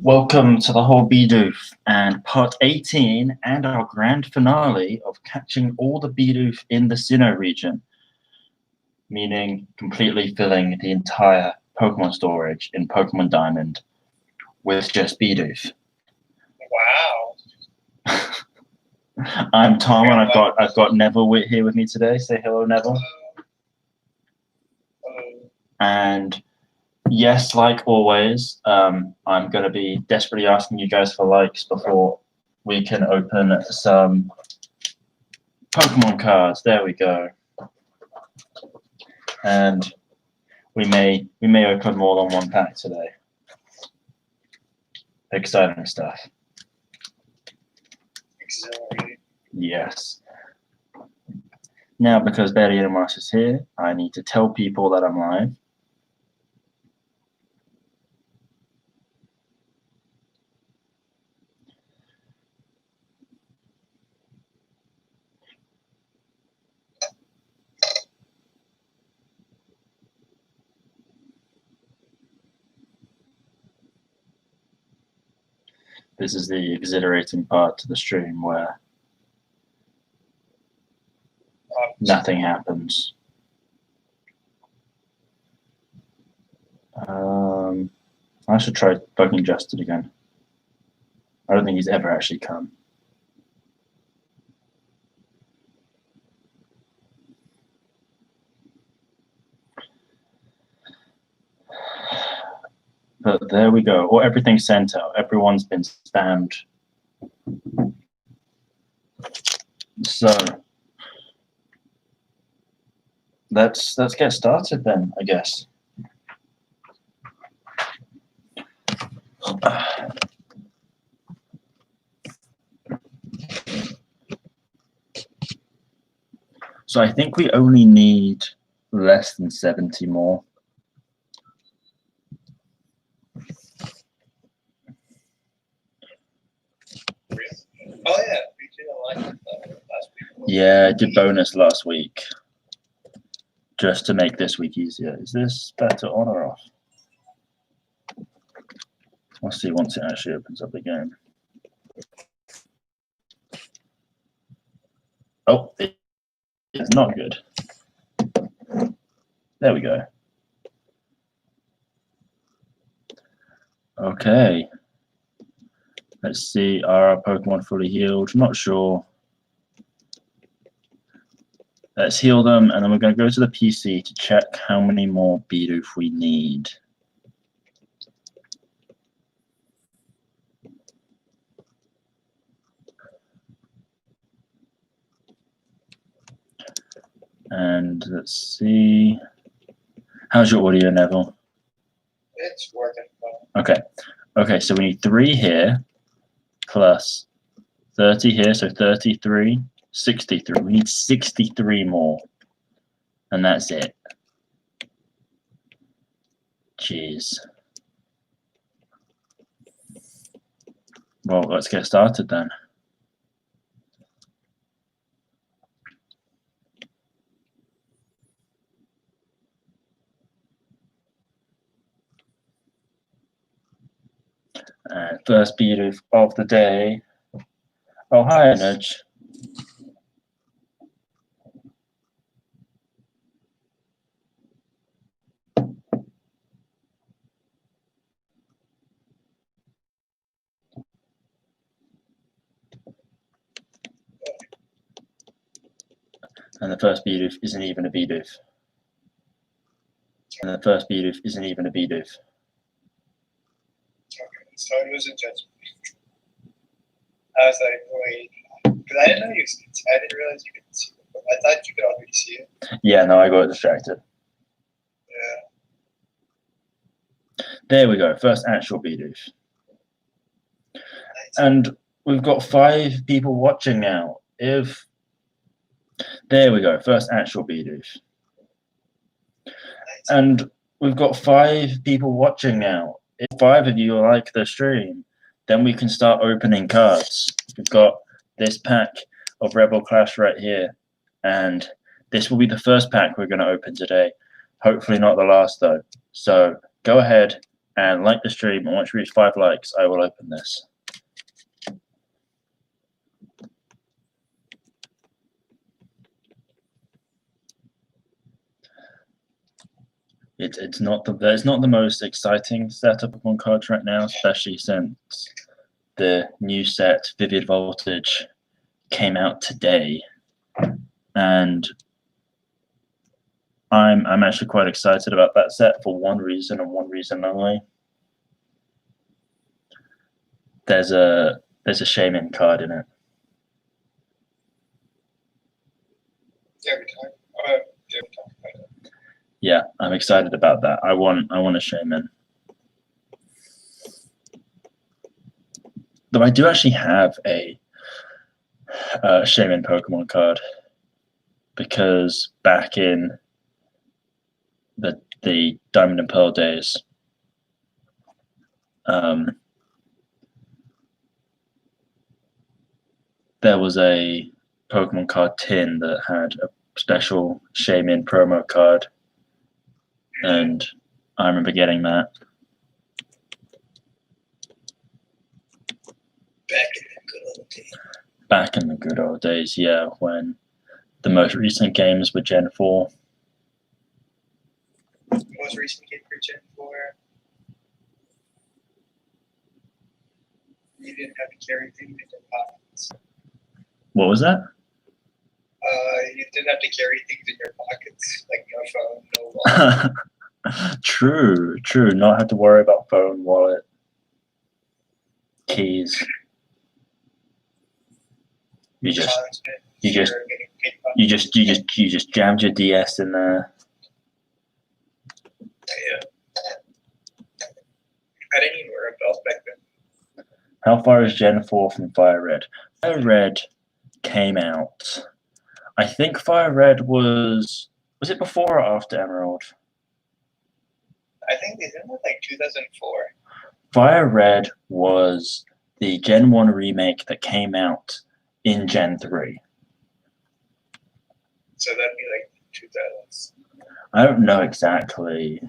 Welcome to the whole Bidoof and part 18 and our grand finale of catching all the Bidoof in the Sinnoh region, meaning completely filling the entire Pokemon storage in Pokemon Diamond with just Bidoof. Wow. I'm Tom and I've got Neville here with me today. Say hello, Neville. And yes, like always, I'm going to be desperately asking you guys for likes before we can open some Pokemon cards. There we go. And we may open more than one pack today. Exciting stuff. Exhilarating. Yes. Now, because Betty and Mars is here, I need to tell people that I'm live. This is the exhilarating part to the stream where nothing happens. I should try bugging Justin again. I don't think he's ever actually come. But there we go. Or everything's sent out. Everyone's been spammed. So let's get started then, I guess. So I think we only need less than 70 more. Oh yeah, we did a lot last week. Yeah, I did bonus last week just to make this week easier. Is this better on or off? We'll see once it actually opens up again. Oh, it's not good. There we go. Okay. Let's see, are our Pokemon fully healed? Not sure. Let's heal them, and then we're going to go to the PC to check how many more Bidoof we need. And let's see. How's your audio, Neville? It's working well. Okay. Okay, so we need 3 here plus 30 here, so 33, 63. We need 63 more. And that's it. Jeez. Well, let's get started then. First Bidoof of the day. Oh, hi, Nudge. And the first Bidoof isn't even a Bidoof. And the first Bidoof isn't even a Bidoof. Okay, so it was a judgment. I was like, wait, because I didn't know I didn't realize you could see it. I thought you could already see it. Yeah, no, I got distracted. Yeah. There we go. First actual Bidoof. Nice. And we've got 5 people watching now. There we go. First actual Bidoof. Nice. And we've got 5 people watching now. If 5 of you like the stream, then we can start opening cards. We've got this pack of Rebel Clash right here. And this will be the first pack we're going to open today. Hopefully not the last, though. So go ahead and like the stream. And once we reach 5 likes, I will open this. It's not the most exciting set of Pokemon cards right now, especially since the new set Vivid Voltage came out today, and I'm actually quite excited about that set for one reason and one reason only. There's a Shaman card in it. Yeah, I'm excited about that. I want a Shaman. Though I do actually have a Shaman Pokemon card, because back in the Diamond and Pearl days, there was a Pokemon card tin that had a special Shaman promo card, and I remember getting that. Back in the good old days, yeah, when the most recent games were Gen 4. The most recent game for Gen 4. You didn't have to carry things in your pockets. What was that? You didn't have to carry things in your pockets, like no phone, no wallet. True. Not have to worry about phone, wallet, keys. You just jammed your DS in there. Yeah. I didn't even wear a belt back then. How far is Gen 4 from Fire Red? Fire Red came out. I think Fire Red was it before or after Emerald? I think they did it like 2004. Fire Red was the Gen 1 remake that came out in Gen 3. So that'd be like 2000s. I don't know exactly.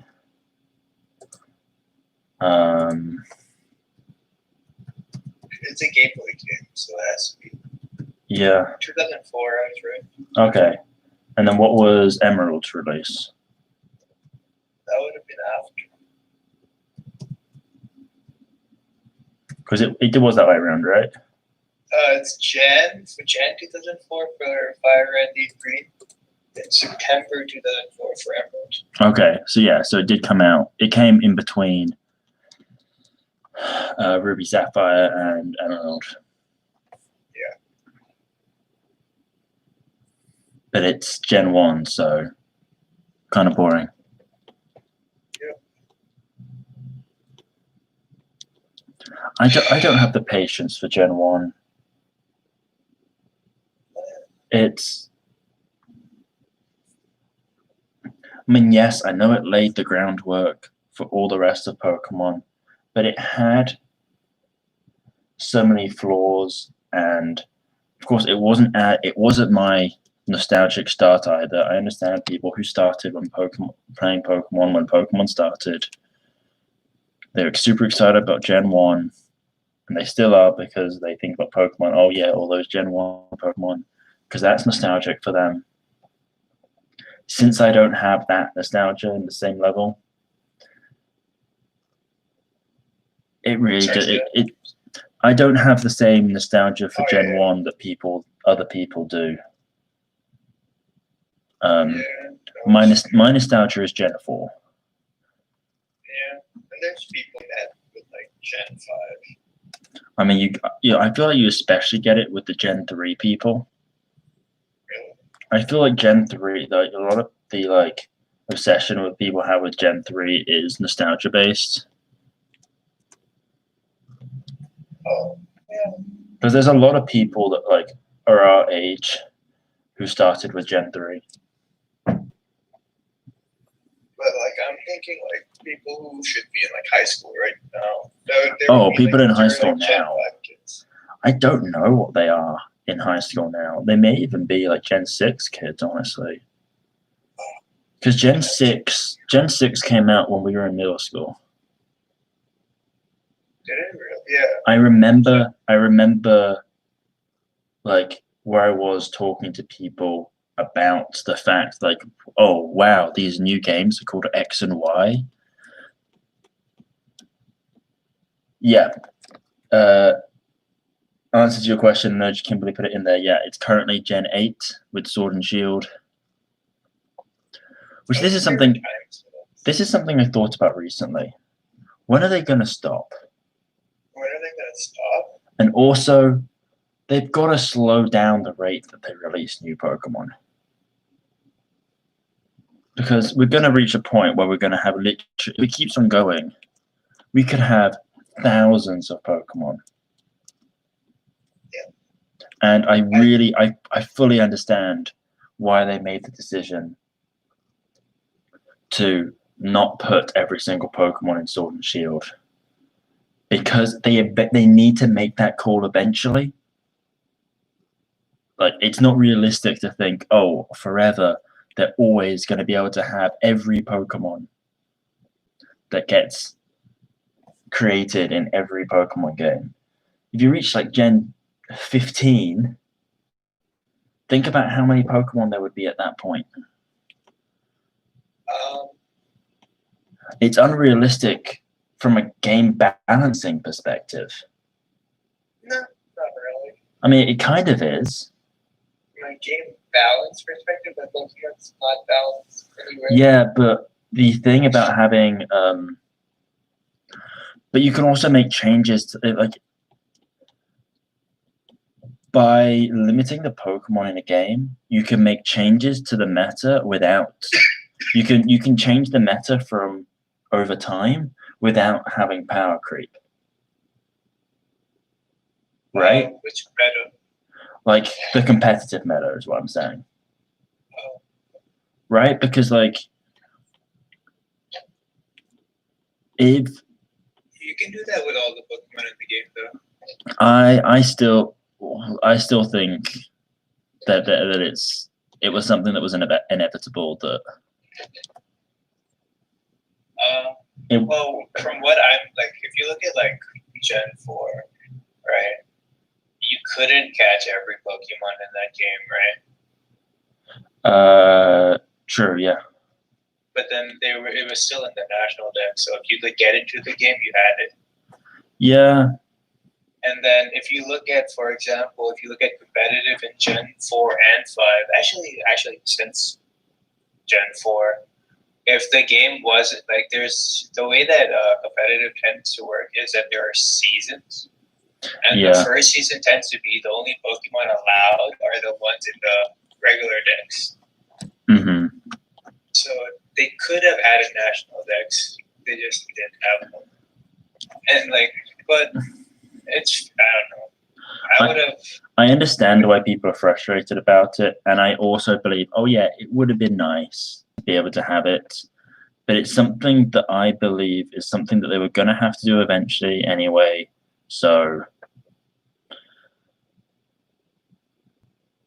It's a Game Boy game, so it has to be. Yeah. 2004, I was right. Okay. And then what was Emerald's release? That would have been after. Because it was that way around, right? It's Jan 2004 for Fire Red Leaf Green. Then September 2004 for Emerald. Okay, so yeah, so it did come out. It came in between Ruby Sapphire and Emerald. Yeah. But it's Gen 1, so kind of boring. Yep. I don't have the patience for Gen 1. I mean, yes, I know it laid the groundwork for all the rest of Pokemon, but it had so many flaws, and of course, it wasn't my nostalgic start either. I understand people who started playing Pokemon when Pokemon started. They were super excited about Gen 1, and they still are, because they think about Pokemon. Oh yeah, all those Gen 1 Pokemon, because that's nostalgic for them. Since I don't have that nostalgia in the same level, it really I don't have the same nostalgia for Gen 1 that other people do. My nostalgia is Gen 4. Yeah, and there's people that with like Gen 5. I mean, I feel like you especially get it with the Gen 3 people. Really? I feel like Gen 3, like a lot of the obsession with people have with Gen 3 is nostalgia based. Oh, yeah. Because there's a lot of people that are our age who started with Gen 3. But I'm thinking people who should be in high school right now. People in high school now. I don't know what they are in high school now. They may even be Gen 6 kids, honestly. Because Gen 6 came out when we were in middle school. Did it really? Yeah. I remember like where I was talking to people about the fact like, oh wow, these new games are called X and Y. Yeah. Answer to your question, Nudge Kimberly put it in there. Yeah, it's currently Gen 8 with Sword and Shield. Which this is something I thought about recently. When are they gonna stop? When are they gonna stop? And also, they've got to slow down the rate that they release new Pokemon. Because we're going to reach a point where we're going to have literally, if it keeps on going, we could have thousands of Pokemon. Yeah. And I fully understand why they made the decision to not put every single Pokemon in Sword and Shield. Because they need to make that call eventually. Like, it's not realistic to think, oh, forever, they're always going to be able to have every Pokemon that gets created in every Pokemon game. If you reach like Gen 15, think about how many Pokemon there would be at that point. It's unrealistic from a game balancing perspective. No, not really. I mean, it kind of is. From a game balance perspective, but Pokemon's not balanced anyway. Yeah, but the thing about having, but you can also make changes to it, like by limiting the Pokemon in a game, you can make changes to the meta without. You can change the meta from over time without having power creep. Right? Which meta? Like the competitive meta is what I'm saying. Right? Because like if you can do that with all the Pokemon in the game though. I still think that it was something that was inevitable that well, from what I'm like, if you look at like Gen 4, right? You couldn't catch every Pokemon in that game, right? True, yeah. But then it was still in the national deck, so if you could get into the game, you had it. Yeah. And then if you look at, for example, if you look at competitive in Gen 4 and 5, actually since Gen 4, if the game wasn't like there's the way that competitive tends to work is that there are seasons, and the first season tends to be the only Pokemon allowed are the ones in the regular decks. Mm-hmm. So they could have added national decks, they just didn't have them. And like, but it's I don't know. I understand why people are frustrated about it, and I also believe, oh yeah, it would have been nice to be able to have it, but it's something that I believe is something that they were going to have to do eventually anyway. So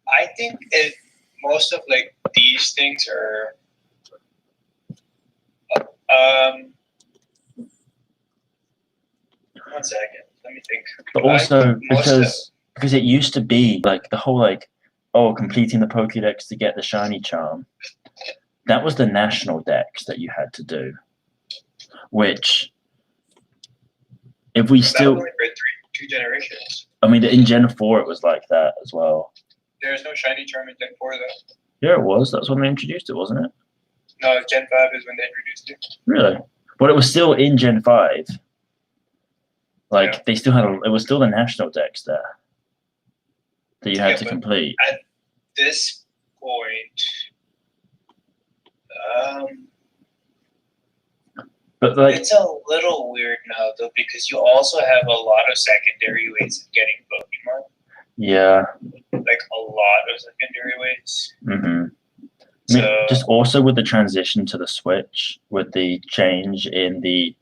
I think most of like these things are one second, let me think. But also because it used to be like the whole like, oh, completing the Pokédex to get the shiny charm. That was the national dex that you had to do. Which if we still that was only for 2 generations. I mean in Gen 4 it was like that as well. There's no shiny charm in Gen 4 though. Yeah, it was. That's when they introduced it, wasn't it? No, Gen 5 is when they introduced it. Really? But it was still in Gen 5. Like they still had it was still the national dex there that you had to complete. At this point, but like it's a little weird now though because you also have a lot of secondary ways of getting Pokemon. Yeah. Like a lot of secondary ways. Mm-hmm. I mean, just also with the transition to the Switch, with the change in the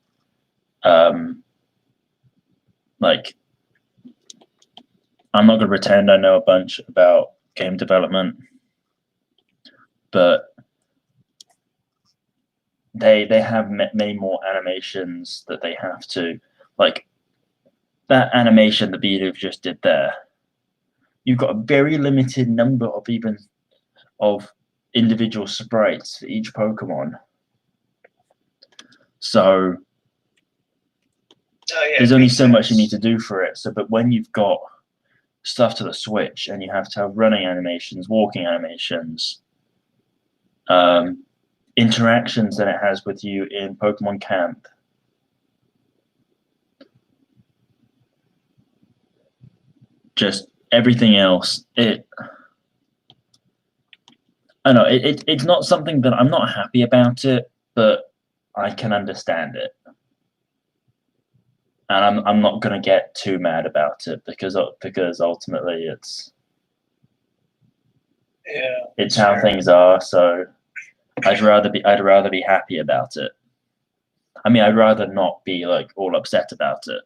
like I'm not going to pretend I know a bunch about game development, but they have many more animations that they have to like that animation the Bidoof just did there, you've got a very limited number of individual sprites for each Pokemon. So there's only so much you need to do for it. So, but when you've got stuff to the Switch and you have to have running animations, walking animations, interactions that it has with you in Pokemon Camp, just everything else, I know it's not something that I'm not happy about it, but I can understand it. And I'm not gonna get too mad about it because ultimately it's how things are. So I'd rather be happy about it. I mean, I'd rather not be like all upset about it.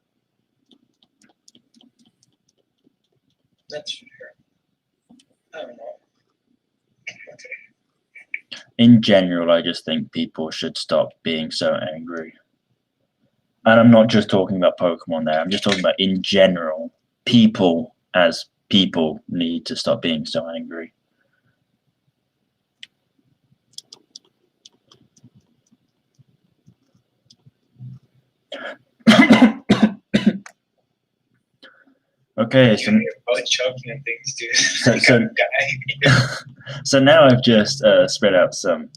That's fair. I don't know. Okay. In general, I just think people should stop being so angry. And I'm not just talking about Pokemon there. I'm just talking about in general. People as people need to stop being so angry. Okay, so both choking and things, dude. So now I've just spread out some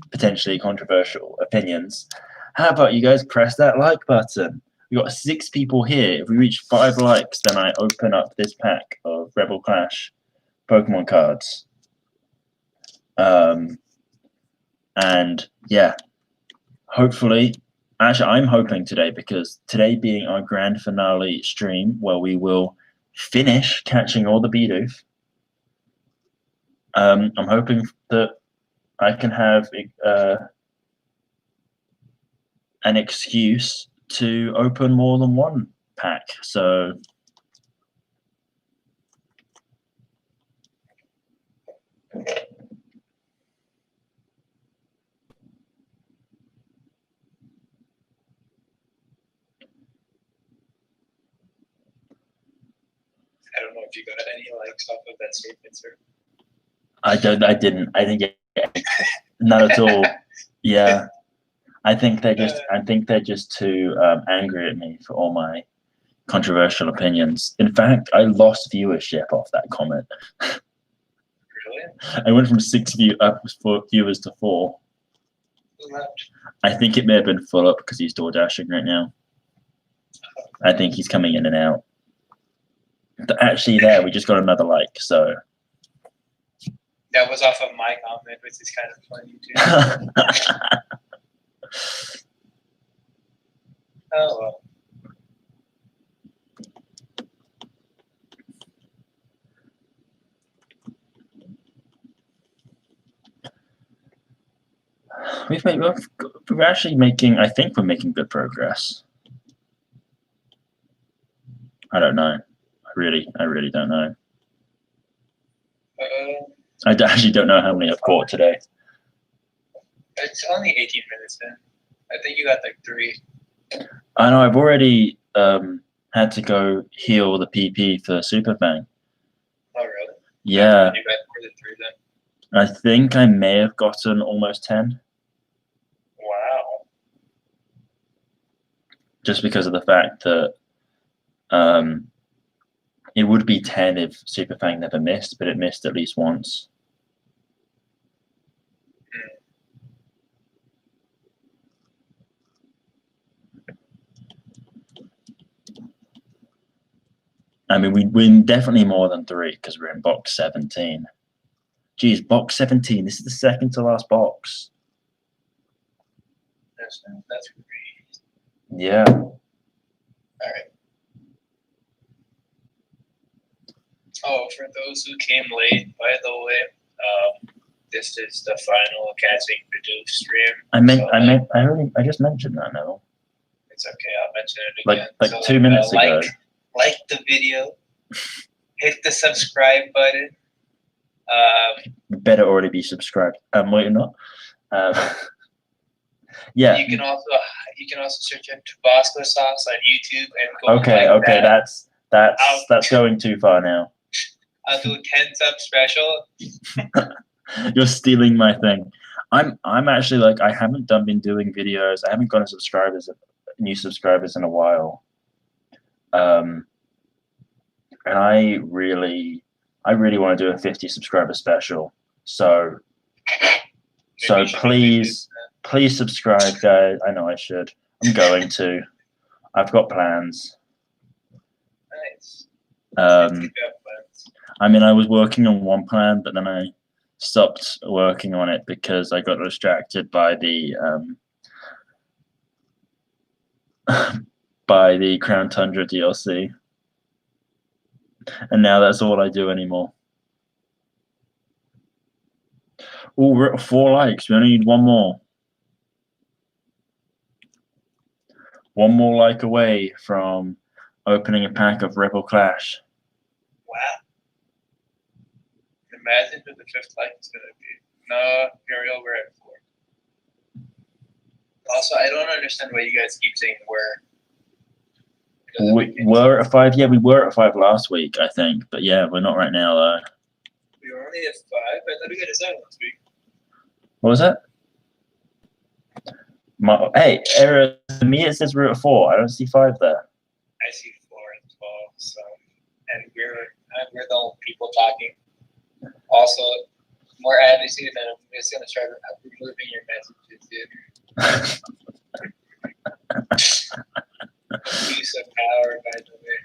potentially controversial opinions. How about you guys press that like button? We've got 6 people here. If we reach 5 likes, then I open up this pack of Rebel Clash Pokemon cards. And yeah, hopefully, actually, I'm hoping today, because today being our grand finale stream, where we will finish catching all the Bidoof, I'm hoping that I can have an excuse to open more than one pack. So I don't know if you got any likes off of that statement, sir. I didn't. I think not at all. Yeah. I think they're just too angry at me for all my controversial opinions. In fact, I lost viewership off that comment. Really? I went from 6 viewers to 4. Who left? I think it may have been full up because he's door dashing right now. I think he's coming in and out. But actually, we just got another like. So that was off of my comment, which is kind of funny too. Oh well. we're actually making. I think we're making good progress. I don't know. I really don't know. I actually don't know how many I've caught today. It's only 18 minutes in. I think you got like 3. I know. I've already had to go heal the PP for Super Fang. Oh really? Yeah. You got more than 3 then. I think I may have gotten almost 10. Wow. Just because of the fact that it would be 10 if Super Fang never missed, but it missed at least once. I mean, we win definitely more than 3 because we're in box 17. Geez, box 17. This is the second to last box. That's great. Yeah. All right. Oh, for those who came late, by the way, this is the final catching Bidoof stream. I just mentioned that now. It's okay. I'll mention it again. Like 2 minutes ago. Like the video. Hit the subscribe button. Better already be subscribed. Wait, not. Yeah. You can also search up Tabasco sauce on YouTube and go Okay, like okay, that. that's going too far now. I'll do a 10-sub special. You're stealing my thing. I'm actually like I haven't been doing videos. I haven't gotten new subscribers in a while. And I really want to do a 50 subscriber special. So please subscribe, guys. I know I should. I'm going to. I've got plans. Nice. I mean, I was working on one plan, but then I stopped working on it because I got distracted by the by the Crown Tundra DLC, and now that's all I do anymore. Oh, we're at 4 likes. We only need one more. One more like away from opening a pack of Rebel Clash. Wow. Imagine who the 5th like is going to be. No, Imperial, we're at 4. Also, I don't understand why you guys keep saying where. We were at 5. Yeah, we were at 5 last week, I think. But yeah, we're not right now, though. We were only at 5? I thought we got a 7 last week. What was that? Hey, error. To me, it says we're at 4. I don't see 5 there. I see 4 as well. So, and we're the only people talking. Also, more advocacy than I'm just going to start removing your messages, dude. Use of power, by the way.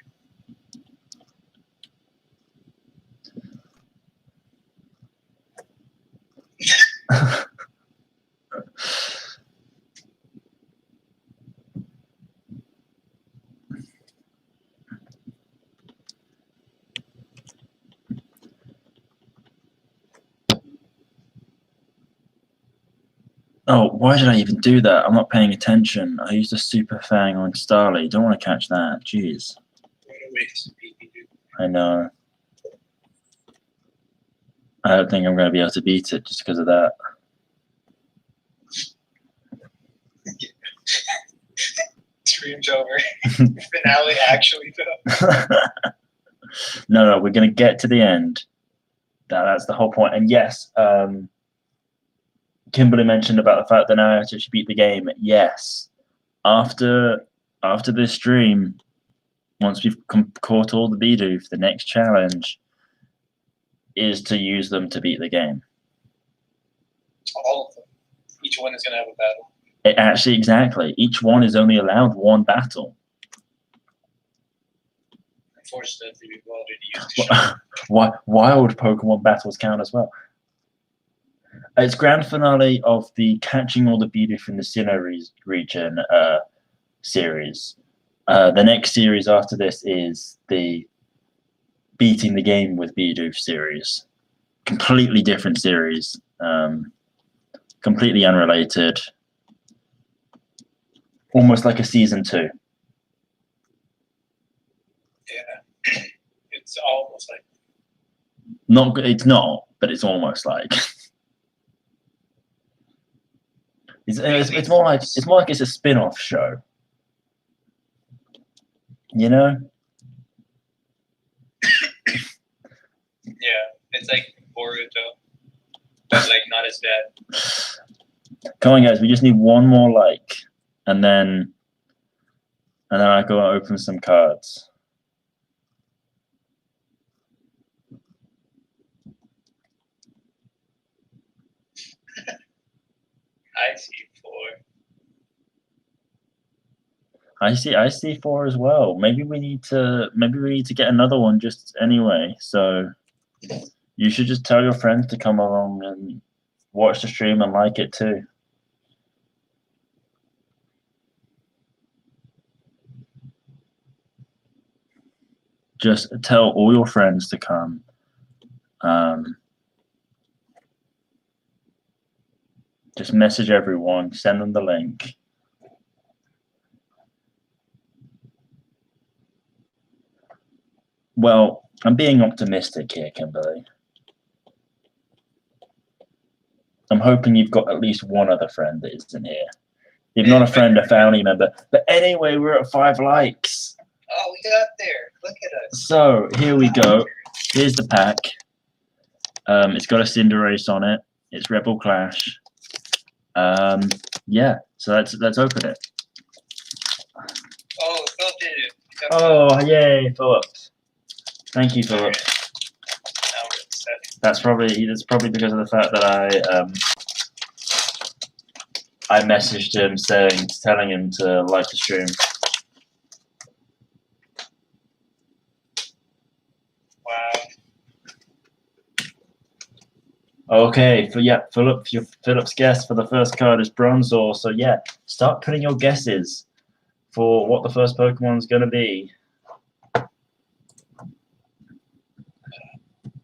Oh, why did I even do that? I'm not paying attention. I used a super fang on Starly. Don't want to catch that. Jeez. I know. I don't think I'm going to be able to beat it just because of that. Stream's over. Finale actually though. No, we're going to get to the end. That's the whole point. And yes, Kimberly mentioned about the fact that now I actually beat the game. Yes, after this stream, once we've caught all the Bidoof, the next challenge is to use them to beat the game. All of them. Each one is going to have a battle. Exactly. Each one is only allowed 1 battle. Unfortunately, we've already used Wild Pokemon battles count as well. It's grand finale of the Catching All the Bidoof in the Sinnoh region series. The next series after this is the Beating the Game with Bidoof series. Completely different series. Completely unrelated. Almost like a season 2. Yeah. It's almost like. It's not, but it's almost like. It's more like it's a spin-off show. You know? Yeah, it's like Boruto, but like not as bad. Come on, guys, we just need one more like, and then I go and open some cards. I see 4. I see 4 as well. Maybe we need to get another one just anyway. So you should just tell your friends to come along and watch the stream and like it too. Just tell all your friends to come. Just message everyone, send them the link. Well, I'm being optimistic here, Kimberly. I'm hoping you've got at least one other friend that isn't here. If not a friend, a family member. But anyway, we're at 5 likes. Oh, we got there. Look at us. So here we go. Here's the pack. It's got a Cinderace on it. It's Rebel Clash. Yeah. So let's open it. Oh, Phil did it. Oh, yay, Philip. Thank you, Philip. Now we're set. That's probably because of the fact that I messaged him telling him to like the stream. Wow. Okay, Philip's guess for the first card is Bronzor. So yeah, start putting your guesses for what the first Pokemon's gonna be.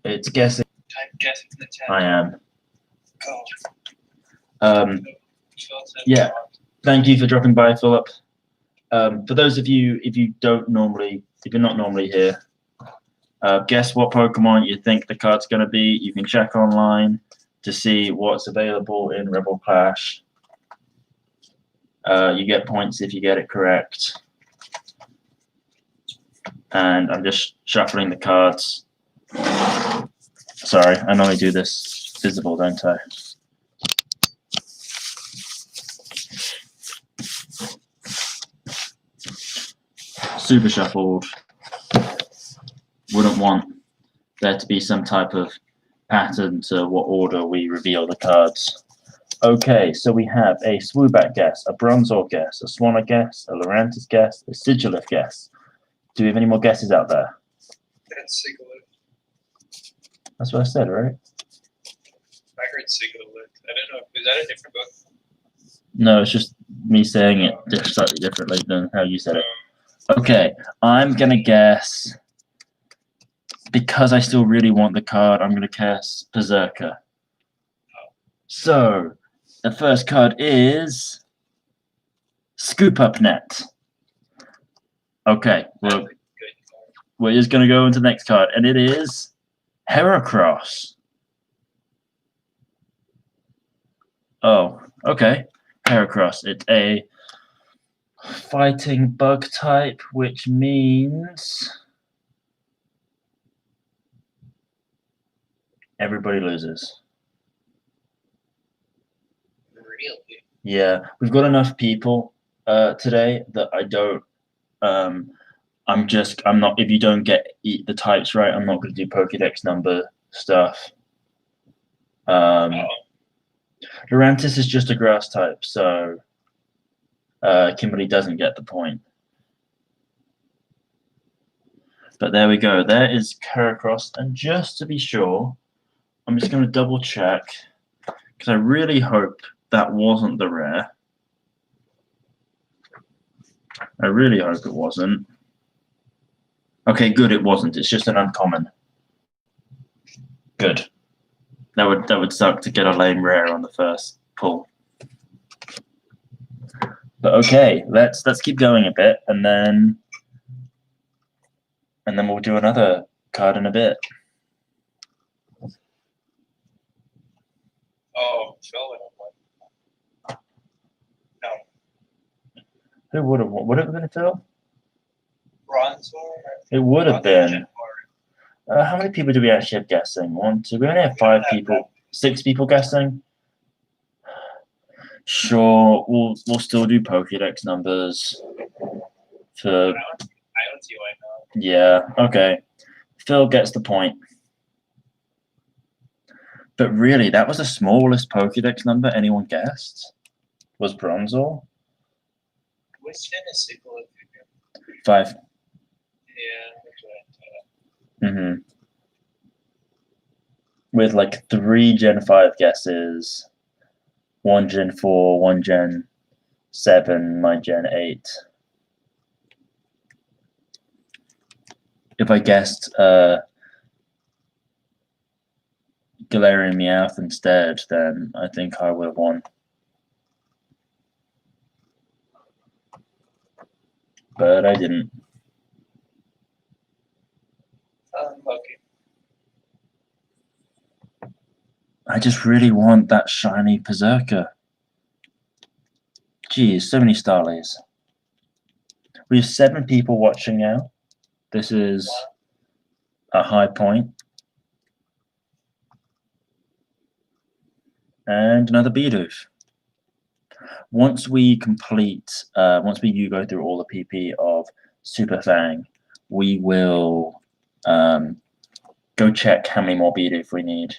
It's guessing. Type guessing to the chat. I am. Go. Yeah. Thank you for dropping by, Philip. For those of you, if you're not normally here, guess what Pokemon you think the card's going to be. You can check online to see what's available in Rebel Clash. You get points if you get it correct. And I'm just shuffling the cards. Sorry, I normally do this visible, don't I? Super shuffled. Wouldn't want there to be some type of pattern to what order we reveal the cards. Okay, so we have a Swoobat guess, a Bronzor guess, a Swanna guess, a Lurantis guess, a Sigilif guess. Do we have any more guesses out there? That's Sigilif. That's what I said, right? I heard Sigilif. I don't know. Is that a different book? No, it's just me saying it slightly differently than how you said it. Okay, I'm going to guess, because I still really want the card, I'm going to guess Berserker. So, the first card is Scoop Up Net. Okay, we're just going to go into the next card, and it is Heracross. Oh, okay. Heracross. It's a fighting bug type, which means everybody loses. Really? Yeah, we've got enough people today that I don't. I'm not. If you don't get the types right, I'm not going to do Pokédex number stuff. Lurantis is just a grass type, so Kimberly doesn't get the point. But there we go. There is Heracross, and just to be sure, I'm just going to double check because I really hope that wasn't the rare. I really hope it wasn't. Okay, good. It wasn't. It's just an uncommon. Good. That would suck to get a lame rare on the first pull. But okay, let's keep going a bit, and then we'll do another card in a bit. Oh, Phil would have won. No. Who would have won? Would it have been Phil? Bronzor? It would have been. How many people do we actually have guessing? 1, 2. We only have 5 people. 6 people guessing. Sure, we'll still do Pokédex numbers. For I don't see why not. yeah, okay. Phil gets the point. But really, that was the smallest Pokédex number anyone guessed. Was Bronzor? Which gen is Sigilif? 5. Yeah, that's what I thought. Mm-hmm. With like 3 Gen 5 guesses, 1 Gen 4, 1 Gen 7, my Gen 8. If I guessed Galarian Meowth instead, then I think I would have won. But I didn't. Okay. I just really want that shiny Berserker. Geez, so many Starlies. We have 7 people watching now. This is a high point. And another Bidoof. Once we go through all the PP of Super Fang, we will go check how many more Bidoof we need.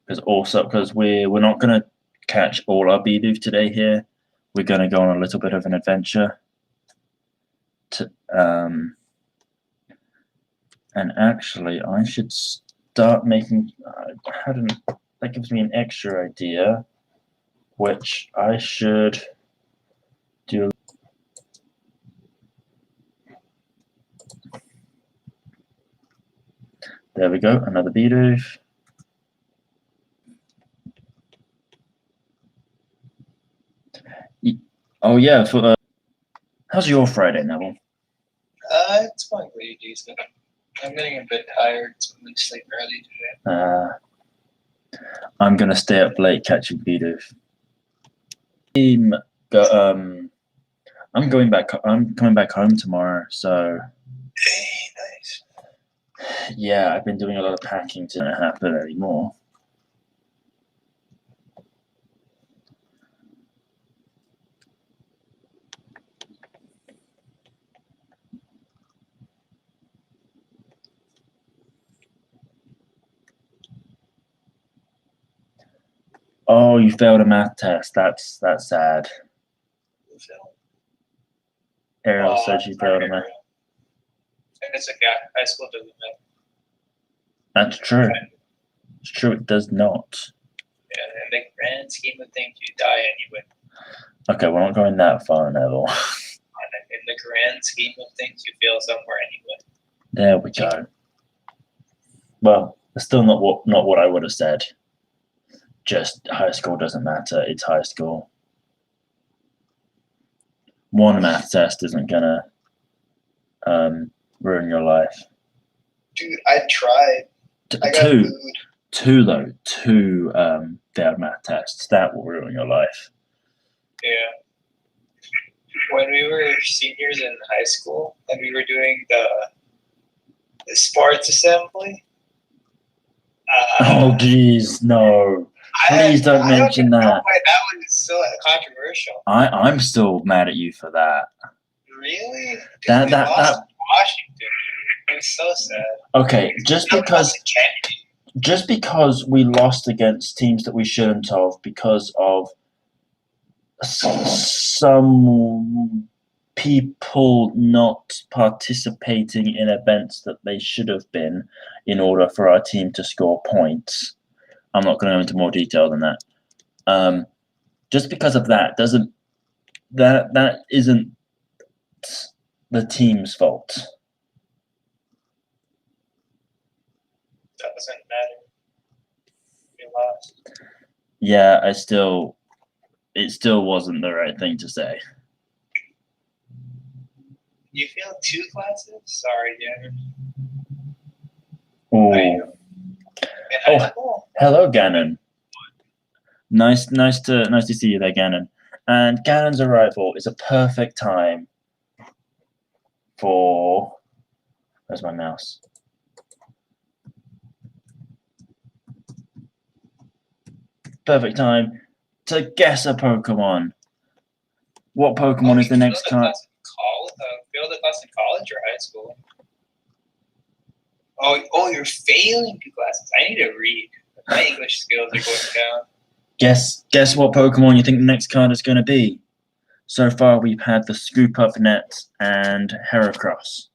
Because we're not going to catch all our Bidoof today here. We're going to go on a little bit of an adventure. And actually, I should start making. That gives me an extra idea, which I should do. There we go, another Bidoof. Oh yeah, how's your Friday, Neville? It's going pretty decent. I'm getting a bit tired, so I'm going to sleep early today. I'm gonna stay up late catching Bidoof. I'm coming back home tomorrow, so. Hey, nice. Yeah, I've been doing a lot of packing to not happen anymore. Oh, you failed a math test. That's sad. Ariel said she failed a math. It's okay. High school doesn't matter. That's true. It's true. It does not. Yeah, in the grand scheme of things, you die anyway. Okay, we're not going that far, Neville. In the grand scheme of things, you fail somewhere anyway. There we go. Well, it's still not what I would have said. Just high school doesn't matter. It's high school. One math test isn't gonna ruin your life. Dude, I tried. Two failed math tests. That will ruin your life. Yeah. When we were seniors in high school and we were doing the sports assembly. Oh, geez, no. Please don't mention that. That was so controversial. I'm still mad at you for that. Really? That Washington. It was so sad. Okay, just because we lost against teams that we shouldn't have because of some people not participating in events that they should have been in order for our team to score points. I'm not going to go into more detail than that. Just because of that that isn't the team's fault. Doesn't matter. We lost. Yeah, it still wasn't the right thing to say. You failed 2 classes? Sorry, Gannon. Oh, hello, Gannon. Nice to see you there, Gannon. And Gannon's arrival is a perfect time for. Where's my mouse? Perfect time to guess a Pokemon. What Pokemon is the next card? Failed a class in college or high school? Oh, you're failing 2 classes. I need to read. My English skills are going down. Guess what Pokemon you think the next card is going to be? So far, we've had the Scoop Up Net and Heracross.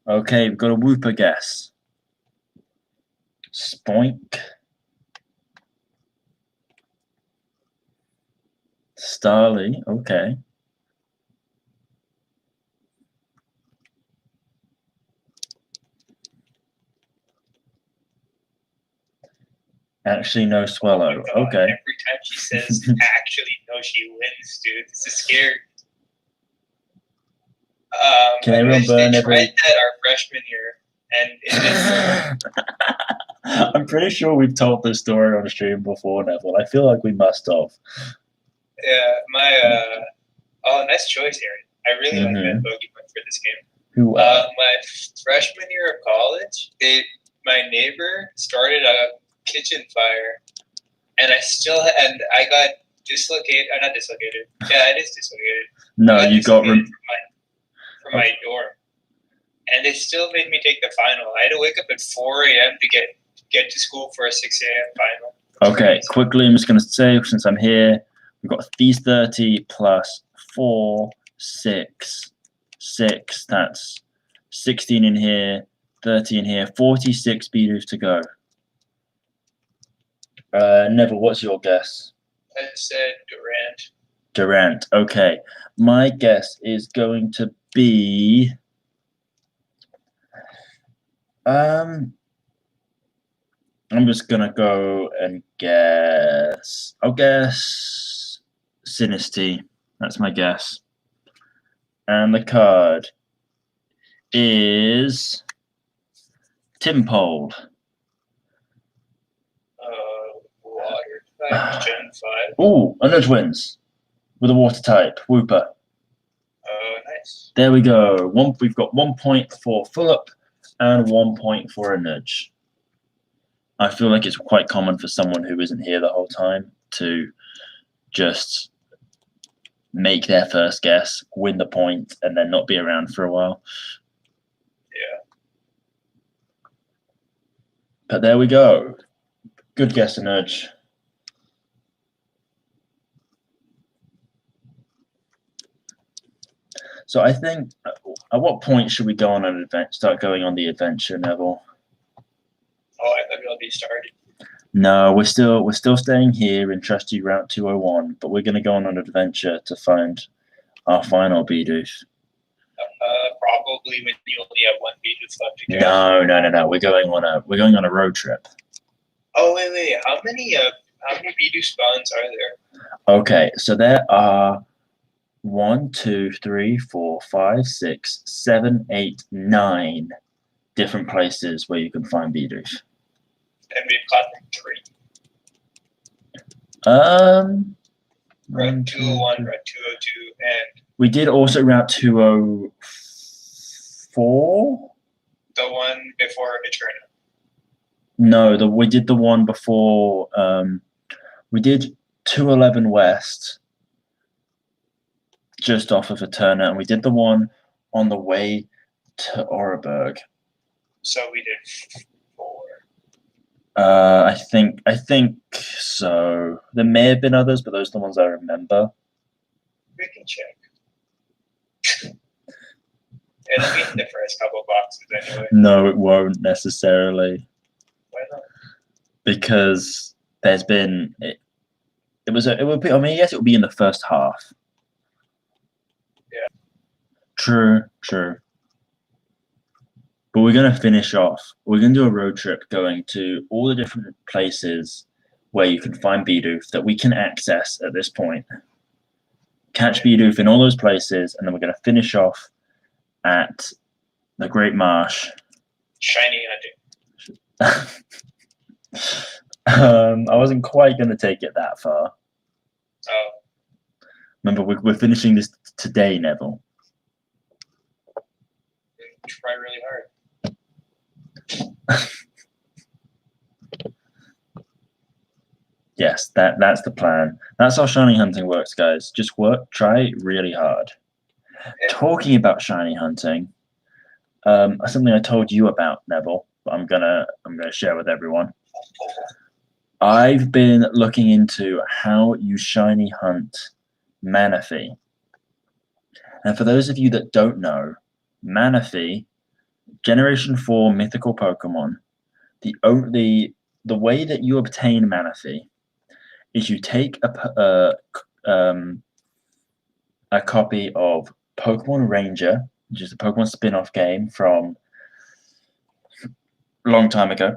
Okay, we've got a Wooper guess. Spoink. Starly, okay. Actually, no Swallow. Oh, okay. Every time she says actually no, she wins, dude. This is scary. Can everyone burn they every? tried that our freshman year, and it didn't work. I'm pretty sure we've told this story on stream before, Neville. I feel like we must have. Yeah, oh, nice choice, Aaron. I really like that Pokemon for this game. Who? My freshman year of college, my neighbor started a kitchen fire, and I got dislocated. Not dislocated. Yeah, it is dislocated. No, you got from my dorm, and they still made me take the final. I had to wake up at 4 a.m. to get to school for a 6 a.m. final. Okay, quickly, I'm just going to say, since I'm here, we've got these 30 plus 4, 6, 6. That's 16 in here, 30 in here, 46 Bidoof to go. Neville, what's your guess? I said Durant. Durant. Okay, my guess is going to be. I'm just gonna go and guess. I'll guess Sinnoh. That's my guess. And the card is Timpole. Water type, Gen 5. Oh, another twins with a water type. Whooper. Oh, nice. There we go. We've got 1 point for Philip and 1 point for a nudge. I feel like it's quite common for someone who isn't here the whole time to just make their first guess, win the point, and then not be around for a while. Yeah. But there we go. Good guess, a nudge. So I think, at what point should we go on an adventure? Start going on the adventure, Neville? Oh, I thought we already started. No, we're still staying here in trusty Route 201, but we're going to go on an adventure to find our final Bidoof. Probably when you only have one Bidoof left to go. No. We're going on a road trip. Oh wait. How many Bidoof spawns are there? Okay, so there are 1, 2, 3, 4, 5, 6, 7, 8, 9 different places where you can find Bidoof. And we've got them 3. Route 201, Route 202, and we did also Route 204. The one before Eterna. No, we did the one before. We did 211 West, just off of Eterna, and we did the one on the way to Oreburg. So we did 4. I think so. There may have been others, but those are the ones I remember. We can check. It'll be in the first couple boxes anyway. No, it won't necessarily. Why not? Because there's been it would be. I mean, yes, it would be in the first half. Yeah. True. But we're going to finish off. We're going to do a road trip going to all the different places where you can find Bidoof that we can access at this point. Catch Bidoof in all those places, and then we're going to finish off at the Great Marsh. Shiny hunting. I wasn't quite going to take it that far. Oh. Remember, we're finishing this today, Neville. Try really hard. Yes, that's the plan. That's how shiny hunting works, guys. Just try really hard. Yeah. Talking about shiny hunting, something I told you about, Neville, but I'm gonna share with everyone. I've been looking into how you shiny hunt Manaphy. And for those of you that don't know, Manaphy, Generation 4 mythical Pokemon, the way that you obtain Manaphy is you take a copy of Pokemon Ranger, which is a Pokemon spin-off game from a long time ago,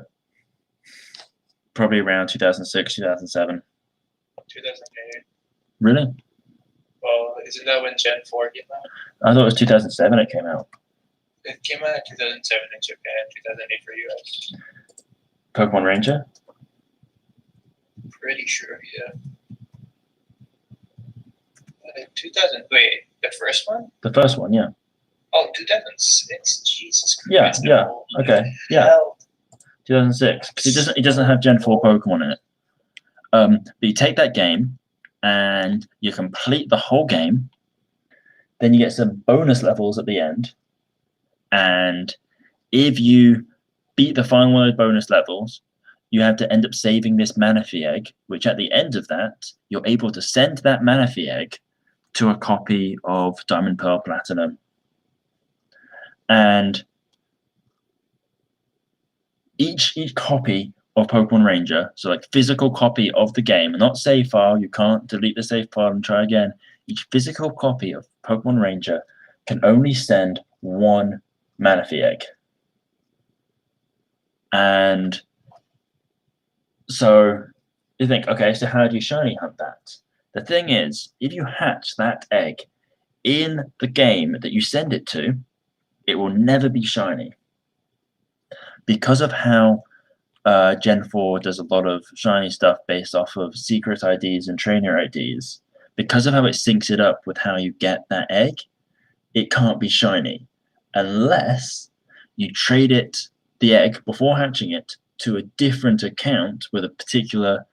probably around 2006, 2007. 2008. Really? Well, isn't that when Gen 4 came out? I thought it was 2007 it came out. It came out in 2007 in Japan, 2008 for US. Pokemon Ranger? Pretty sure, yeah. 2000. Wait, the first one? The first one, yeah. Oh, 2006. Jesus Yeah, Christ. yeah. Okay, yeah. Hell. 2006. Because it doesn't have Gen 4 Pokemon in it. But you take that game and you complete the whole game. Then you get some bonus levels at the end. And if you beat the final one of those bonus levels, you have to end up saving this Manaphy egg, which at the end of that, you're able to send that Manaphy egg to a copy of Diamond Pearl Platinum. And each copy of Pokemon Ranger, so like physical copy of the game, not save file, you can't delete the save file and try again. Each physical copy of Pokemon Ranger can only send one Manaphy egg. And so you think, okay, so how do you shiny hunt that? The thing is, if you hatch that egg in the game that you send it to, it will never be shiny. Because of how Gen 4 does a lot of shiny stuff based off of secret IDs and trainer IDs, because of how it syncs it up with how you get that egg, it can't be shiny unless you trade the egg before hatching it to a different account with a particular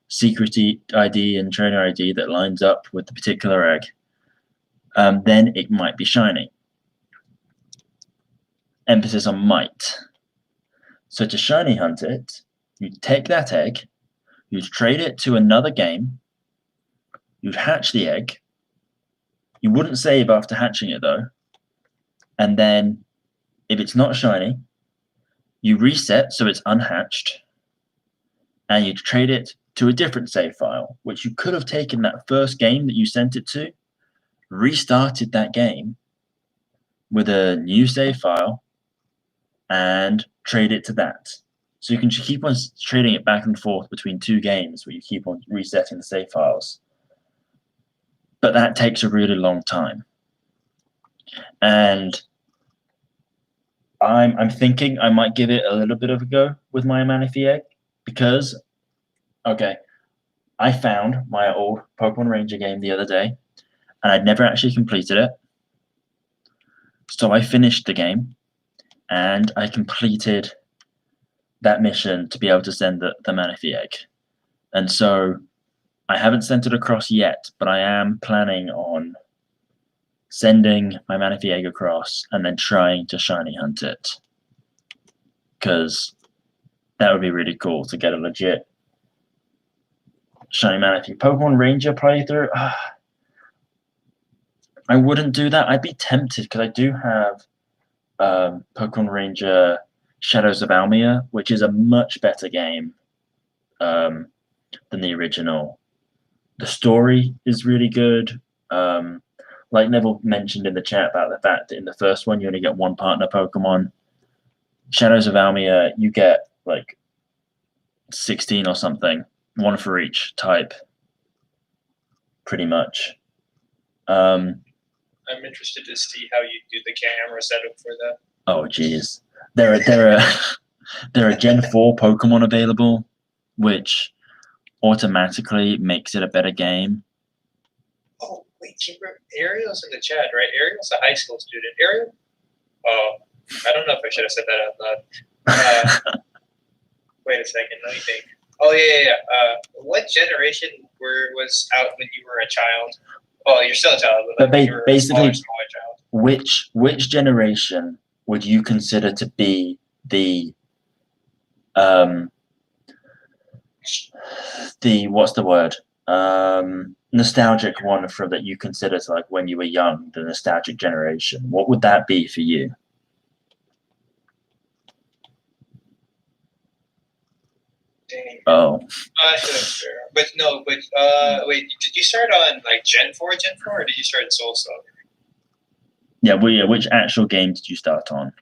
secret ID and trainer ID that lines up with the particular egg. Then it might be shiny. Emphasis on might. So to shiny hunt it, you take that egg, you trade it to another game, you'd hatch the egg, you wouldn't save after hatching it though, and then if it's not shiny, you reset so it's unhatched, and you trade it to a different save file, which you could have taken that first game that you sent it to, restarted that game with a new save file, and trade it to that. So you can keep on trading it back and forth between two games where you keep on resetting the save files. But that takes a really long time. And I'm thinking I might give it a little bit of a go with my Manaphy egg because, okay, I found my old Pokemon Ranger game the other day and I'd never actually completed it. So I finished the game and I completed that mission to be able to send the Manaphy egg. And so I haven't sent it across yet, but I am planning on sending my Manaphy egg across and then trying to shiny hunt it. Because that would be really cool to get a legit shiny Manaphy. Pokemon Ranger playthrough, I wouldn't do that. I'd be tempted because I do have Pokemon Ranger Shadows of Almia, which is a much better game than the original. The story is really good. Like Neville mentioned in the chat about the fact that in the first one you only get one partner Pokemon. Shadows of Almia, you get like 16 or something, one for each type, pretty much. I'm interested to see how you do the camera setup for that. Oh, geez. There are Gen 4 Pokemon available, which automatically makes it a better game. Oh, wait, Ariel's in the chat, right? Ariel's a high school student. Ariel? Oh, I don't know if I should have said that out loud. Wait a second, let me think. Oh, yeah. What generation was out when you were a child? Oh, you're still a child, but like you were basically, a smaller child. Which generation would you consider to be the what's the word? Nostalgic one from that you consider to like when you were young, the nostalgic generation. What would that be for you? Dang. Oh. But no, wait, did you start on like Gen 4, or did you start at Soul Stone? Yeah, well, yeah, which actual game did you start on?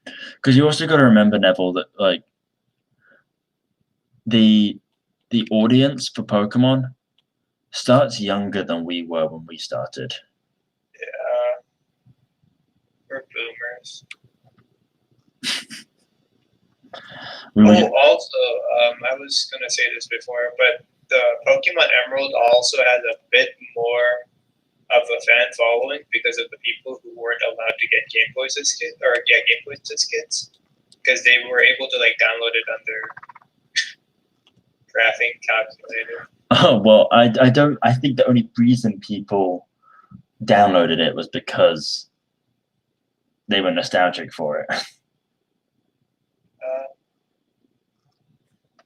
Because you also got to remember, Neville, that like the audience for Pokemon starts younger than we were when we started. Yeah, we're boomers. Also, I was going to say this before, but the Pokemon Emerald also has a bit more of a fan following because of the people who weren't allowed to get Game Boys as kids, Game Boys as kids, because they were able to like download it on their graphing calculator. Oh well, I don't. I think the only reason people downloaded it was because they were nostalgic for it.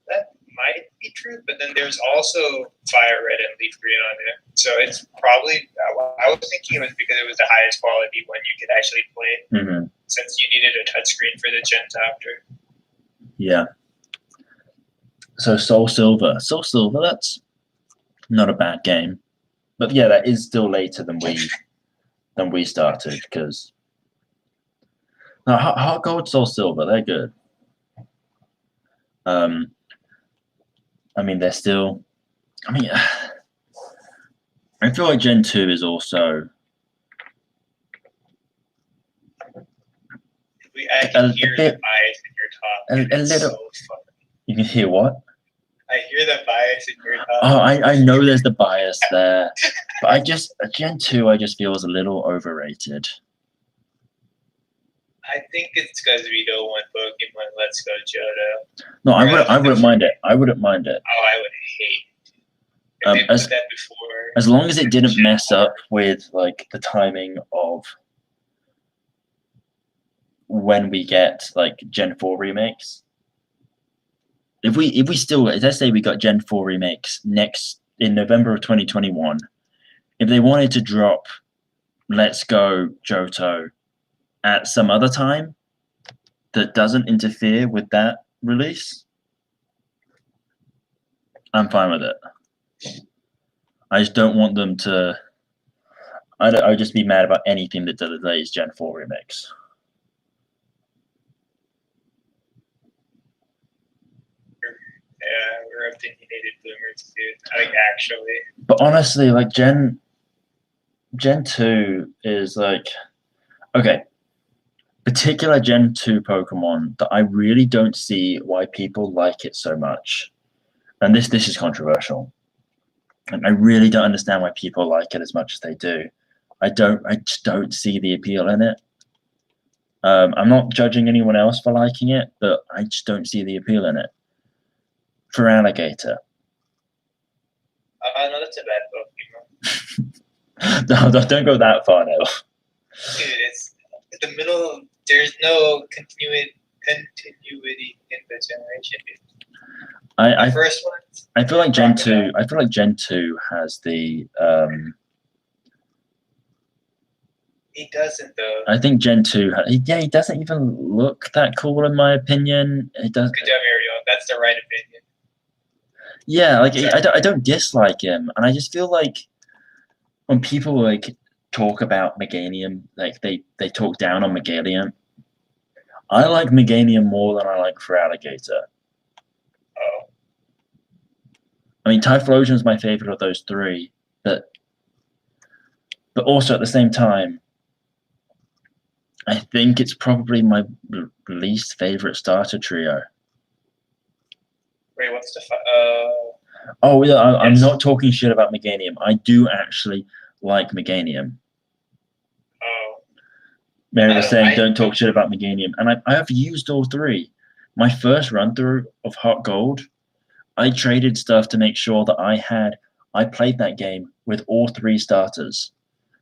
That might be true, but then there's also Fire Red and Leaf Green on it, so it's probably. I was thinking it was because it was the highest quality one you could actually play, since you needed a touchscreen for the gens after. Yeah. So Soul Silver, that's not a bad game, but yeah, that is still later than we started because no, Heart Gold, Soul Silver, they're good. I mean, they're still. I mean, I feel like Gen 2 is also. I can hear the bias in your talk. A little. So you can hear what? I hear the bias in your talk. Oh, I know there's the bias there, but Gen 2 I just feel is a little overrated. I think it's because we don't want Pokemon Let's Go Johto. No, I wouldn't mind it. I wouldn't mind it. Oh, I would hate it. If they put that before. As long as it didn't mess up with like the timing of when we get like Gen 4 remakes. If we still, let's say we got Gen 4 remakes in November of 2021, if they wanted to drop Let's Go Johto at some other time that doesn't interfere with that release, I'm fine with it. I just don't want them to. I would just be mad about anything that delays Gen 4 remakes. Yeah, we're opinionated boomers, dude. Like, actually. But honestly, like Gen 2 is like, okay, particular Gen 2 Pokemon that I really don't see why people like it so much. And this is controversial. And I really don't understand why people like it as much as they do. I just don't see the appeal in it. I'm not judging anyone else for liking it, but I just don't see the appeal in it. For Alligator. No, that's a bad No, Pokemon. don't go that far now. Dude, it's the middle. There's no continuity in the generation. The first one. I feel like Gen 2. I feel like Gen 2 has the. He doesn't though. I think Gen 2. He doesn't even look that cool in my opinion. It does. Good job, Ariel. That's the right opinion. Yeah, like I don't dislike him, and I just feel like when people like talk about Meganium, like they talk down on Meganium. I like Meganium more than I like Feraligatr. Oh. I mean, Typhlosion is my favorite of those three, but also at the same time, I think it's probably my least favorite starter trio. Wait, what's the Oh yeah, I'm not talking shit about Meganium. I do actually like Meganium. Oh. Mary was saying don't talk shit about Meganium, and I have used all three. My first run through of Heart Gold, I traded stuff to make sure that I played that game with all three starters.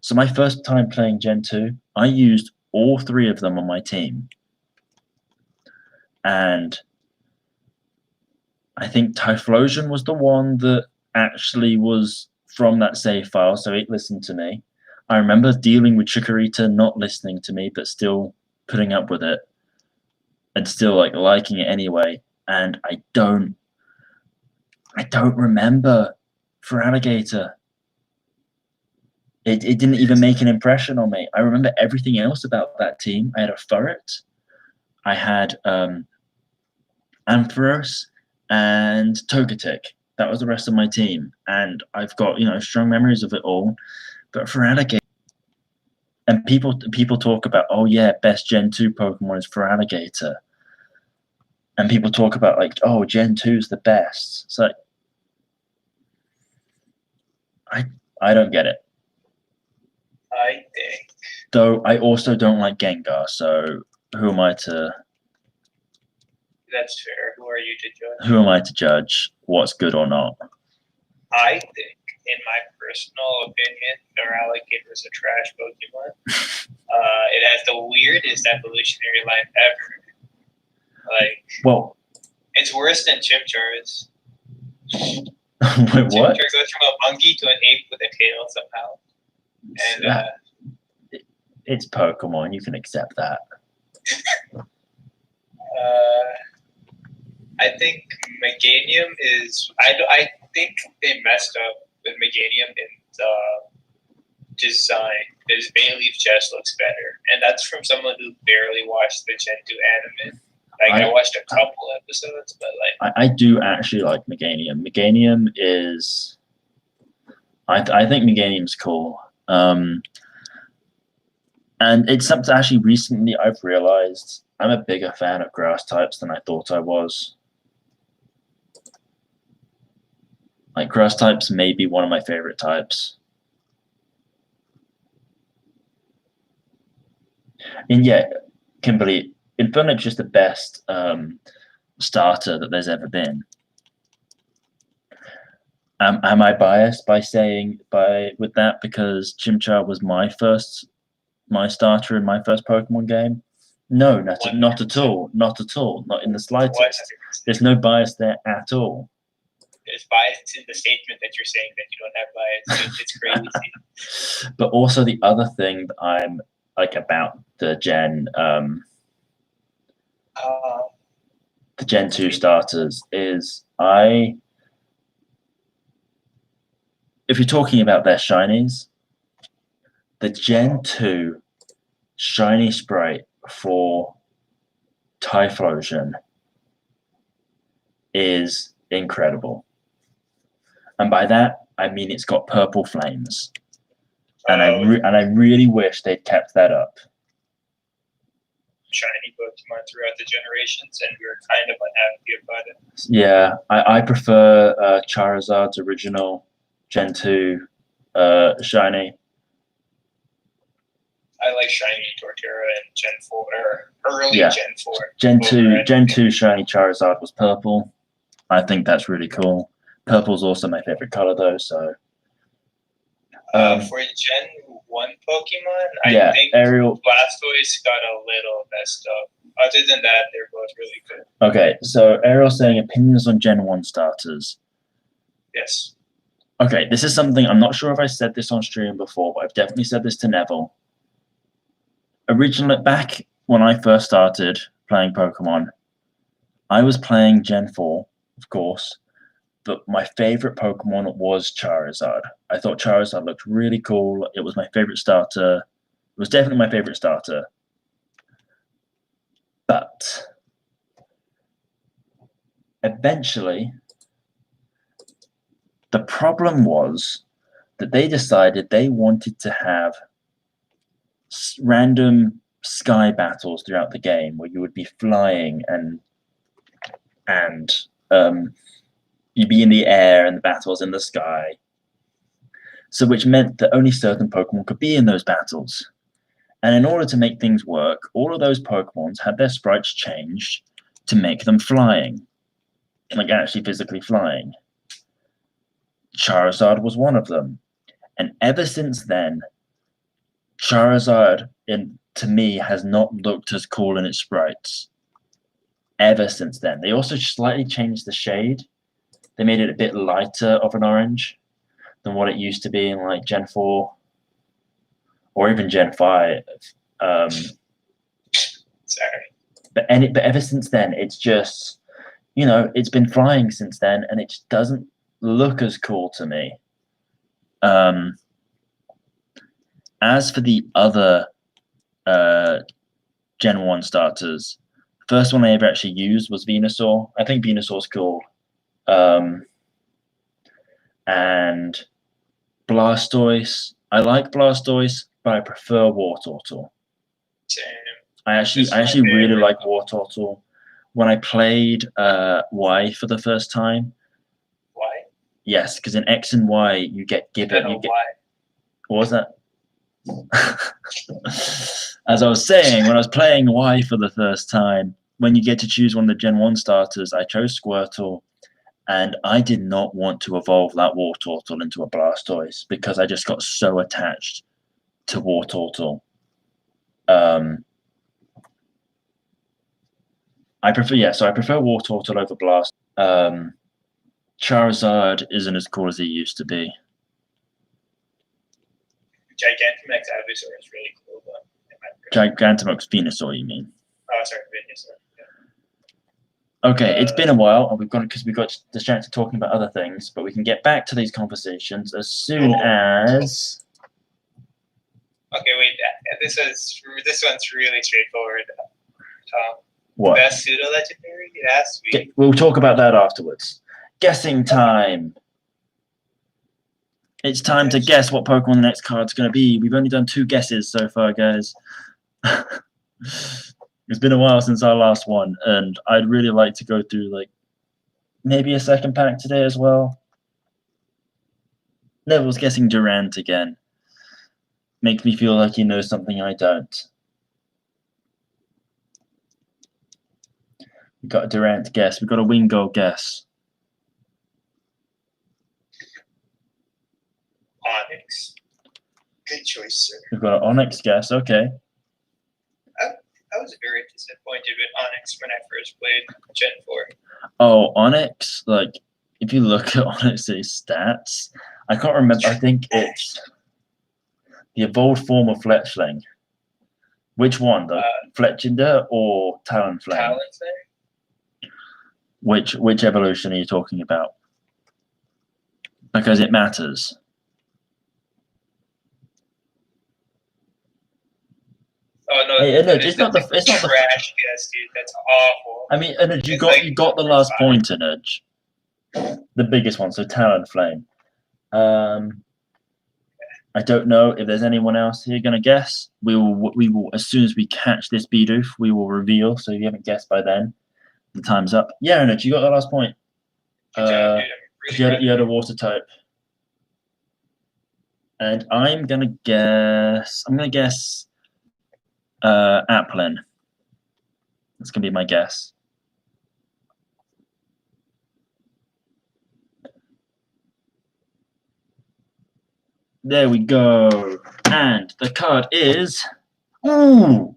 So my first time playing Gen 2, I used all three of them on my team. And I think Typhlosion was the one that actually was from that save file, so it listened to me. I remember dealing with Chikorita not listening to me, but still putting up with it and still like liking it anyway. And I don't remember Feraligatr. It didn't even make an impression on me. I remember everything else about that team. I had a Furret, I had Ampharos, and Togetic. That was the rest of my team, and I've got strong memories of it all. But Feraligatr, and people talk about, oh yeah, best Gen 2 Pokemon is Feraligatr. And people talk about like, oh, Gen 2 is the best. It's like, I don't get it. I think. Though I also don't like Gengar, so who am I to That's fair. Who are you to judge? who am I to judge what's good or not? I think, in my personal opinion, Alligator is a trash Pokemon. It has the weirdest evolutionary line ever. Like, Well, it's worse than Chimchar's. wait, Chimchar what? goes from a monkey to an ape with a tail somehow. And It's Pokemon. You can accept that. I think Meganium is. I think they messed up with Meganium in the design. His Bayleaf chest looks better, and that's from someone who barely watched the Gen 2 anime. Like, I watched a couple episodes, but like I do actually like Meganium. Meganium is. I think Meganium's cool. And it's something actually recently I've realized I'm a bigger fan of grass types than I thought I was. Like, grass types may be one of my favorite types. And yeah, Kimberly, Inferno's just the best starter that there's ever been. Am I biased by saying with that because Chimchar was my starter in my first Pokemon game? No, not at all. Not at all. Not in the slightest. There's no bias there at all. There's bias in the statement that you're saying that you don't have bias. It's crazy. But also the other thing that I'm like about the Gen 2 starters is if you're talking about their shinies, the Gen 2 shiny sprite for Typhlosion is incredible. And by that, I mean it's got purple flames. And I really wish they'd kept that up. Shiny Pokemon throughout the generations, and we were kind of unhappy about it. Yeah, I prefer Charizard's original Gen 2 shiny. I like shiny Torterra and Gen 4 or early Gen 4. Gen 2 shiny Charizard was purple. I think that's really cool. Purple's also my favorite color though, so for Gen 1 Pokemon, I think Ariel Blastoise got a little messed up. Other than that, they're both really good. Okay, so Ariel's saying opinions on Gen 1 starters. Yes. Okay, this is something I'm not sure if I said this on stream before, but I've definitely said this to Neville. Originally, back when I first started playing Pokemon, I was playing Gen 4, of course, but my favorite Pokemon was Charizard. I thought Charizard looked really cool. It was my favorite starter. It was definitely my favorite starter. But eventually, the problem was that they decided they wanted to have random sky battles throughout the game where you would be flying and you'd be in the air and the battles in the sky. So which meant that only certain Pokemon could be in those battles. And in order to make things work, all of those Pokemons had their sprites changed to make them flying. Like actually physically flying. Charizard was one of them. And ever since then, Charizard, to me, has not looked as cool in its sprites. Ever since then. They also slightly changed the shade. They made it a bit lighter of an orange than what it used to be in like Gen 4 or even Gen 5. Sorry. But ever since then, it's just, it's been flying since then, and it just doesn't look as cool to me. As for the other Gen 1 starters, the first one I ever actually used was Venusaur. I think Venusaur's cool. And Blastoise. I like Blastoise, but I prefer Wartortle. Same. I actually really like Wartortle. when I played Y for the first time. Why? Yes, because in X and Y you get given. You get, Why? what was that? As I was saying, when I was playing Y for the first time, when you get to choose one of the Gen 1 starters, I chose Squirtle, and I did not want to evolve that Wartortle into a Blastoise because I just got so attached to Wartortle. I prefer Wartortle over Blast. Charizard isn't as cool as he used to be. Gigantamax Ivysaur is really cool, but Gigantamax Venusaur, you mean? oh, sorry, Venusaur. Okay, it's been a while, and we got distracted talking about other things, but we can get back to these conversations as soon as. Okay, wait. This one's really straightforward. Tom. What? Best pseudo legendary last week. We'll talk about that afterwards. Guessing time. It's time to guess what Pokemon the next card's going to be. We've only done 2 guesses so far, guys. It's been a while since our last one, and I'd really like to go through like maybe a second pack today as well. Neville's guessing Durant again. Makes me feel like he knows something I don't. We've got a Durant guess. We've got a Wingo guess. Onyx. Good choice, sir. We've got an Onyx guess. Okay. I was very disappointed with Onyx when I first played Gen 4. Oh, Onyx, like, if you look at Onyx's stats, I can't remember. I think it's the evolved form of Fletchling. Which one, though? Fletchinder or Talonflame? Talonflame? Which evolution are you talking about? Because it matters. Oh no! Hey, it's not the trash guess, dude. That's awful. I mean, Energy, you got the last point, Energy. The biggest one, so Talonflame. I don't know if there's anyone else here going to guess. We will as soon as we catch this Bidoof, we will reveal. So if you haven't guessed by then, the time's up. Yeah, Energy, you got the last point. Good job, dude. You had a water type. And I'm gonna guess Applin. That's gonna be my guess. There we go. And the card is ooh.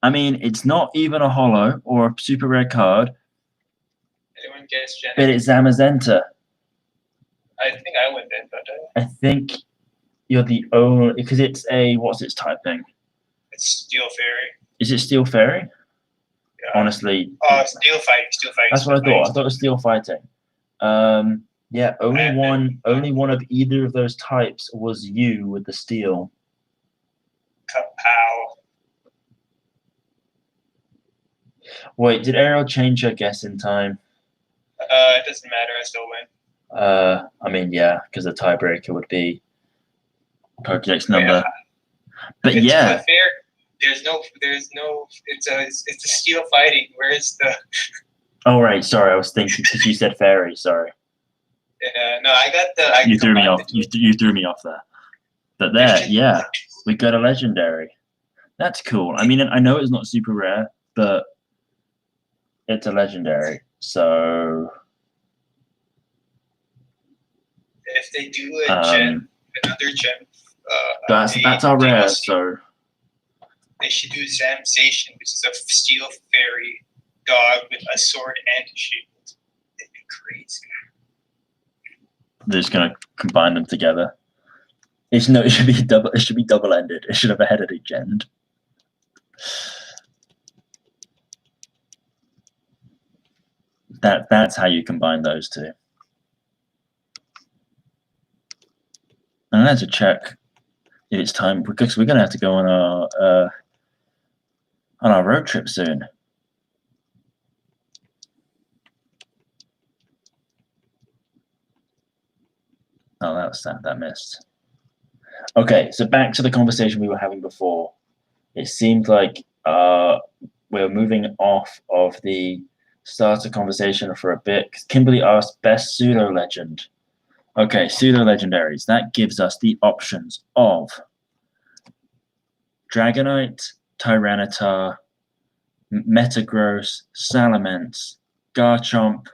I mean, it's not even a holo or a super rare card. Anyone guess Gen? But it's Zamazenta. I think I went then, but I think you're the only because it's a what's its typing? It's Steel Fairy. Is it Steel Fairy? Yeah. Honestly. Oh, Steel Fighting. That's what I thought. I thought it was Steel Fighting. Yeah, only one of either of those types was you with the steel. Kapow. Wait, did Ariel change her guess in time? It doesn't matter. I still win. I mean, yeah, because the tiebreaker would be Pokedex number. Yeah. But it's yeah, fair. There's no. It's a Steel Fighting. Where's the? Oh right, sorry, I was thinking because you said fairy. Sorry. No, I got the. You threw me off. You threw me off there. But there, yeah, we got a legendary. That's cool. I mean, I know it's not super rare, but it's a legendary. So if they do another gen, that's our rare. So they should do Zamsation, which is a Steel Fairy dog with a sword and a shield. It'd be crazy. They're just gonna combine them together. It should be double. It should be double-ended. It should have a head at each end. That's how you combine those two. And I had to check if it's time because we're gonna have to go on our road trip soon. Oh, that missed. Okay, so back to the conversation we were having before. It seemed like We're moving off of the starter conversation for a bit. Kimberly asked best pseudo legend. Okay, pseudo legendaries. That gives us the options of Dragonite, Tyranitar, Metagross, Salamence, Garchomp,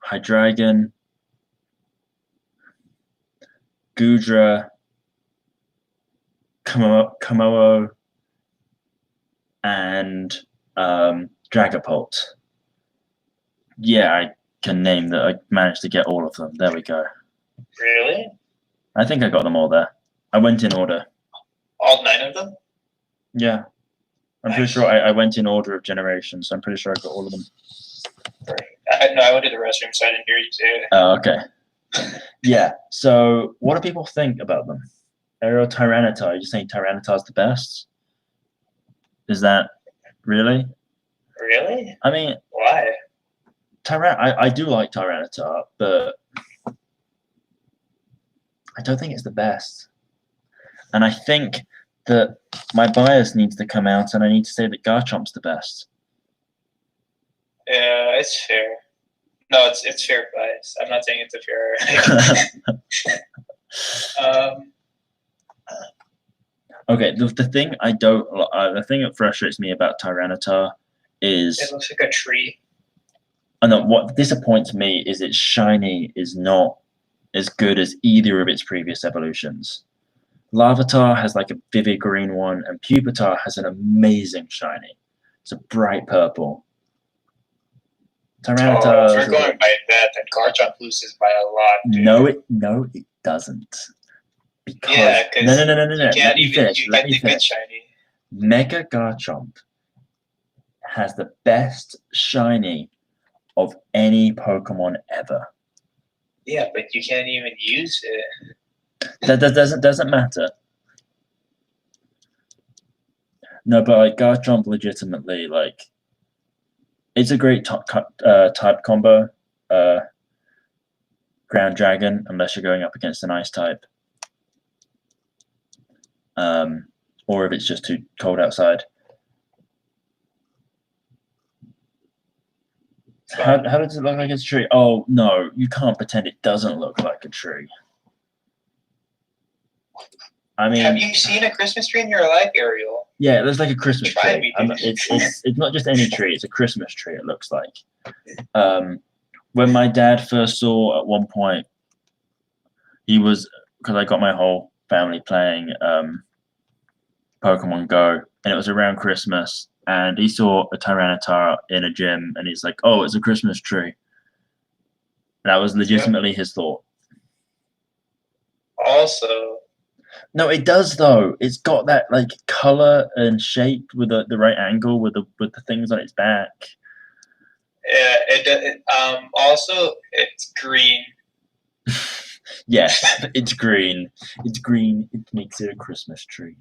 Hydreigon, Goodra, Komodo, and Dragapult. Yeah, I can name that. I managed to get all of them. There we go. Really? I think I got them all there. I went in order. All 9 of them? Yeah. I'm pretty sure I went in order of generation, so I'm pretty sure I got all of them. No, I went to the restroom, so I didn't hear you say it. Oh, okay. Yeah, so what do people think about them? Aerial Tyranitar, you're just saying Tyranitar's the best? Is that really? Really? I mean, why? I do like Tyranitar, but I don't think it's the best. And I think that my bias needs to come out, and I need to say that Garchomp's the best. Yeah, it's fair. No, it's fair bias. I'm not saying it's a fair. Okay, the thing I don't, the thing that frustrates me about Tyranitar is it looks like a tree. I know what disappoints me is its shiny is not as good as either of its previous evolutions. Larvitar has like a vivid green one, and Pupitar has an amazing shiny. It's a bright purple. Tyranitar. If we're going by that, then Garchomp loses by a lot. Dude. No, it doesn't. Because no. Let me finish. Good shiny. Mega Garchomp has the best shiny of any Pokemon ever. Yeah, but you can't even use it. That doesn't matter. No, but like Garchomp legitimately, like, it's a great type combo. Ground Dragon, unless you're going up against an Ice type. Or if it's just too cold outside. How does it look like it's a tree? Oh, no, you can't pretend it doesn't look like a tree. I mean, have you seen a Christmas tree in your life, Ariel? Yeah, it looks like a Christmas tree. It's not just any tree; it's a Christmas tree. It looks like. When my dad first saw at one point, he was because I got my whole family playing Pokemon Go, and it was around Christmas, and he saw a Tyranitar in a gym, and he's like, "Oh, it's a Christmas tree." That was legitimately his thought. Also. No, it does though. It's got that like color and shape with the right angle with the things on its back. Yeah, also, it's green. Yeah, it's green. It's green. It makes it a Christmas tree.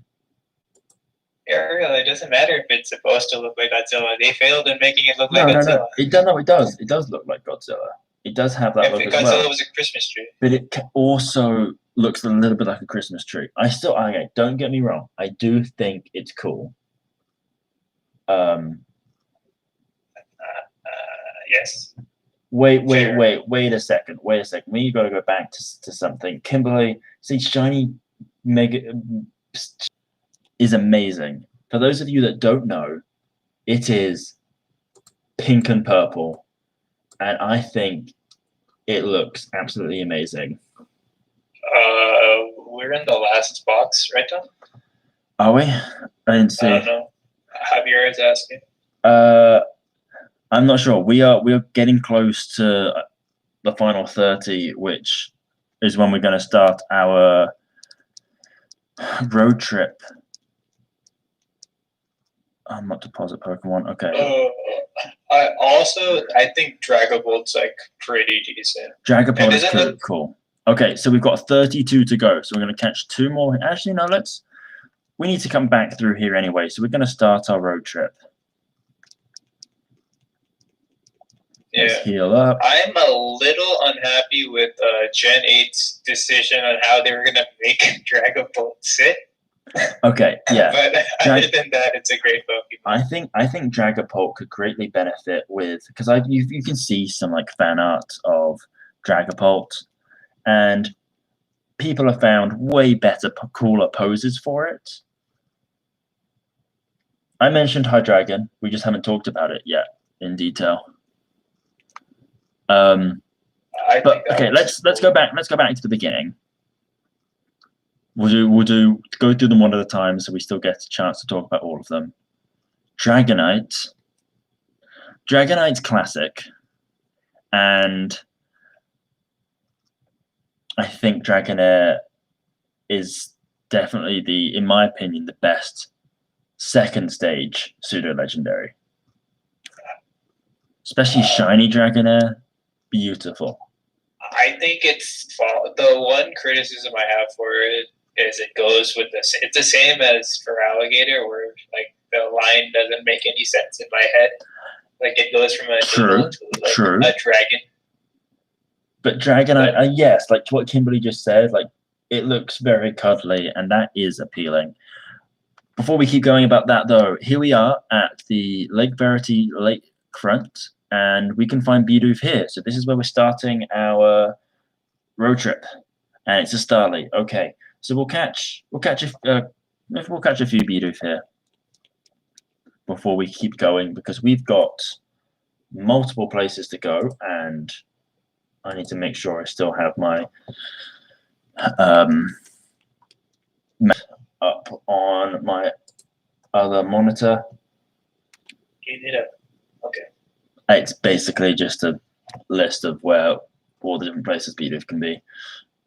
Ariel, it doesn't matter if it's supposed to look like Godzilla. They failed in making it look like Godzilla. No. It does. No, it does. It does look like Godzilla. It does have that look as well. Godzilla was a Christmas tree. But it also looks a little bit like a Christmas tree. Okay, don't get me wrong. I do think it's cool. Yes. Wait a second. We got to go back to something. Kimberly, see, shiny mega is amazing. For those of you that don't know, it is pink and purple, and I think it looks absolutely amazing. We're in the last box, right now? Are we? I didn't see. I don't know. Javier is asking. I'm not sure. We're getting close to the final 30, which is when we're going to start our road trip. I'm not deposit Pokemon. Okay. I think Dragapult's like pretty decent. Dragapult is cool. Okay, so we've got 32 to go. So we're going to catch 2 more. Actually, no, we need to come back through here anyway. So we're going to start our road trip. Let's heal up. I'm a little unhappy with Gen 8's decision on how they were going to make Dragapult sit. Okay, yeah. But other than that, it's a great Pokemon. I think Dragapult could greatly benefit with because I you can see some like fan art of Dragapult, and people have found way better, cooler poses for it. I mentioned Hydreigon. We just haven't talked about it yet in detail. But okay, let's go back. Let's go back to the beginning. We'll go through them one at a time, so we still get a chance to talk about all of them. Dragonite. Dragonite's classic, and I think Dragonair is definitely in my opinion, the best second stage pseudo legendary. Especially shiny Dragonair, beautiful. I think it's the one criticism I have for it is it goes with this. It's the same as for Alligator, where like the line doesn't make any sense in my head. Like it goes from a true, to like a dragon. But Dragonite, yes, like what Kimberly just said, like it looks very cuddly, and that is appealing. Before we keep going about that, though, here we are at the Lake Verity lakefront, and we can find Bidoof here. So this is where we're starting our road trip, and it's a Starly. Okay, so we'll catch a few Bidoof here before we keep going because we've got multiple places to go, and I need to make sure I still have my map up on my other monitor. Okay. It's basically just a list of where all the different places Bidoof can be.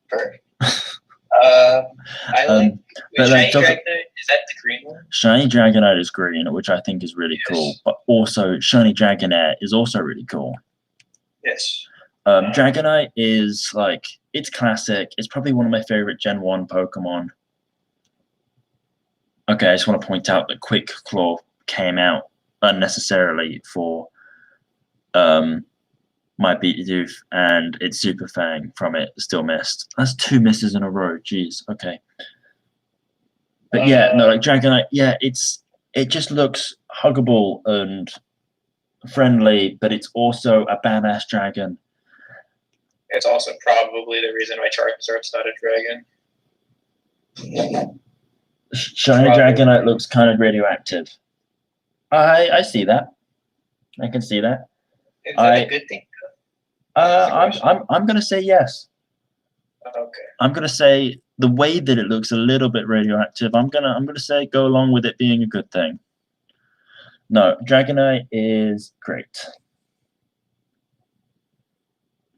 Perfect. I like Shiny Dragonite. Is that the green one? Shiny Dragonite is green, which I think is really cool. But also, Shiny Dragonair is also really cool. Yes. Dragonite is like it's classic. It's probably one of my favorite Gen 1 Pokemon. Okay, I just want to point out that Quick Claw came out unnecessarily for my Bidoof, and its Super Fang from it still missed. That's 2 misses in a row. Jeez. Okay. But yeah, no, like Dragonite, yeah, it just looks huggable and friendly, but it's also a badass dragon. It's also probably the reason why Charizard's not a dragon. Shiny Dragonite looks kind of radioactive. I see that. I can see that. Is that a good thing? I'm gonna say yes. Okay. I'm gonna say the way that it looks a little bit radioactive. I'm gonna say go along with it being a good thing. No, Dragonite is great.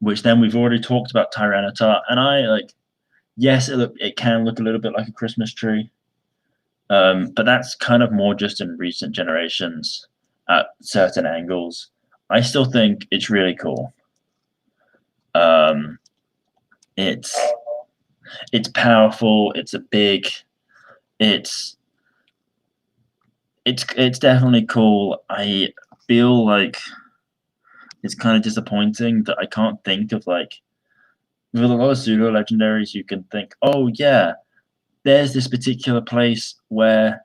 Which then we've already talked about Tyranitar, and I like. Yes, it can look a little bit like a Christmas tree, but that's kind of more just in recent generations at certain angles. I still think it's really cool. It's powerful. It's it's definitely cool. I feel like it's kind of disappointing that I can't think of like with a lot of pseudo legendaries. You can think, oh yeah, there's this particular place where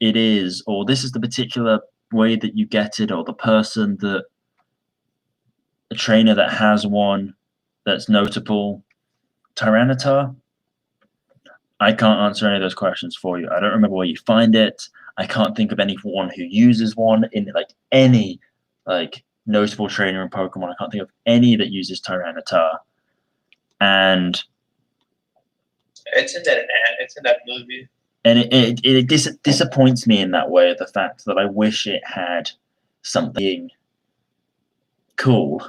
it is, or this is the particular way that you get it, or the person that a trainer that has one that's notable. Tyranitar, I can't answer any of those questions for you. I don't remember where you find it. I can't think of anyone who uses one in like any like notable trainer in Pokemon. I can't think of any that uses Tyranitar. And it's in that movie. And it disappoints me in that way, the fact that I wish it had something cool.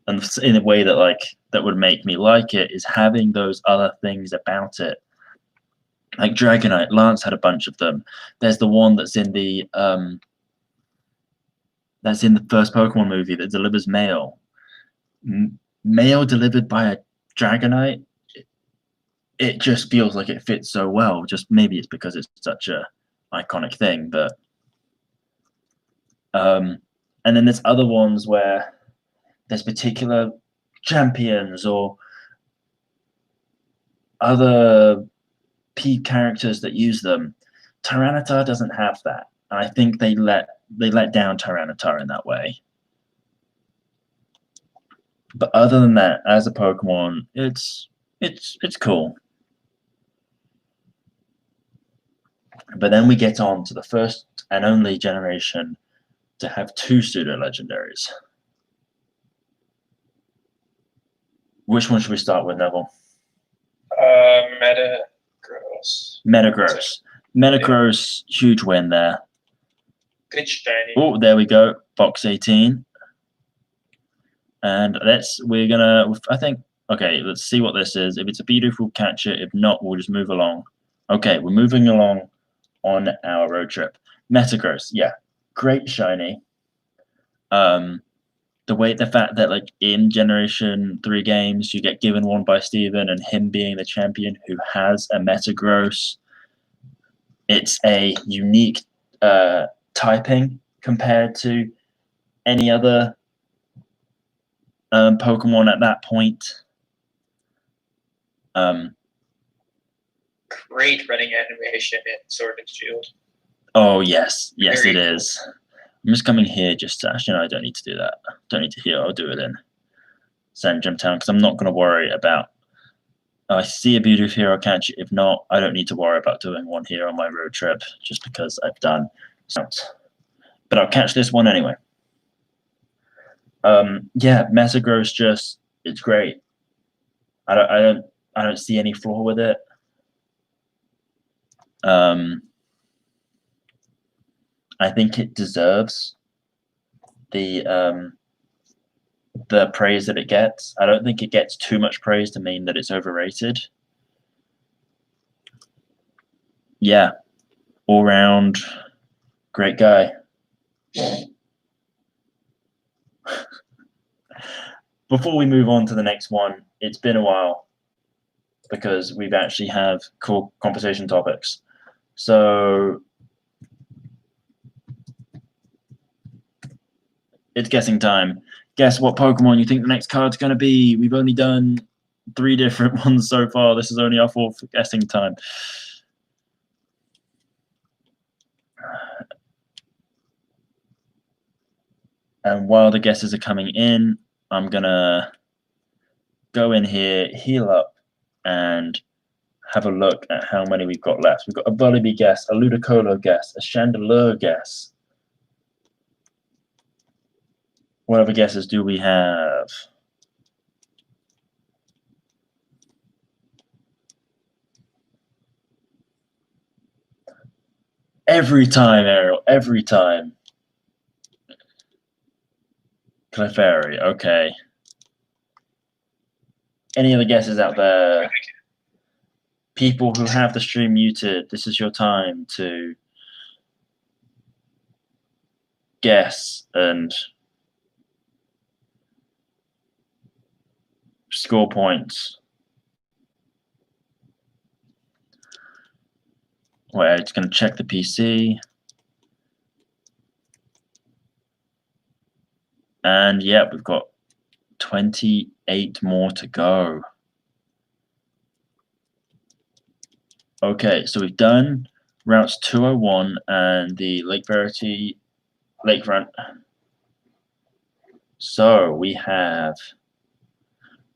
And in a way that like that would make me like it is having those other things about it. Like Dragonite, Lance had a bunch of them. There's the one that's in the first Pokemon movie that delivers mail. Mail delivered by a Dragonite. It just feels like it fits so well. Just maybe it's because it's such a iconic thing, but and then there's other ones where there's particular champions or other characters that use them. Tyranitar doesn't have that, and I think they let down Tyranitar in that way. But other than that, as a Pokemon, it's cool. But then we get on to the first and only generation to have 2 pseudo legendaries. Which one should we start with, Neville? Metagross. Metagross. Metagross, huge win there. Good shiny. Oh, there we go. Box 18. And we're gonna, I think, okay, let's see what this is. If it's a Bidoof, we'll catch it. If not, we'll just move along. Okay, we're moving along on our road trip. Metagross, yeah, great shiny. The fact that like in Generation 3 games, you get given one by Steven, and him being the champion who has a Metagross, it's a unique typing compared to any other Pokemon at that point. Great running animation in Sword and Shield. Oh yes, Very it is. I'm just coming here just to, actually, no, I don't need to do that. Don't need to heal. I'll do it in Sandgem Town because I'm not going to worry about. I see a Bidoof here, I'll catch it. If not, I don't need to worry about doing one here on my road trip just because I've done sounds. But I'll catch this one anyway. Yeah, Metagross it's great. I don't see any flaw with it. I think it deserves the praise that it gets. I don't think it gets too much praise to mean that it's overrated. Yeah, all round great guy. Before we move on to the next one, it's been a while because we've actually have cool conversation topics. So it's guessing time. Guess what Pokemon you think the next card's going to be. We've only done 3 different ones so far. This is only our 4th guessing time. And while the guesses are coming in, I'm going to go in here, heal up, and have a look at how many we've got left. We've got a Vullaby guess, a Ludicolo guess, a Chandelure guess. What other guesses do we have? Every time, Ariel, every time. Clefairy, okay. Any other guesses out there? People who have the stream muted, this is your time to guess and score points. Wait, it's going to check the PC. And yeah, we've got 28 more to go. Okay, so we've done routes 201 and the Lakefront. So we have,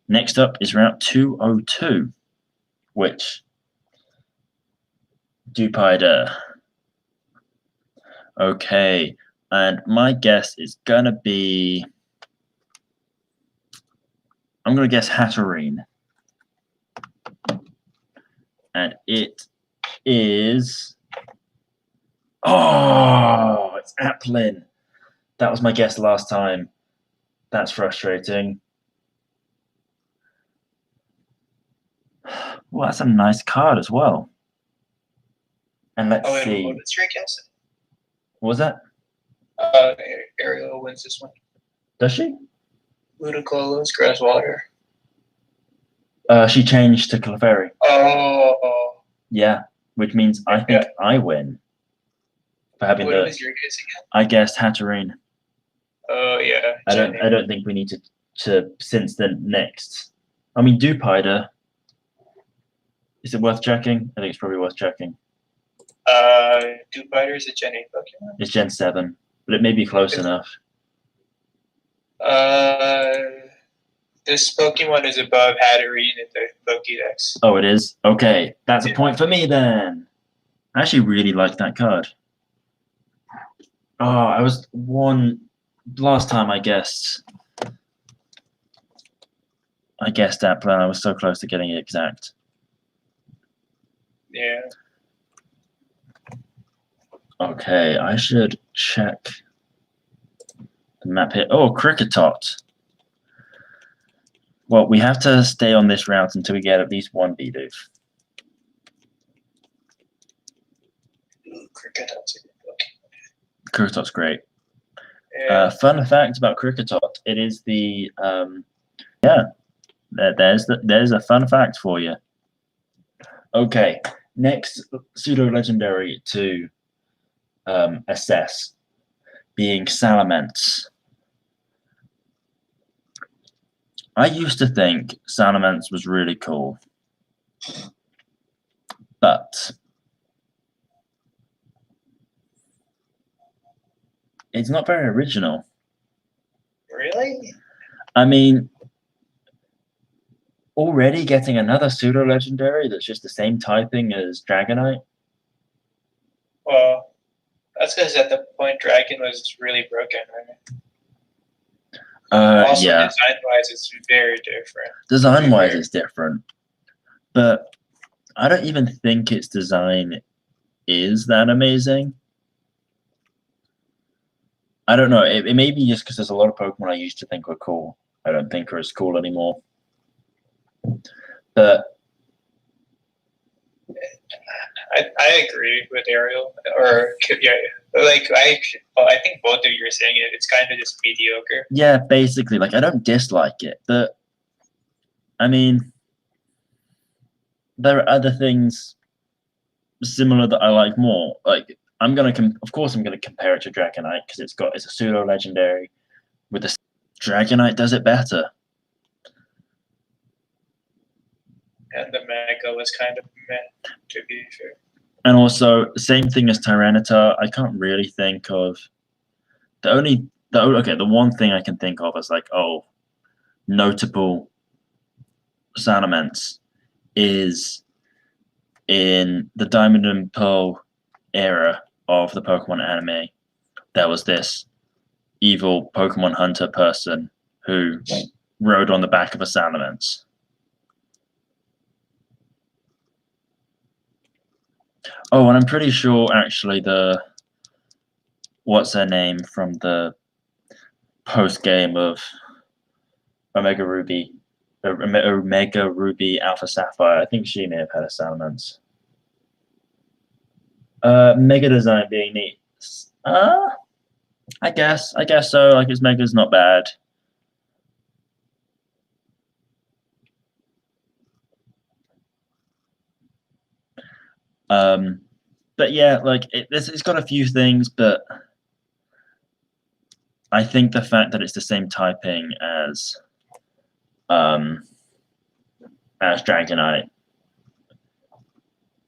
next up is route 202, which Dewpider. Okay, and my guess is gonna be, I'm gonna guess Hatterene. And it is, oh, it's Applin. That was my guess last time. That's frustrating. Well, that's a nice card as well. And let's see. What's your guess? What was that? Ariel wins this one. Does she? Ludicolo's Grasswater. She changed to Clefairy. Oh. Yeah, which means I think I win. For having what was your guess again? I guessed Hatterene. Oh yeah. I don't think we need to since the next. I mean, Dewpider Is it worth checking? I think it's probably worth checking. Two Fighters, a Gen 8 Pokemon. It's Gen 7, but it may be close enough. This Pokemon is above Hatterene in the Pokédex. Oh, it is? Okay, that's a point for me then. I actually really like that card. Oh, I was one last time I guessed that plan. I was so close to getting it exact. Yeah. Okay, I should check the map here. Oh, Kricketot. Well, we have to stay on this route until we get at least one Bidoof. Cricketot's a good Pokemon. Kricketot's great. Yeah. Fun fact about Kricketot: it is the there's a fun fact for you. Okay, next pseudo legendary to assess being Salamence. I used to think Salamence was really cool, but it's not very original. Really? I mean, already getting another pseudo legendary that's just the same typing as Dragonite. Well, that's because at the point Dragon was really broken, right? Also, Yeah. design-wise, it's very different. Design-wise, it's different, but I don't even think its design is that amazing. I don't know. It may be just because there's a lot of Pokemon I used to think were cool. I don't think are as cool anymore. But I agree with Ariel. Or yeah, like I think both of you are saying it. It's kind of just mediocre. yeah, basically, like I don't dislike it, but I mean, there are other things similar that I like more. Like of course, I'm gonna compare it to Dragonite because it's a pseudo legendary. With the Dragonite, does it better. And the Mega was kind of meh, to be fair. And also, same thing as Tyranitar. I can't really think of the one thing I can think of as like, oh, notable Salamence is in the Diamond and Pearl era of the Pokemon anime. There was this evil Pokemon hunter person who rode on the back of a Salamence. Oh, and I'm pretty sure actually what's her name from the post game of Omega Ruby Alpha Sapphire. I think she may have had a Salamence. Mega design being neat. I guess so. Like its Mega's not bad. But yeah, like it's got a few things, but I think the fact that it's the same typing as Dragonite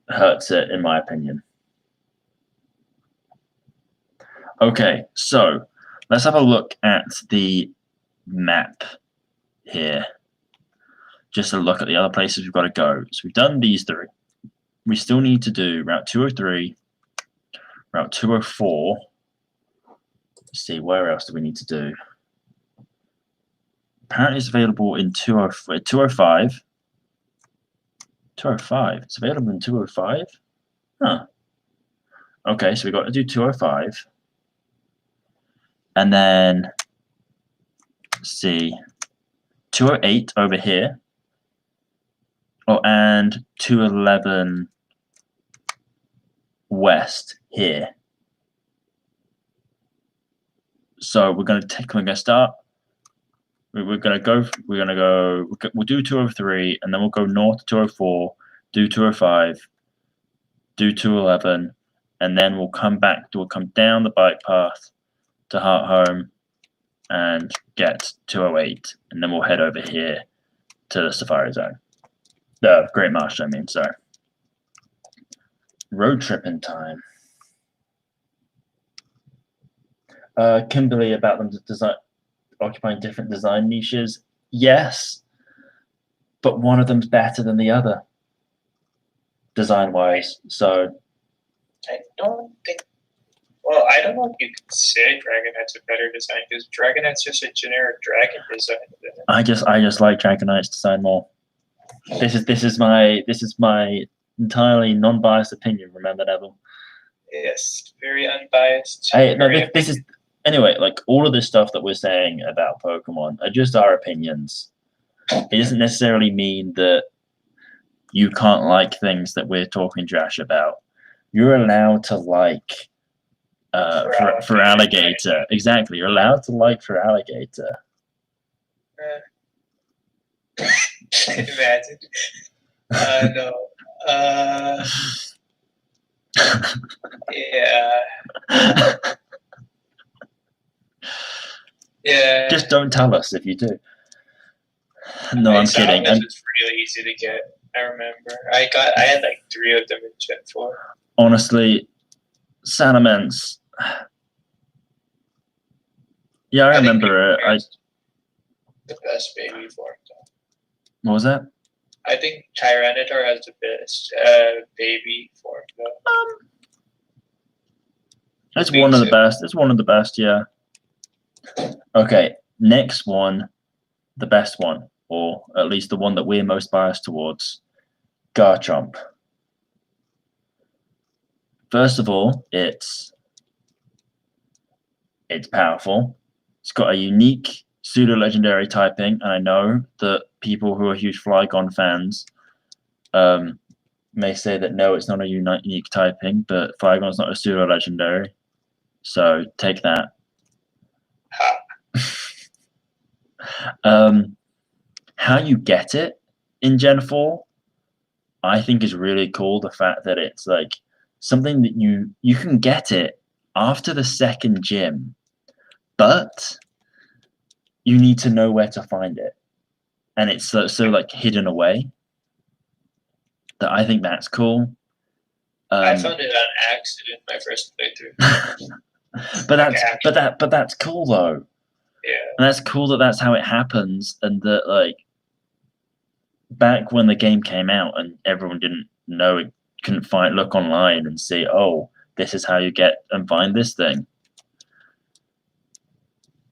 hurts it, in my opinion. Okay, so let's have a look at the map here. Just to look at the other places we've got to go. So we've done these three. We still need to do Route 203, Route 204. Let's see, where else do we need to do? Apparently it's available in 205. 205. It's available in 205? Huh. Okay, so we got to do 205. And then, let's see, 208 over here. Oh, and 211 west here. So we're gonna start. We'll do 203, and then we'll go north to 204, do 205, do 211, and then we'll come down the bike path to Heart Home and get 208, and then we'll head over here to the Safari Zone. The Great Marsh, I mean, sorry. Road trip in time. Kimberly, about them occupying different design niches. Yes, but one of them's better than the other, design-wise. So I don't think. Well, I don't know if you could say Dragonite's a better design because Dragonite's just a generic dragon design. I just like Dragonite's design more. This is my entirely non-biased opinion. Remember, Neville. Yes, very unbiased. This is anyway. Like all of this stuff that we're saying about Pokemon are just our opinions. It doesn't necessarily mean that you can't like things that we're talking trash about. You're allowed to like for alligator. Exactly. You're allowed to like for alligator. Imagine. No. Yeah. Yeah. Just don't tell us if you do. No, I'm kidding. This was really easy to get. I remember. I had like 3 of them in Gen 4. Honestly, Salamence. Yeah, I remember it. The best baby form. What was that? I think Tyranitar has the best baby form. It's one of the best. It's one of the best, yeah. Okay, next one, the best one, or at least the one that we're most biased towards, Garchomp. First of all, it's powerful. It's got a unique pseudo-legendary typing, and I know that people who are huge Flygon fans may say that no, it's not a unique typing, but Flygon's not a pseudo-legendary, so take that. How you get it in Gen 4, I think is really cool. The fact that it's like something that you can get it after the second gym, but you need to know where to find it, and it's so like hidden away. That I think that's cool. I found it on accident my first playthrough. but that's cool though. Yeah, and that's cool that that's how it happens, and that like back when the game came out and everyone didn't know it, couldn't look online and see, oh, this is how you get and find this thing.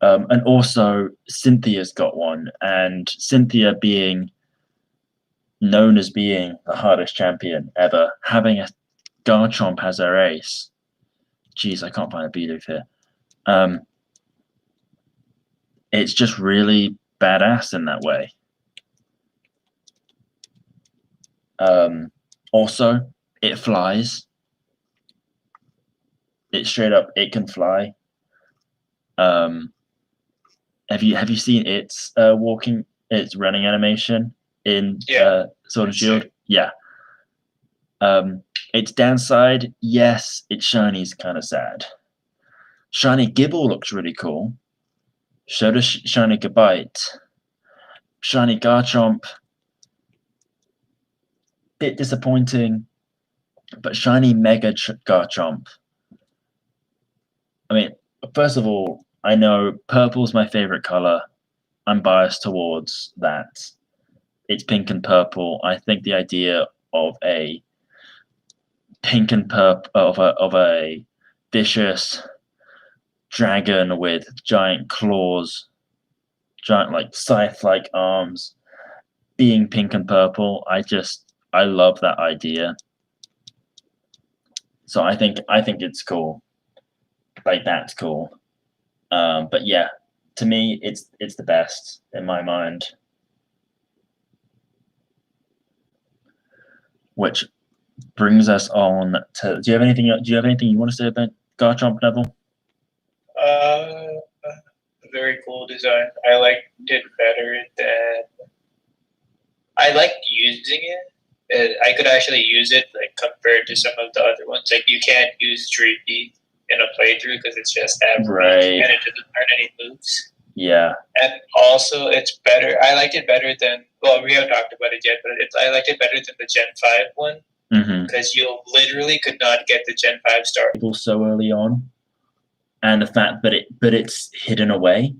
And also Cynthia's got one, and Cynthia being known as being the hardest champion ever, having a Garchomp as her ace. Jeez, I can't find a Bidoof here. It's just really badass in that way. Also, it flies. It straight up, it can fly. Have you seen its its running animation in Sword and Shield? Yeah. Its downside, yes, its shiny is kind of sad. Shiny Gibble looks really cool. So does Shiny Gabite. Shiny Garchomp, bit disappointing, but Shiny Mega Garchomp. I mean, first of all, I know purple's my favorite color. I'm biased towards that. It's pink and purple. I think the idea of a pink and purple of a vicious dragon with giant claws, giant like scythe-like arms, being pink and purple, I love that idea. So I think it's cool. Like that's cool. But yeah, to me, it's the best in my mind. Which brings us on to. Do you have anything you want to say about Garchomp, Neville? Very cool design. I liked it better than. I liked using it. I could actually use it like compared to some of the other ones. Like you can't use Dreepy in a playthrough because it's just average and it doesn't learn any moves. Yeah. And also, it's better. I liked it better than. Well, we haven't talked about it yet, but I liked it better than the Gen 5 one because you literally could not get the Gen 5 star. So early on, and the fact that it's hidden away,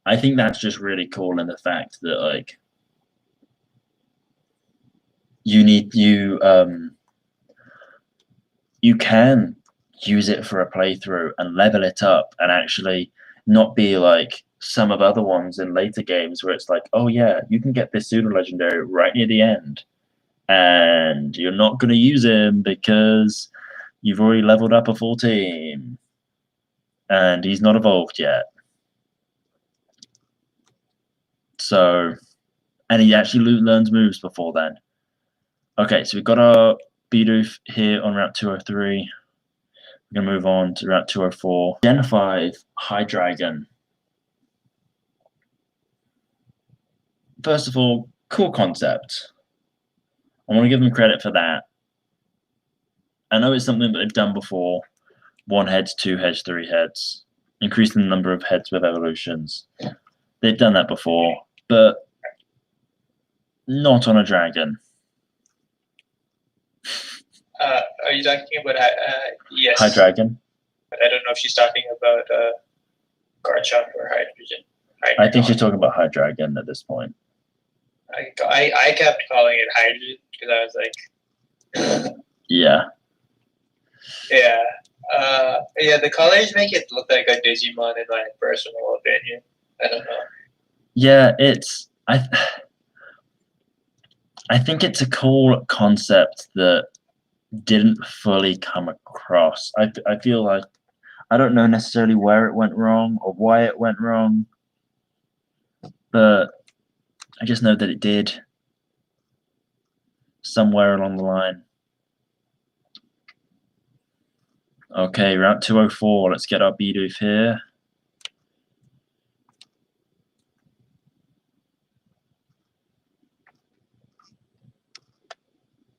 I think that's just really cool. And the fact that like you can use it for a playthrough and level it up and actually not be like some of other ones in later games where it's like, oh yeah, you can get this pseudo legendary right near the end and you're not going to use him because you've already leveled up a full team and he's not evolved yet. So, and he actually learns moves before then. Okay, so we've got our Bidoof here on Route 203. We're going to move on to Route 204. Gen 5 High Dragon. First of all, cool concept. I want to give them credit for that. I know it's something that they've done before. 1 heads, 2 heads, 3 heads. Increasing the number of heads with evolutions. They've done that before, but not on a dragon. Are you talking about yes? High Dragon. I don't know if she's talking about Garchomp or Hydrogen. I think she's talking about High Dragon at this point. I kept calling it Hydrogen because I was like, yeah. Yeah. Yeah, the colors make it look like a Digimon in my personal opinion. I don't know. Yeah, I think it's a cool concept that didn't fully come across. I feel like I don't know necessarily where it went wrong or why it went wrong, but I just know that it did somewhere along the line. Okay, Route 204. Let's get our Bidoof here.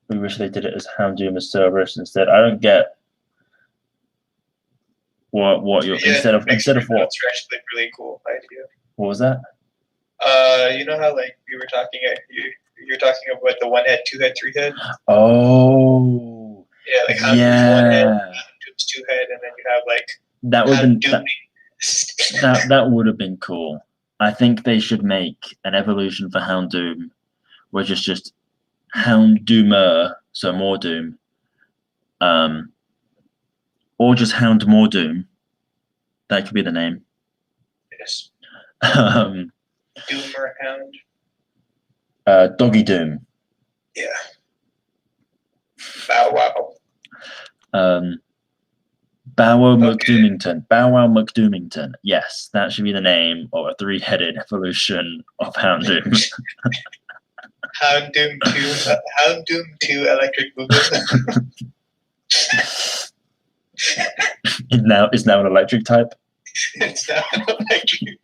We wish they did it as Houndoom as Cerberus instead. I don't get what you're instead of what? It's actually a really cool idea. What was that? You know how like we were talking you're talking about the 1 head, 2 head, 3 head. Oh. Yeah, like Houndoom's 1 head, Houndoom's 2 head, and then you have like that would have been that would have been cool. I think they should make an evolution for Houndoom, which is just Houndoomer, so more Doom, or just Hound More Doom. That could be the name. Yes. Doomer Hound. Doggy Doom. Yeah. Bow Wow. Bow Wow McDoomington. Bow Wow McDoomington. Yes, that should be the name of a 3-headed evolution of Houndoom. Houndoom 2 Electric Boogaloo. It's now an electric type. It's now an electric.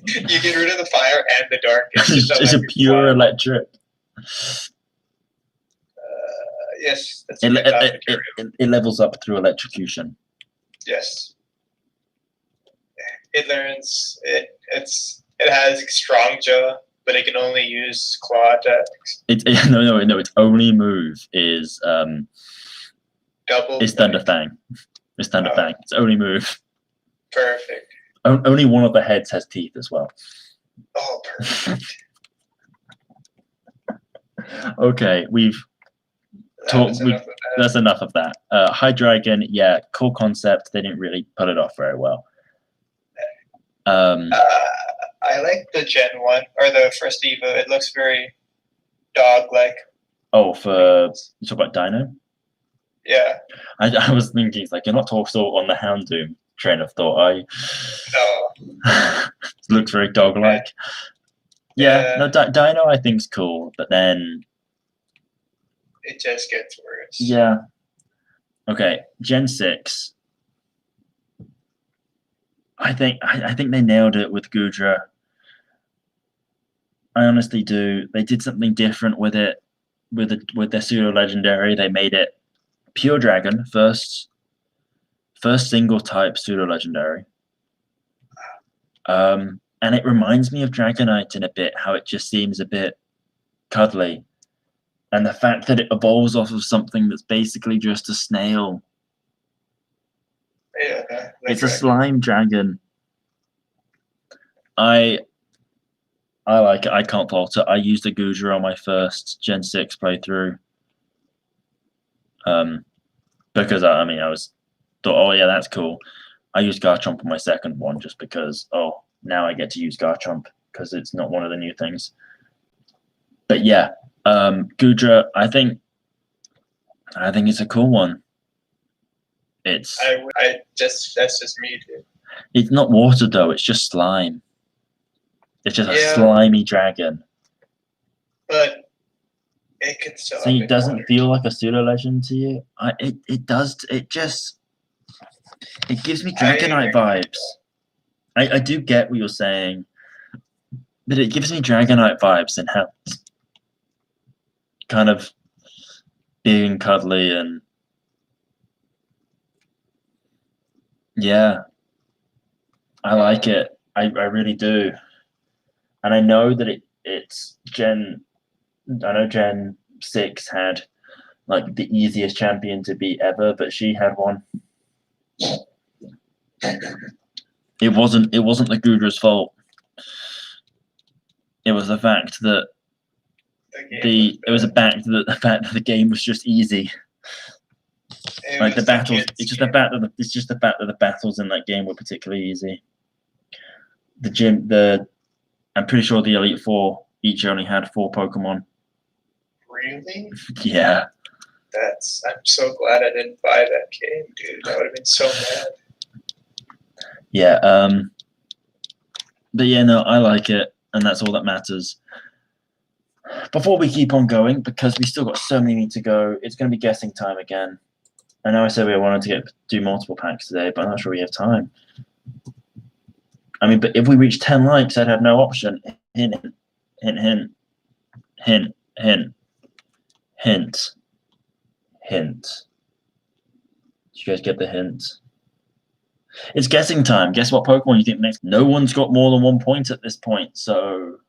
You get rid of the fire and the dark. It's a pure electric. Yes, that's it levels up through electrocution. Yes. It learns. It has strong jaw, but it can only use claw attacks. No. Its only move is double. It's Thunder Fang. It's Thunder Fang. Its only move. Perfect. Only one of the heads has teeth as well. Oh, perfect. Okay, that's enough of that. High Dragon, yeah, cool concept. They didn't really pull it off very well. I like the Gen 1 or the first Evo. It looks very dog-like. Oh, you talk about Dino? Yeah. I was thinking, it's like, you're not talking on the Houndoom train of thought, are you? No. It looks very dog-like. Yeah, no, Dino I think's cool, but then it just gets worse. Yeah. Okay, Gen 6. I think they nailed it with Gudra. I honestly do. They did something different with it, with their pseudo legendary. They made it pure dragon, first single type pseudo legendary. And it reminds me of Dragonite in a bit, how it just seems a bit cuddly. And the fact that it evolves off of something that's basically just a snail. Yeah, It's a slime dragon. I like it. I can't fault it. I used a Goodra on my first Gen 6 playthrough. Because I thought, oh yeah, that's cool. I used Garchomp on my second one just because, oh, now I get to use Garchomp because it's not one of the new things. But yeah, Goodra, I think it's a cool one. It's that's just me, dude. It's not water though. It's just slime. It's just a slimy dragon. But it could still. So it doesn't feel like a pseudo legend to you? It does. It gives me Dragonite vibes. I do get what you're saying, but it gives me Dragonite vibes and how it's kind of big and cuddly and yeah, I like it. I really do, and I know that it's Gen 6 had like the easiest champion to beat ever, but she had one. It wasn't the Gudra's fault. It was the fact that the fact that the game was just easy. Like the battles, it's just the fact that the battles in that game were particularly easy. I'm pretty sure the Elite Four each only had 4 Pokemon. Really? Yeah. I'm so glad I didn't buy that game, dude. I would have been so mad. Yeah. But yeah, no, I like it, and that's all that matters. Before we keep on going, because we still got so many to go, it's going to be guessing time again. I know I said we wanted to do multiple packs today, but I'm not sure we have time. I mean, but if we reach 10 likes, I'd have no option. Hint, hint, hint, hint, hint, hint, hint. Did you guys get the hint? It's guessing time. Guess what Pokemon you think next? No one's got more than 1 point at this point, so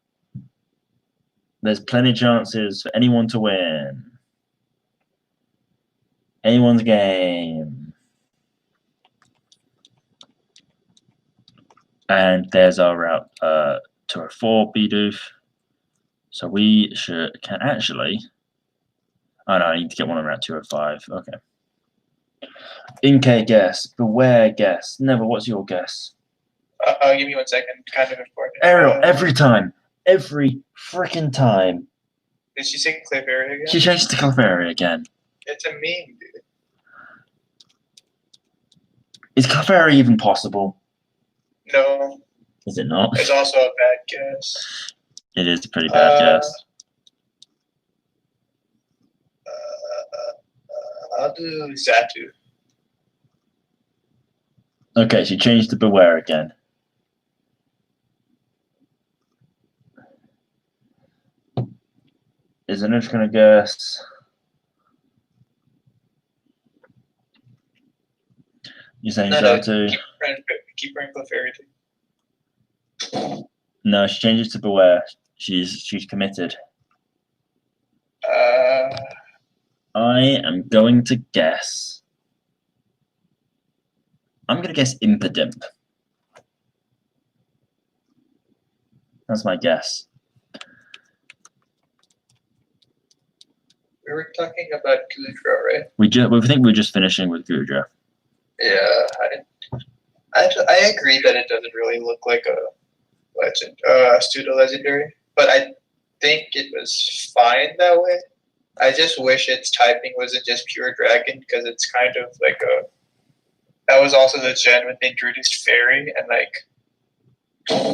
there's plenty of chances for anyone to win. Anyone's game. And there's our route to our 4 Bidoof. So we can actually. Oh no, I need to get one on route 205. Okay. Inkay guess. Beware guess. Never, what's your guess? Give me 1 second. Kind of important. Ariel, every time. Every freaking time. Did she say Clefairy again? She changed to Clefairy again. It's a meme, dude. Is Clefairy even possible? No. Is it not? It's also a bad guess. It is a pretty bad guess. I'll do Xatu. Okay, she changed to Beware again. Isn't it just going to guess? You're saying Xatu? Keep running Clefairy too. No, she changes to Beware. She's committed. I am going to guess. I'm going to guess Impidimp. That's my guess. We were talking about Goodra, right? We think we're just finishing with Goodra. Yeah, I agree that it doesn't really look like a legend, pseudo legendary, but I think it was fine that way. I just wish its typing wasn't just pure dragon, because it's kind of like that was also the gen when they introduced fairy and like.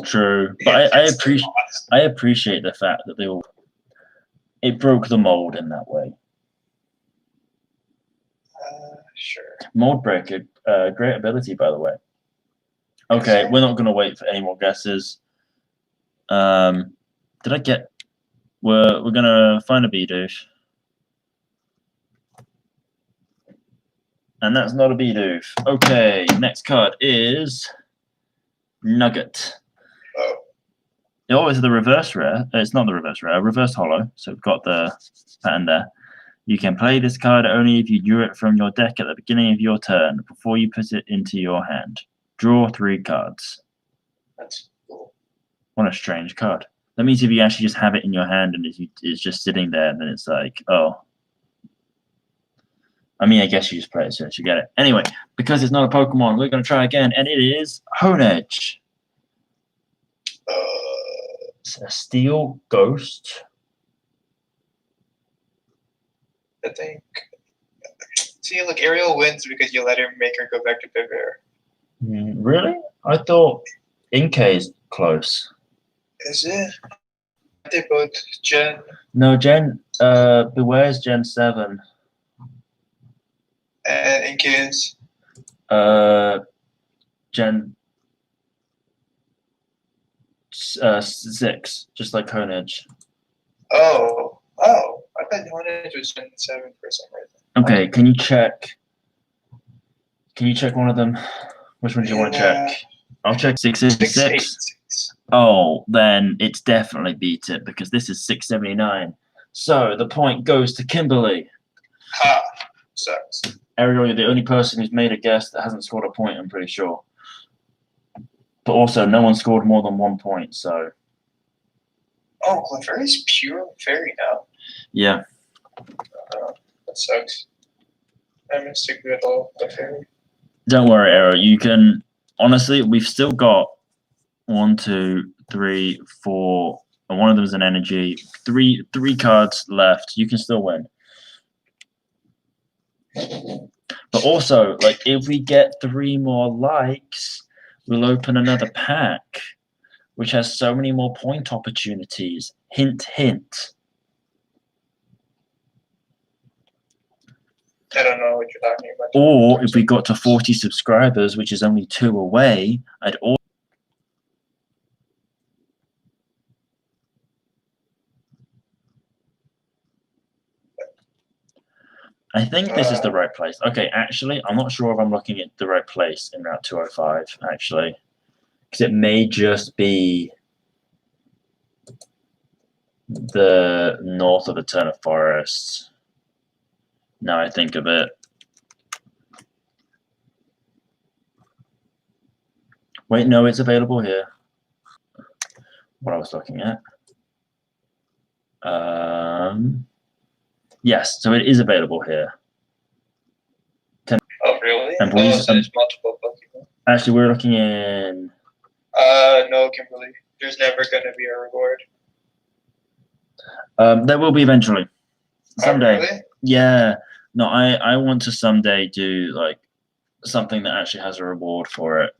True, but I appreciate the fact that it broke the mold in that way. Sure. Mold break, great ability, by the way. Okay, we're not going to wait for any more guesses. Did I get? We're going to find a Bidoof. And that's not a Bidoof. Okay, next card is Nugget. Oh. Oh, it's the reverse rare. It's not the reverse rare. Reverse holo. So we've got the pattern there. You can play this card only if you drew it from your deck at the beginning of your turn before you put it into your hand. Draw 3 cards. That's cool. What a strange card. That means if you actually just have it in your hand and it's just sitting there, then it's like, oh. I mean, I guess you just play it as soon as you get it. Anyway, because it's not a Pokemon, we're going to try again, and it is Honedge. It's a Steel Ghost. I think. See, look, Ariel wins because you let her make her go back to Bear. Really? I thought Inkay is close. Is it? They both Gen. No, Beware's Gen 7. And Inkay's. Gen 6, just like Honedge. Oh. I thought Honedge was Gen 7 for some reason. Okay, can you check? Can you check one of them? Which one do you want to check? I'll check 686. Oh, then it's definitely beat it because this is 679. So the point goes to Kimberly. Ha! Sucks. Ariel, you're the only person who's made a guess that hasn't scored a point, I'm pretty sure. But also, no one scored more than 1 point, so. Oh, Clefairy's pure fairy now. Yeah. That sucks. I missed a good old Clefairy. Don't worry, Ariel. You can. Honestly, we've still got 1, 2, 3, 4. And one of them is an energy. Three cards left. You can still win. But also, like, if we get 3 more likes, we'll open another pack, which has so many more point opportunities. Hint, hint. I don't know what you're talking about. Or if we got to 40 subscribers, which is only 2 away, I'd also. I think this is the right place. Okay, actually, I'm not sure if I'm looking at the right place in Route 205, actually. Because it may just be the north of the Turner Forest. Now I think of it. Wait, no, it's available here. What I was looking at. Yes, so it is available here. Oh, really? And so there's multiple Pokemon. Actually, we're looking in. No, Kimberly. There's never going to be a reward. There will be eventually. Someday. Oh, really? Yeah. No, I want to someday do like something that actually has a reward for it.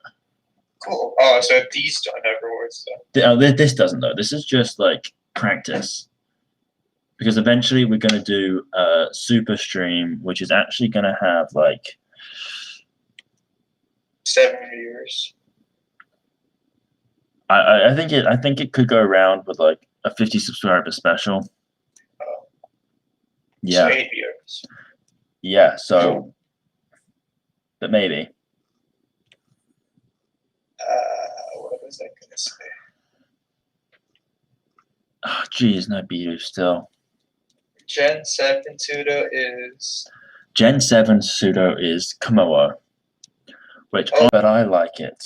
Cool. Oh, so these don't have rewards though. This doesn't though. This is just like practice. Because eventually we're going to do a super stream, which is actually going to have like 7 viewers. I think it could go around with like a 50 subscriber special. Oh. Yeah. So 8 viewers. Yeah. So, but maybe. What was I going to say? Oh, geez, no Bidoof still. Gen 7 pseudo is. Gen 7 pseudo is Komodo, which but I like it.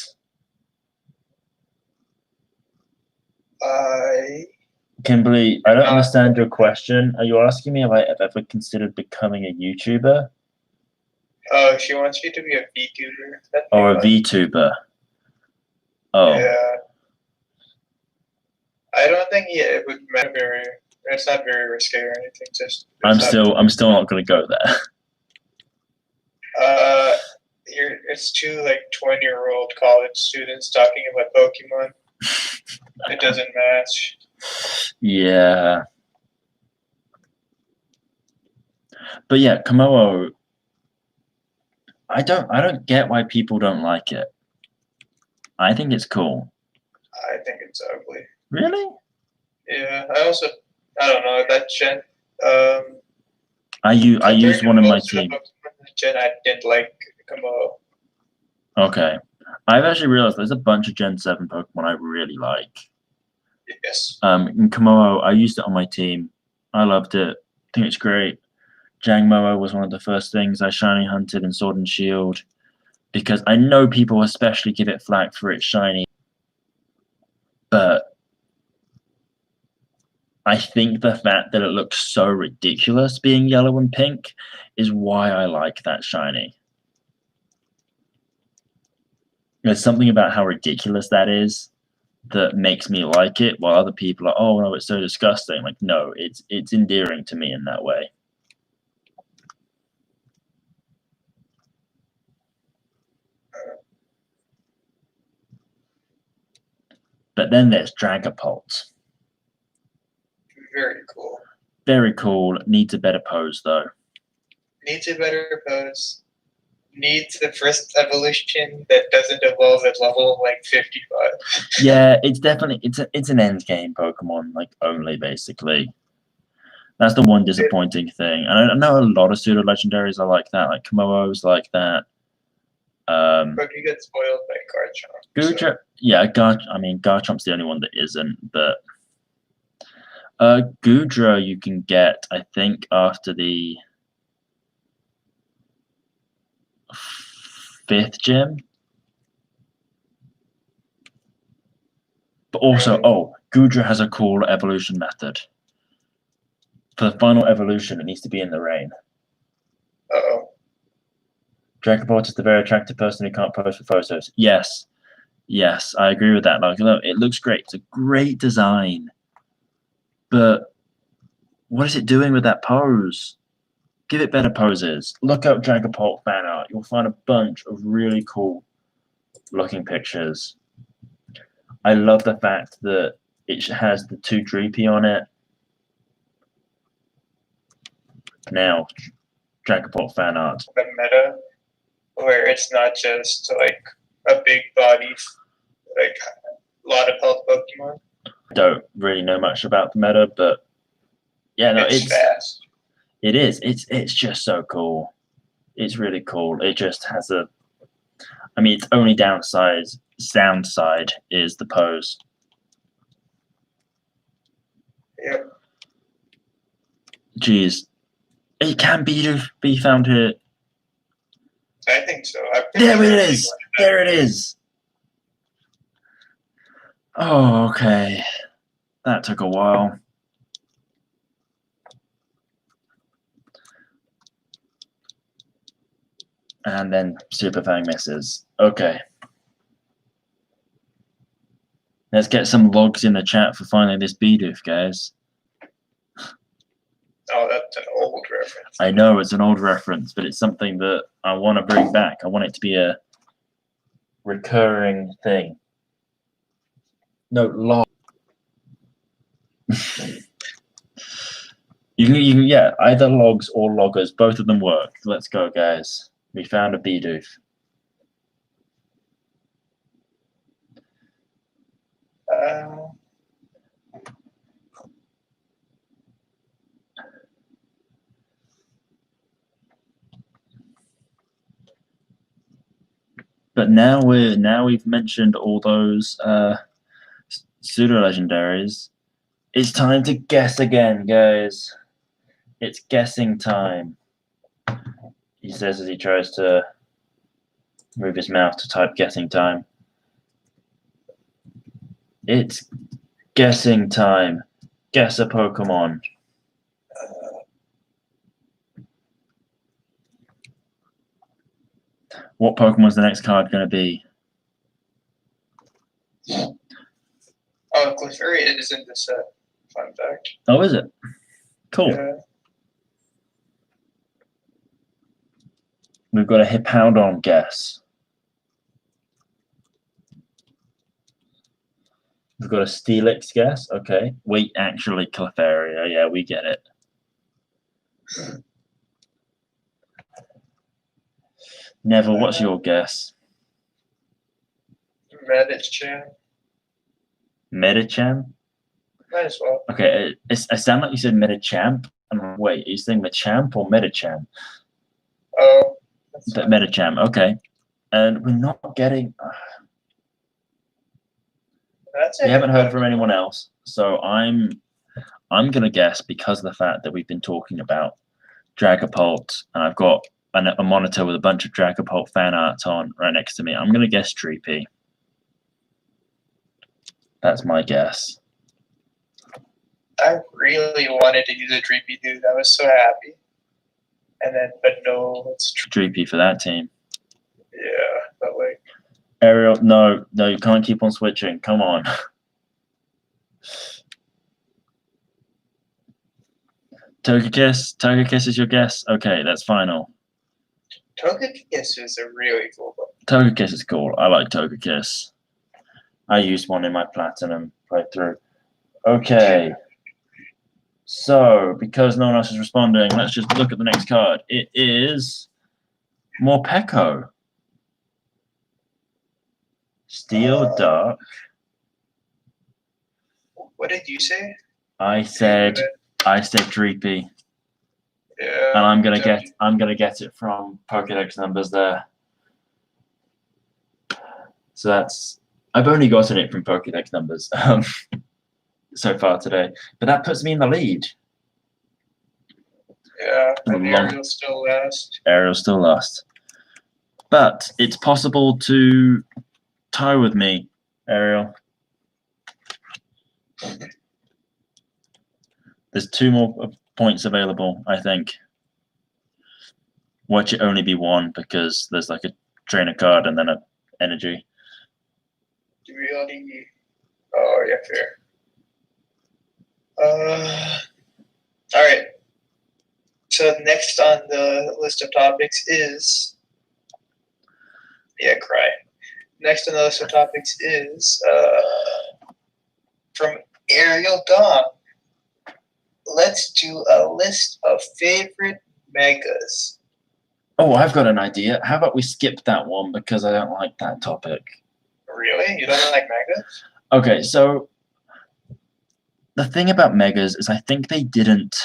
Kimberly, I don't understand your question. Are you asking me if I have ever considered becoming a YouTuber? Oh, she wants you to be a VTuber. Or a VTuber. Oh. Yeah. I don't think it would matter. It's not very risky or anything. Just I'm still not going to go there. It's two like 20-year-old college students talking about Pokemon. It doesn't match. Yeah. But yeah, Komodo. I don't get why people don't like it. I think it's cool. I think it's ugly. Really? Yeah. I don't know that Gen. I used one of my team. Gen I didn't like Komodo. Okay. I've actually realized there's a bunch of Gen 7 Pokemon I really like. Yes. In Komodo, I used it on my team. I loved it. I think it's great. Jangmo was one of the first things I shiny hunted in Sword and Shield because I know people especially give it flack for its shiny, but I think the fact that it looks so ridiculous being yellow and pink is why I like that shiny. There's something about how ridiculous that is that makes me like it, while other people are, oh no, it's so disgusting. Like, no, it's endearing to me in that way. But then there's Dragapult. Very cool. Very cool. Needs a better pose though. Needs a better pose. Needs the first evolution that doesn't evolve at level like 55. Yeah, it's definitely it's an end game Pokemon, like only basically. That's the one disappointing thing. And I know a lot of pseudo legendaries are like that, like Komodo's like that. But you get spoiled by Garchomp. Gudra, So. yeah, I mean Garchomp's the only one that isn't, but Gudra you can get, I think, after the 5th gym. But also, oh, Gudra has a cool evolution method. For the final evolution, it needs to be in the rain. Uh-oh. Dragapult is the very attractive person who can't pose for photos. Yes. Yes, I agree with that. Like, look, it looks great. It's a great design. But what is it doing with that pose? Give it better poses. Look up Dragapult fan art. You'll find a bunch of really cool looking pictures. I love the fact that it has the 2 Dreepy on it. Now, Dragapult fan art. The meta, where it's not just like a big body, like a lot of health Pokemon. I don't really know much about the meta, but yeah, no, it's fast. It is. It's just so cool. It's really cool. It just has a. I mean, its only downside is the pose. Yep. Jeez, it can be found here. I think so. There it is. There it is. Oh, okay. That took a while. And then Super Fang misses. Okay. Let's get some logs in the chat for finding this Bidoof, guys. Oh, that's an old reference. I know it's an old reference, but it's something that I want to bring back. I want it to be a recurring thing. No, log. You can, yeah, either logs or loggers. Both of them work. Let's go, guys. We found a Bidoof. But now we've mentioned all those pseudo legendaries. It's time to guess again, guys. It's guessing time. He says as he tries to move his mouth to type guessing time. It's guessing time. Guess a Pokemon. What Pokemon's the next card going to be? Oh, Clefairy is in the set. Fun fact. Oh, is it? Cool. Yeah. We've got a Hippowdon guess. We've got a Steelix guess. Okay. Wait, actually, Clefairy. Yeah, we get it. Neville, what's your guess? Medicham. Medicham? Might as well. Okay, it sounded like you said Medicham. And wait, are you saying Machamp or Medicham? Oh. Medicham, okay. And we're not getting. That's We haven't heard from anyone else. So I'm gonna guess, because of the fact that we've been talking about Dragapult, and I've got a monitor with a bunch of Dragapult fan art on right next to me. I'm gonna guess Dreepy. That's my guess. I really wanted to use a Dreepy dude. I was so happy. But no, it's Dreepy for that team. yeah, but like Ariel, no, you can't keep on switching. Come on. Togekiss is your guess? Okay, that's final. Togekiss is a really cool book. Togekiss is cool. I like Togekiss. I used one in my Platinum playthrough. Okay. So, because no one else is responding, let's just look at the next card. It is Morpeko. Steel Dark. What did you say? I said Dreepy. Yeah. And I'm gonna get it from Pokédex numbers there. So that's, I've only gotten it from Pokédex numbers so far today, but that puts me in the lead. Yeah, and Ariel's still last. Ariel's still last, but it's possible to tie with me, Ariel. There's 2 more points available, I think. Watch it only be 1, because there's like a trainer card and then an energy. Do we already? Oh yeah, fair. All right. So next on the list of topics is cry. Next on the list of topics is from Ariel Dong. Let's do a list of favorite megas. Oh, I've got an idea. How about we skip that one, because I don't like that topic. Really? You don't like megas? Okay, so the thing about megas is I think they didn't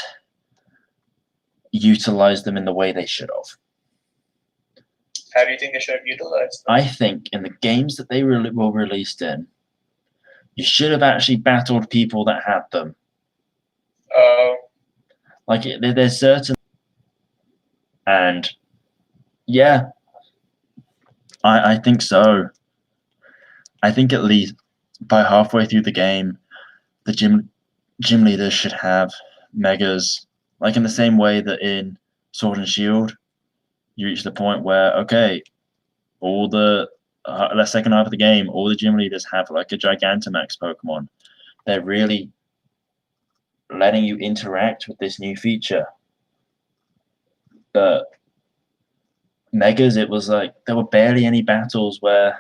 utilize them in the way they should have. How do you think they should have utilized them? I think in the games that they were released in, you should have actually battled people that had them. Like, there's certain, and yeah, I think so. I think at least by halfway through the game, the gym leaders should have megas, like in the same way that in Sword and Shield, you reach the point where, okay, all the second half of the game, all the gym leaders have like a Gigantamax Pokemon. They're really letting you interact with this new feature. But megas, it was like there were barely any battles where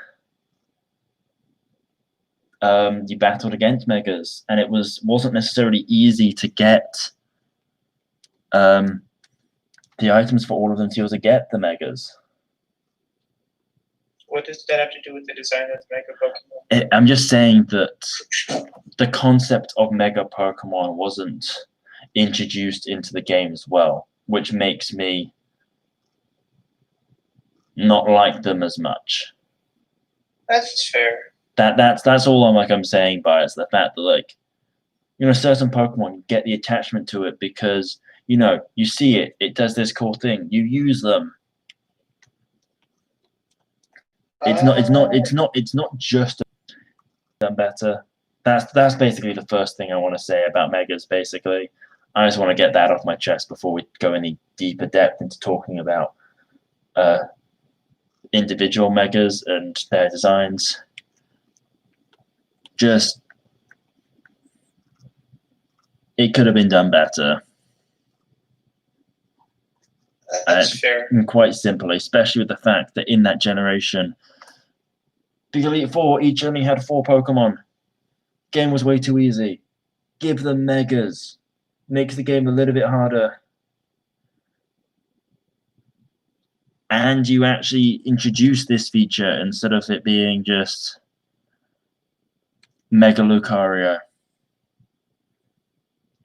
you battled against megas, and it wasn't necessarily easy to get the items for all of them to be able to get the megas. What does that have to do with the design of Mega Pokemon? I'm just saying that the concept of Mega Pokemon wasn't introduced into the game as well, which makes me not like them as much. That's fair. That's all I'm saying by it, is the fact that certain Pokemon, you get the attachment to it because you see it does this cool thing, you use them. It's not just done better. That's basically the first thing I want to say about megas. Basically, I just want to get that off my chest before we go any deeper depth into talking about individual megas and their designs. Just, it could have been done better. That's fair. And quite simply, especially with the fact that in that generation, the Elite Four each only had 4 Pokemon. Game was way too easy. Give them megas. Makes the game a little bit harder. And you actually introduce this feature instead of it being just Mega Lucario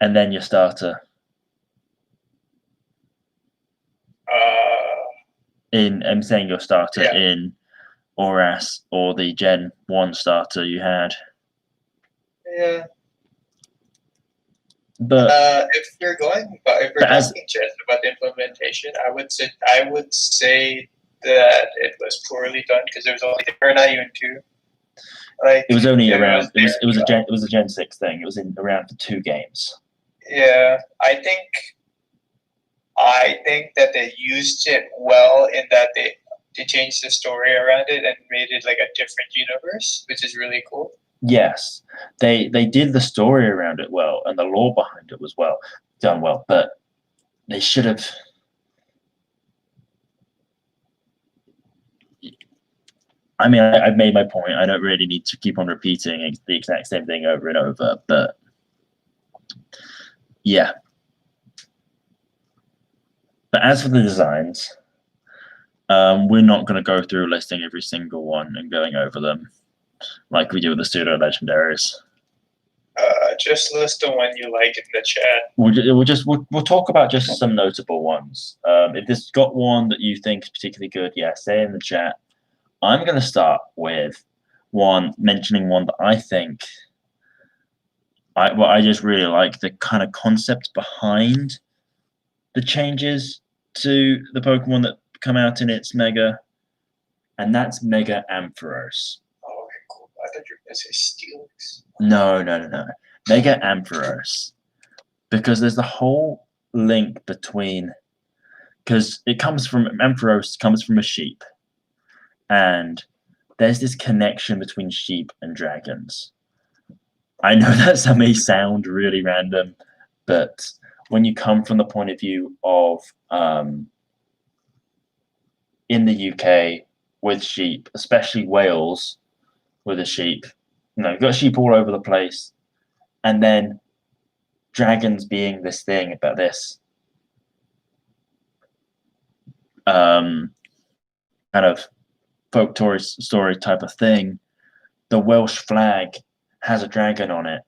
and then your starter. I'm saying your starter in Oras, or the Gen 1 starter you had. Yeah. But if we're going, if we're talking just about the implementation, I would say that it was poorly done because there was only, or not even two. Like it was only it around. was It was a Gen 6 thing. It was around for 2 games. Yeah, I think that they used it well in that they changed the story around it and made it like a different universe, which is really cool. Yes, they did the story around it well, and the lore behind it was done well. But they should have. I mean, I've made my point. I don't really need to keep on repeating the exact same thing over and over. But yeah. But as for the designs, we're not going to go through listing every single one and going over them like we do with the pseudo legendaries. Just list the one you like in the chat. We'll talk about just some notable ones. If this got one that you think is particularly good, yeah, say in the chat. I'm going to start with mentioning one that I think I just really like the kind of concept behind the changes to the Pokemon that come out in its Mega, and that's Mega Ampharos. Oh, okay, cool. I thought you were going to say Steelix. No. Mega Ampharos. Because there's the whole link between, because Ampharos comes from a sheep, and there's this connection between sheep and dragons. I know that may sound really random, but when you come from the point of view of in the UK with sheep, especially Wales with a sheep, you've got sheep all over the place, and then dragons being this thing about this kind of folk story type of thing. The Welsh flag has a dragon on it,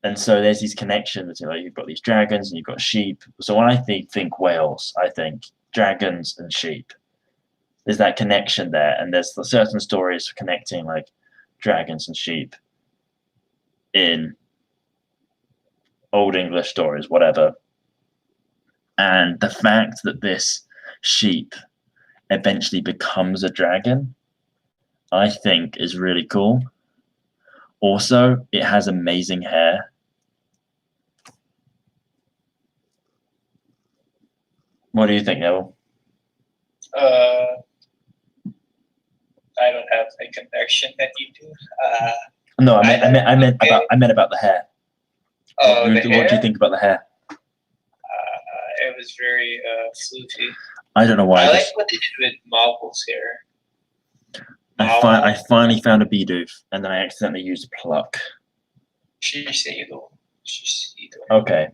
and so there's these connections. You've got these dragons and you've got sheep. So when I think Wales, I think dragons and sheep. There's that connection there, and there's certain stories connecting like dragons and sheep in Old English stories, whatever. And the fact that this sheep eventually becomes a dragon, I think is really cool. Also, it has amazing hair. What do you think, Neville? I don't have a connection that you do. No, I meant about the hair. Oh, what do you think about the hair? It was very floofy. I don't know why. I like what they did with Marvel's hair. I finally found a Bidoof, and then I accidentally used Pluck. Shiseido. Okay.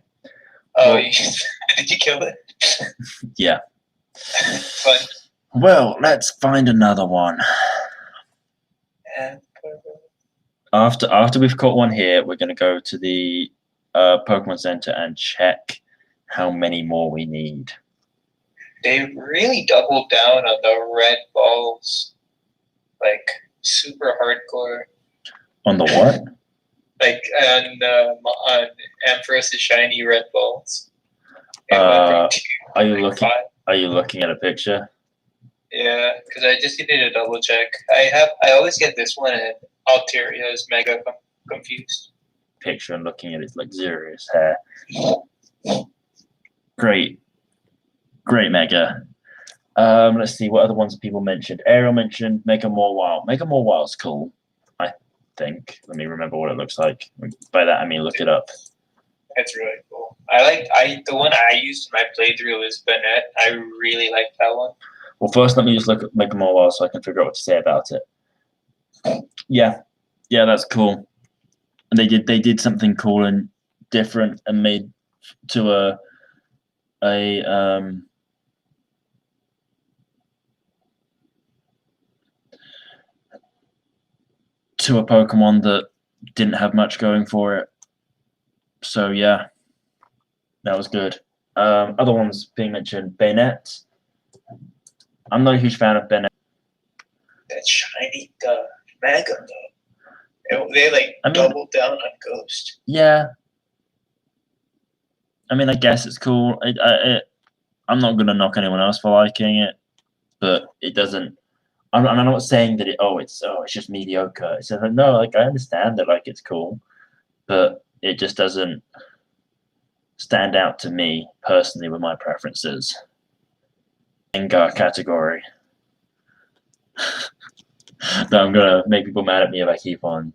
Oh, did you kill it? Yeah. Fun. Well, let's find another one. After we've caught one here, we're going to go to the Pokemon Center and check how many more we need. They really doubled down on the red balls, like super hardcore. On the what? Like on Ampharos' shiny red balls. Are you looking at a picture? Yeah, because I just needed a double check. I always get this one and Alteria's Mega confused. Picture and looking at its luxurious hair. Great Mega. Let's see what other ones people mentioned. Ariel mentioned Mega More Wild. Mega More Wild's cool, I think. Let me remember what it looks like. By that I mean look it up. It's really cool. The one I used in my playthrough is Bennett. I really like that one. Well, first let me just look at Mega More Wild so I can figure out what to say about it. Yeah, that's cool. And they did something cool and different and made to a Pokemon that didn't have much going for it. So yeah, that was good. Other ones being mentioned, Bennett. I'm not a huge fan of Bennett. That shiny Mega though. They doubled down on Ghost. Yeah, I mean, I guess it's cool. I'm not gonna knock anyone else for liking it, but it doesn't. I'm not saying that it's just mediocre. It's like, no, like I understand that like it's cool, but it just doesn't stand out to me personally with my preferences. Gengar category. No, I'm gonna make people mad at me if I keep on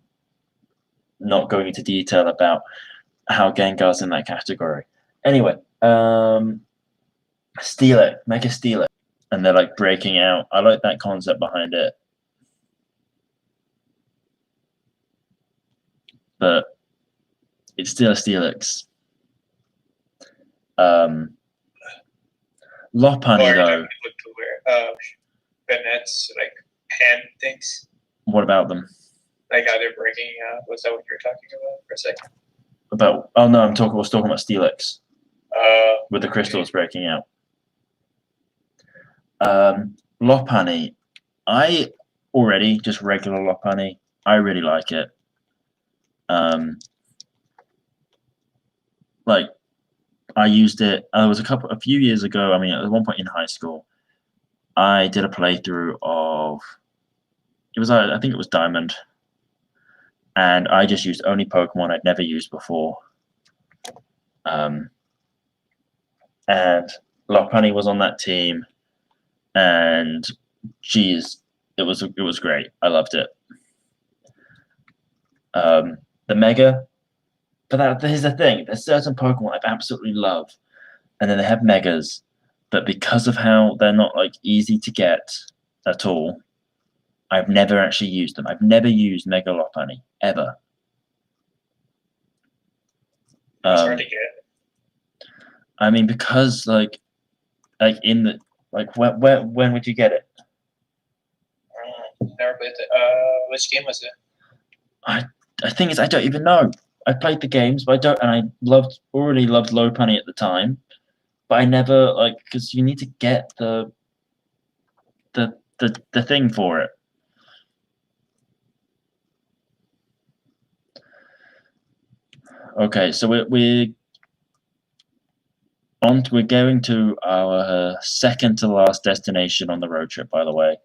not going into detail about how Gengar's in that category. Anyway, Steelix, Mega Steelix, and they're like breaking out. I like that concept behind it, but it's still a Steelix. Lopunny though. Bennett's like hand things. What about them? Like how they're breaking out. Was that what you were talking about for a second? Oh no, I was talking about Steelix. With the crystals breaking out. Lopunny. I already just regular Lopunny. I really like it. Like I used it. There was a few years ago. I mean, at one point in high school, I did a playthrough of. It was I think it was Diamond, and I just used only Pokemon I'd never used before. And Lopunny was on that team, and geez, it was great. I loved it. The Mega, but here's the thing: there's certain Pokemon I absolutely love, and then they have Megas, but because of how they're not like easy to get at all, I've never actually used them. I've never used Mega Lopunny ever. It's hard to get. I mean, because like in the when would you get it? Never played it. Which game was it? I think I don't even know. I played the games, but I don't, and I already loved Lopunny at the time, but I never because you need to get the thing for it. Okay, so we're going to our second to last destination on the road trip. By the way,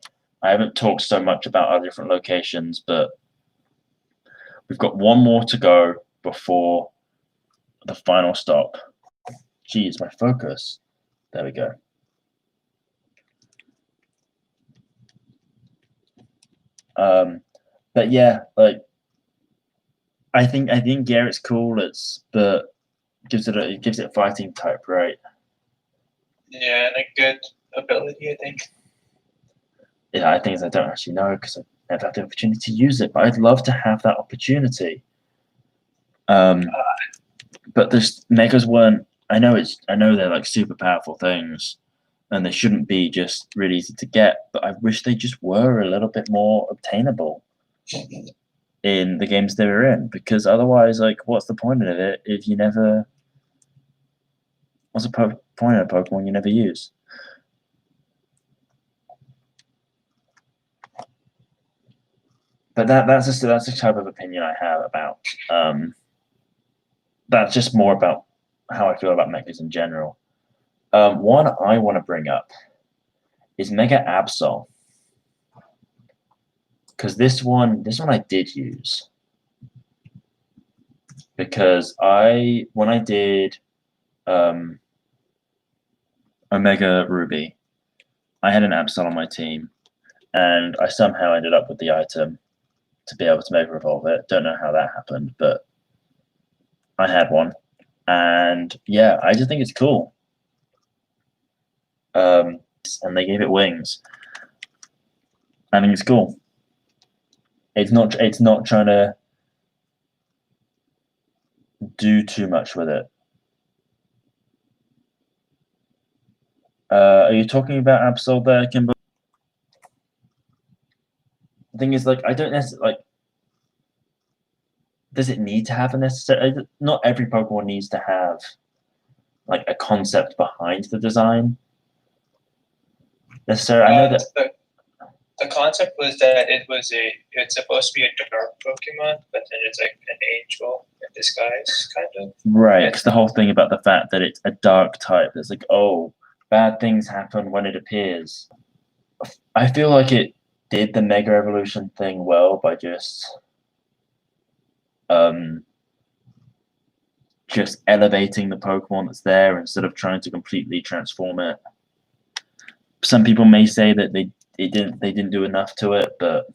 I haven't talked so much about our different locations, but we've got one more to go before the final stop. Geez, my focus. There we go. But yeah, like I think Garrett's cool. But it gives it a fighting type, right? Yeah, and a good ability, I think. Yeah, I think I don't actually know because I never had the opportunity to use it. But I'd love to have that opportunity. But the megas weren't. I know they're like super powerful things, and they shouldn't be just really easy to get. But I wish they just were a little bit more obtainable in the games they were in, because otherwise, like, what's the point of it if you never? What's the point of a Pokemon you never use? But that's the type of opinion I have about. That's just more about how I feel about mechas in general. One I want to bring up is Mega Absol, because this one I did use, because when I did Omega Ruby, I had an Absol on my team, and I somehow ended up with the item to be able to Mega Evolve it. Don't know how that happened, but I had one, and yeah, I just think it's cool. And they gave it wings. I think it's cool. It's not trying to do too much with it. Are you talking about Absol there, Kimber? The thing is, like, I don't necessarily like. Does it need to have a necessary? Not every Pokemon needs to have like a concept behind the design. Necessarily, I know that. The concept was that it's supposed to be a dark Pokemon, but then it's like an angel in disguise, kind of. Right, because the whole thing about the fact that it's a dark type, it's like, oh, bad things happen when it appears. I feel like it did the Mega Evolution thing well by just elevating the Pokemon that's there instead of trying to completely transform it. Some people may say that they didn't do enough to it, but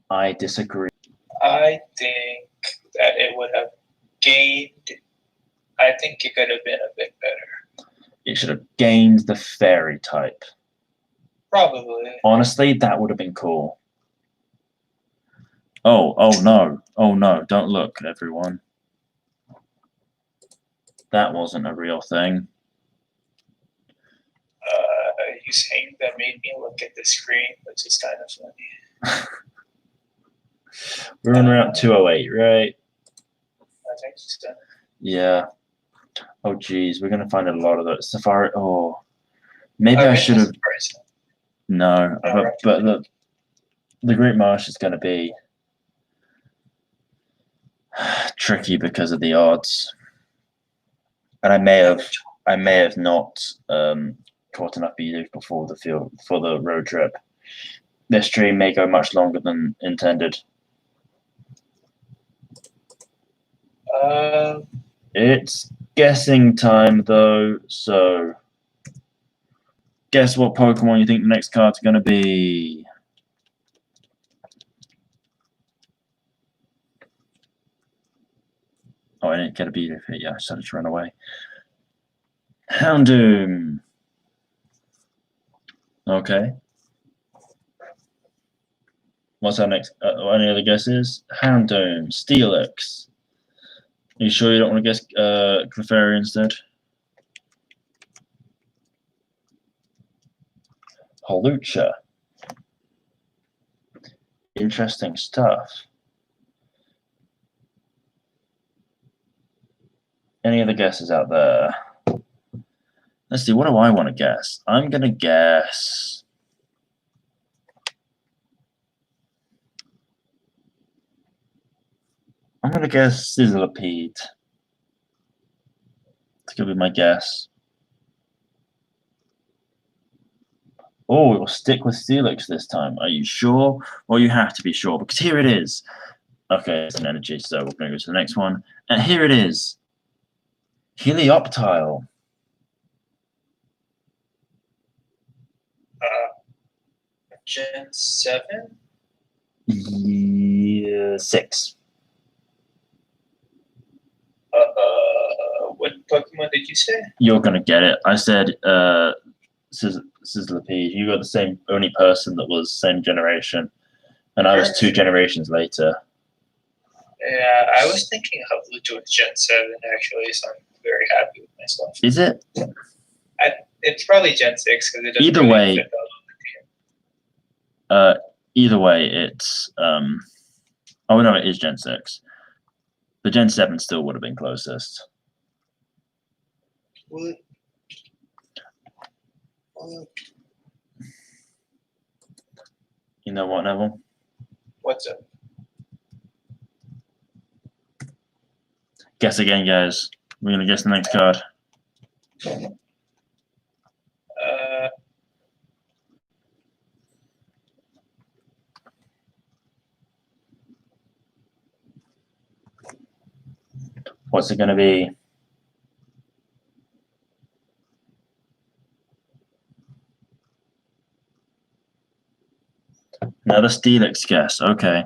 I disagree. I think that it would have gained. I think it could have been a bit better. It should have gained the Fairy type. Probably. Honestly, that would have been cool. Oh no. Oh no, don't look, everyone. That wasn't a real thing. You saying that made me look at the screen, which is kind of funny. We're on Route 208, right? I think so. Yeah. Oh geez, we're gonna find a lot of those. Safari. Oh, maybe I should have. No, but the Great Marsh is gonna be tricky because of the odds, and I may have not caught enough Bidoof before the road trip. This stream may go much longer than intended. It's guessing time though, so guess what Pokemon you think the next card's gonna be? Oh, I didn't get a Bidoof hit. Yeah, I started to run away. Houndoom. Okay. What's our next? Any other guesses? Houndoom, Steelix. Are you sure you don't want to guess Clefairy instead? Hawlucha. Interesting stuff. Any other guesses out there? Let's see, what do I want to guess? I'm going to guess... Sizzlipede. It's going to be my guess. Oh, it will stick with Steelix this time. Are you sure? Well, you have to be sure, because here it is. Okay, it's an energy, so we're going to go to the next one. And here it is. Helioptile. Gen 7? Yeah, 6. What Pokemon did you say? You're going to get it. I said Sizzlipede. You got the same only person that was same generation. And I was 2 generations later. Yeah, I was thinking Hawlucha was Gen 7 actually, so I'm very happy with myself. Is it? It's probably Gen 6 because it doesn't Either really way, fit the team. either way, it's oh no, it is Gen 6. But Gen 7 still would have been closest. What? You know what, Neville? What's up? Guess again, guys. We're gonna guess the next card. What's it gonna be? Another Steelix guess. Okay.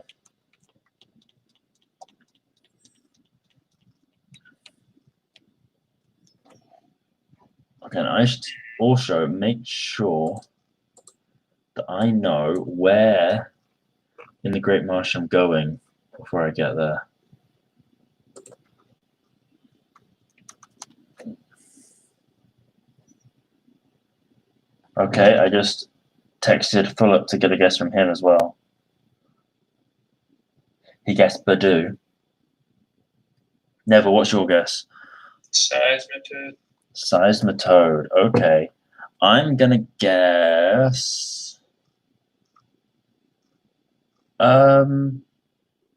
Okay, and I should also make sure that I know where in the Great Marsh I'm going before I get there. Okay, I just texted Philip to get a guess from him as well. He guessed Bidoof. Neville, what's your guess? Seismitoad. Seismitoad. Okay. I'm gonna guess. No,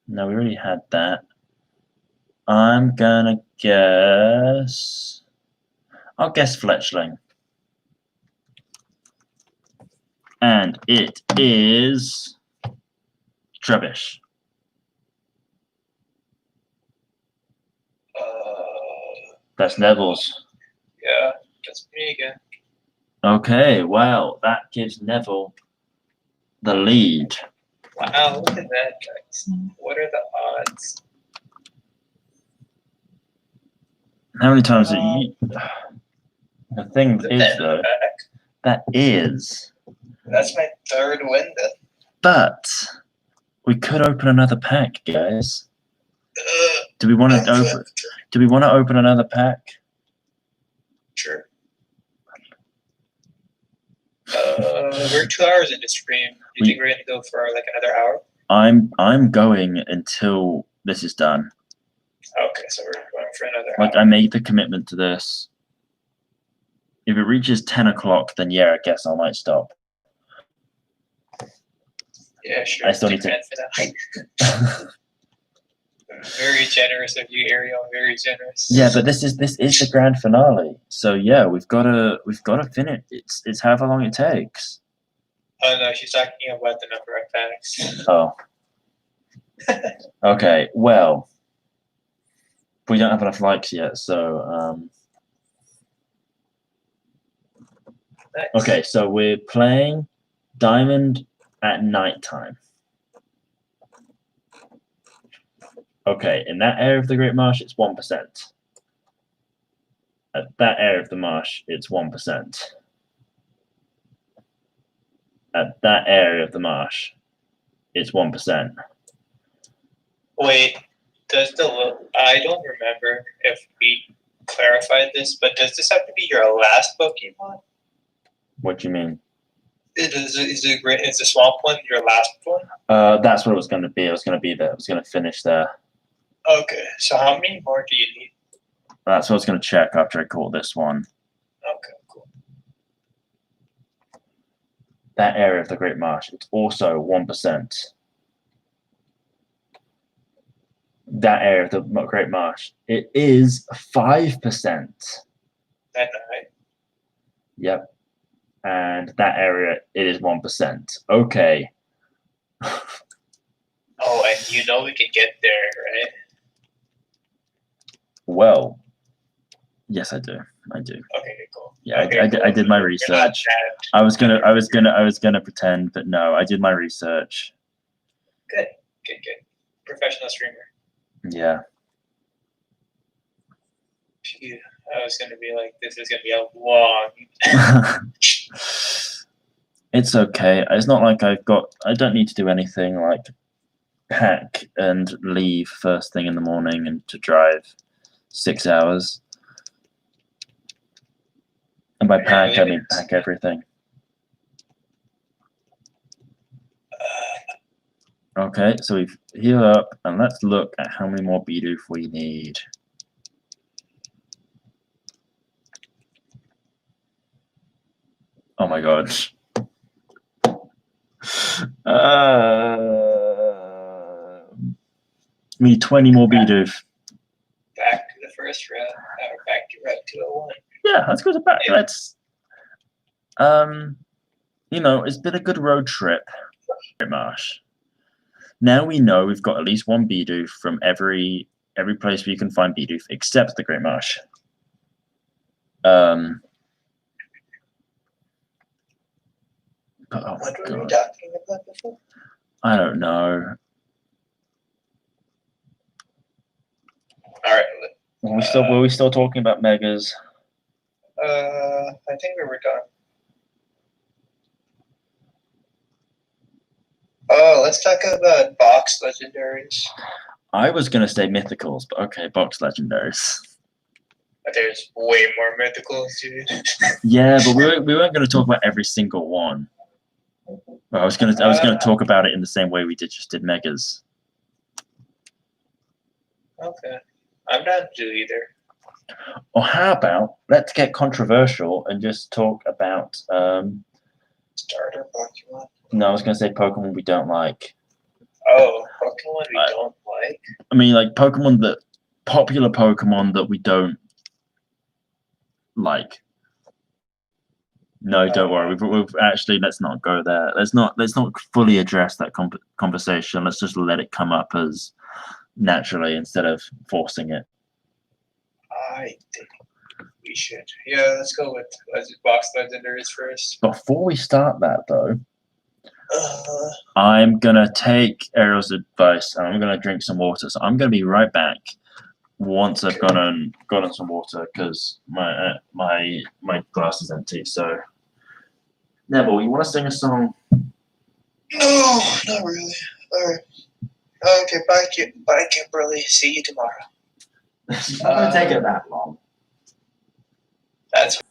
we already had that. I'm gonna guess. I'll guess Fletchling. And it is Trubbish. That's Neville's. Yeah, that's me again. Okay, well, that gives Neville the lead. Wow, look at that, guys. What are the odds? How many times did you... The thing The is, pen though, back. that is... That's my third win then. But we could open another pack, guys. Do we want to open? Do we want to open another pack? Sure. We're 2 hours into stream. Do you think we're gonna go for like another hour? I'm going until this is done. Okay, so we're going for another Like hour. I made the commitment to this. If it reaches 10 o'clock, then yeah, I guess I might stop. Yeah, sure. I still need to. Very generous of you, Ariel. Very generous. Yeah, but this is the grand finale. So yeah, we've gotta finish. It's however long it takes. Oh no, she's talking about the number of packs. Oh. Okay. Well, we don't have enough likes yet, so Nice. Okay, so we're playing Diamond at nighttime. Okay, in that area of the Great Marsh, it's 1%. At that area of the marsh, it's 1%. At that area of the marsh, it's 1%. Wait, I don't remember if we clarified this, but does this have to be your last Pokemon? What do you mean? Is the swamp one your last one? That's what it was going to be. I was going to be there. I was going to finish there. Okay, so how many more do you need? That's what I was going to check after I caught this one. Okay, cool. That area of the Great Marsh, it's also 1%. That area of the Great Marsh, it is 5%. That night. Yep. And that area, it is 1%. Okay. Oh, and you know we can get there, right? Well, yes, I do. I do. Okay, cool. Yeah, okay, I cool. did my You're research. not I was gonna pretend, but no, I did my research. Good. Professional streamer. Yeah. Phew, I was gonna be like, this is gonna be a long. It's okay. It's not like I don't need to do anything like pack and leave first thing in the morning and to drive 6 hours. And by pack, I mean pack everything. Okay, so we've healed up, and let's look at how many more Bidoof we need. Oh my god. We need 20 more Bidoof. Back to the first round, or back to Route 201. Yeah, let's go to back. Let's. You know, it's been a good road trip, Marsh. Now we know we've got at least one Bidoof from every place where you can find Bidoof except the Great Marsh. But, oh what my were we god. talking about before? I don't know. Alright. Were we still talking about Megas? I think we were done. Oh, let's talk about box legendaries. I was gonna say mythicals, but okay, box legendaries. But there's way more mythicals, dude. Yeah, but we weren't gonna talk about every single one. Well, I was gonna talk about it in the same way we just did Megas. Okay. I'm not to do either. Or how about let's get controversial and just talk about Starter Pokemon. no, I was gonna say Pokemon we don't like. Oh, Pokemon we don't like. I mean, like popular Pokemon that we don't like. No, don't worry. We've actually let's not go there. Let's not fully address that conversation. Let's just let it come up as naturally instead of forcing it. I think we should. Yeah, let's go with box legendaries first. Before we start that though, I'm gonna take Ariel's advice and I'm gonna drink some water. So I'm gonna be right back once I've gotten some water because my glass is empty. So Neville, you want to sing a song? No, not really. All right. Okay, bye, Kimberly. See you tomorrow. It's not gonna take it that long. That's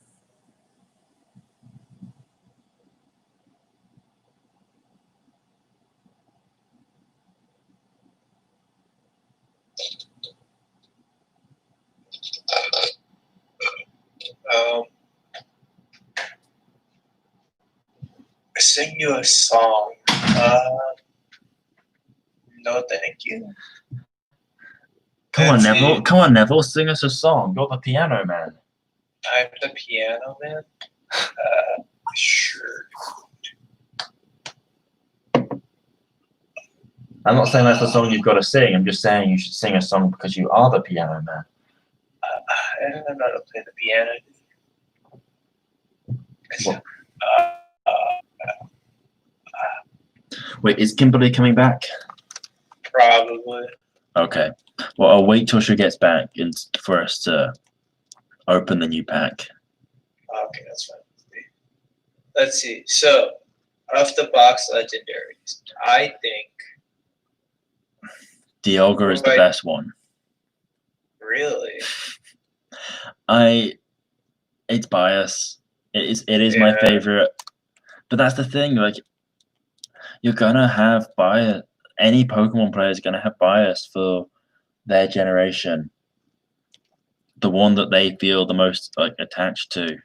sing you a song. No, thank you. Come on, Neville. Come on, Neville. Sing us a song. You're the piano man. I'm the piano man. Sure. I'm not saying that's the song you've got to sing. I'm just saying you should sing a song because you are the piano man. I don't know how to play the piano. What? Wait, is Kimberly coming back? Probably. Okay. Well, I'll wait till she gets back for us to open the new pack. Okay, that's fine. Let's see. So, of the box legendaries, I think Dialga is the best one. Really? It's bias. It is my favorite. But that's the thing, like you're gonna have bias. Any Pokemon player is gonna have bias for their generation. The one that they feel the most like attached to.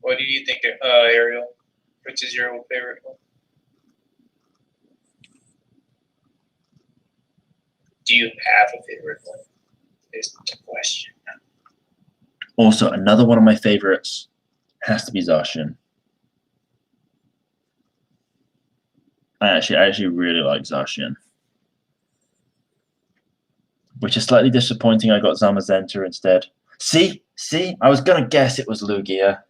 What do you think, Ariel? Which is your favorite one? Do you have a favorite one? Is the question. Also, another one of my favorites has to be Zacian. I actually really like Zacian. Which is slightly disappointing. I got Zamazenta instead. See? I was gonna guess it was Lugia.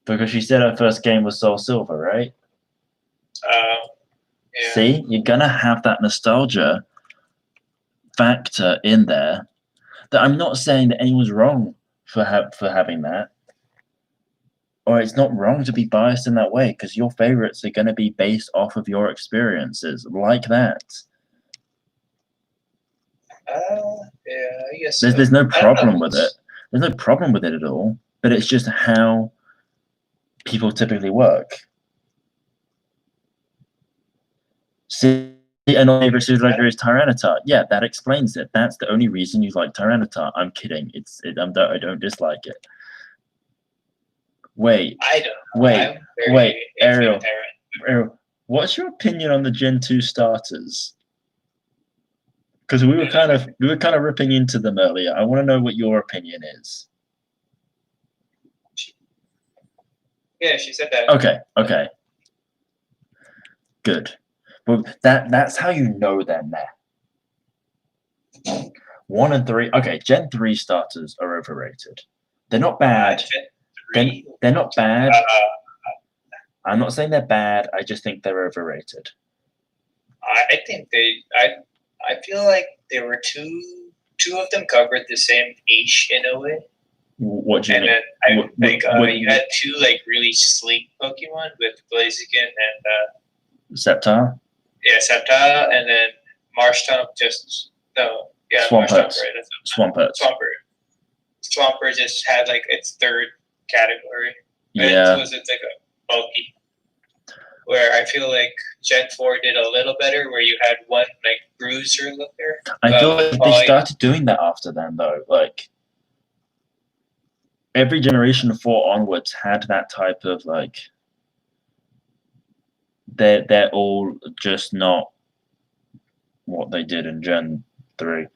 Because she said her first game was Soul Silver, right? Yeah. See? You're gonna have that nostalgia factor in there. That I'm not saying that anyone's wrong for having that. Or it's not wrong to be biased in that way, because your favorites are gonna be based off of your experiences like that. Yeah, I guess there's no problem with it. There's no problem with it at all. But it's just how people typically work. See, and my favorite Pseudo is Tyranitar. Yeah, that explains it. That's the only reason you like Tyranitar. I'm kidding. I don't dislike it. Wait. I don't. Wait, Ariel. What's your opinion on the Gen 2 starters? Because we were kind of ripping into them earlier. I want to know what your opinion is. Yeah, she said that. Okay. Good. Well, that's how you know they're meh. 1 and 3. Okay, Gen 3 starters are overrated. They're not bad. They're not bad. I'm not saying they're bad. I just think they're overrated. I think I feel like there were two of them covered the same niche in a way. What do you mean? And then you had two like really sleek Pokemon with Blaziken and Sceptile. Yeah, Sceptile, and then Marshtomp Swampert. Swampert just had like its third category. Yeah. It was like a bulky. Where I feel like Gen 4 did a little better, where you had one like bruiser looker. I feel like they started doing that after then, though. Like every generation 4 onwards had that type of like they're all just not what they did in Gen 3.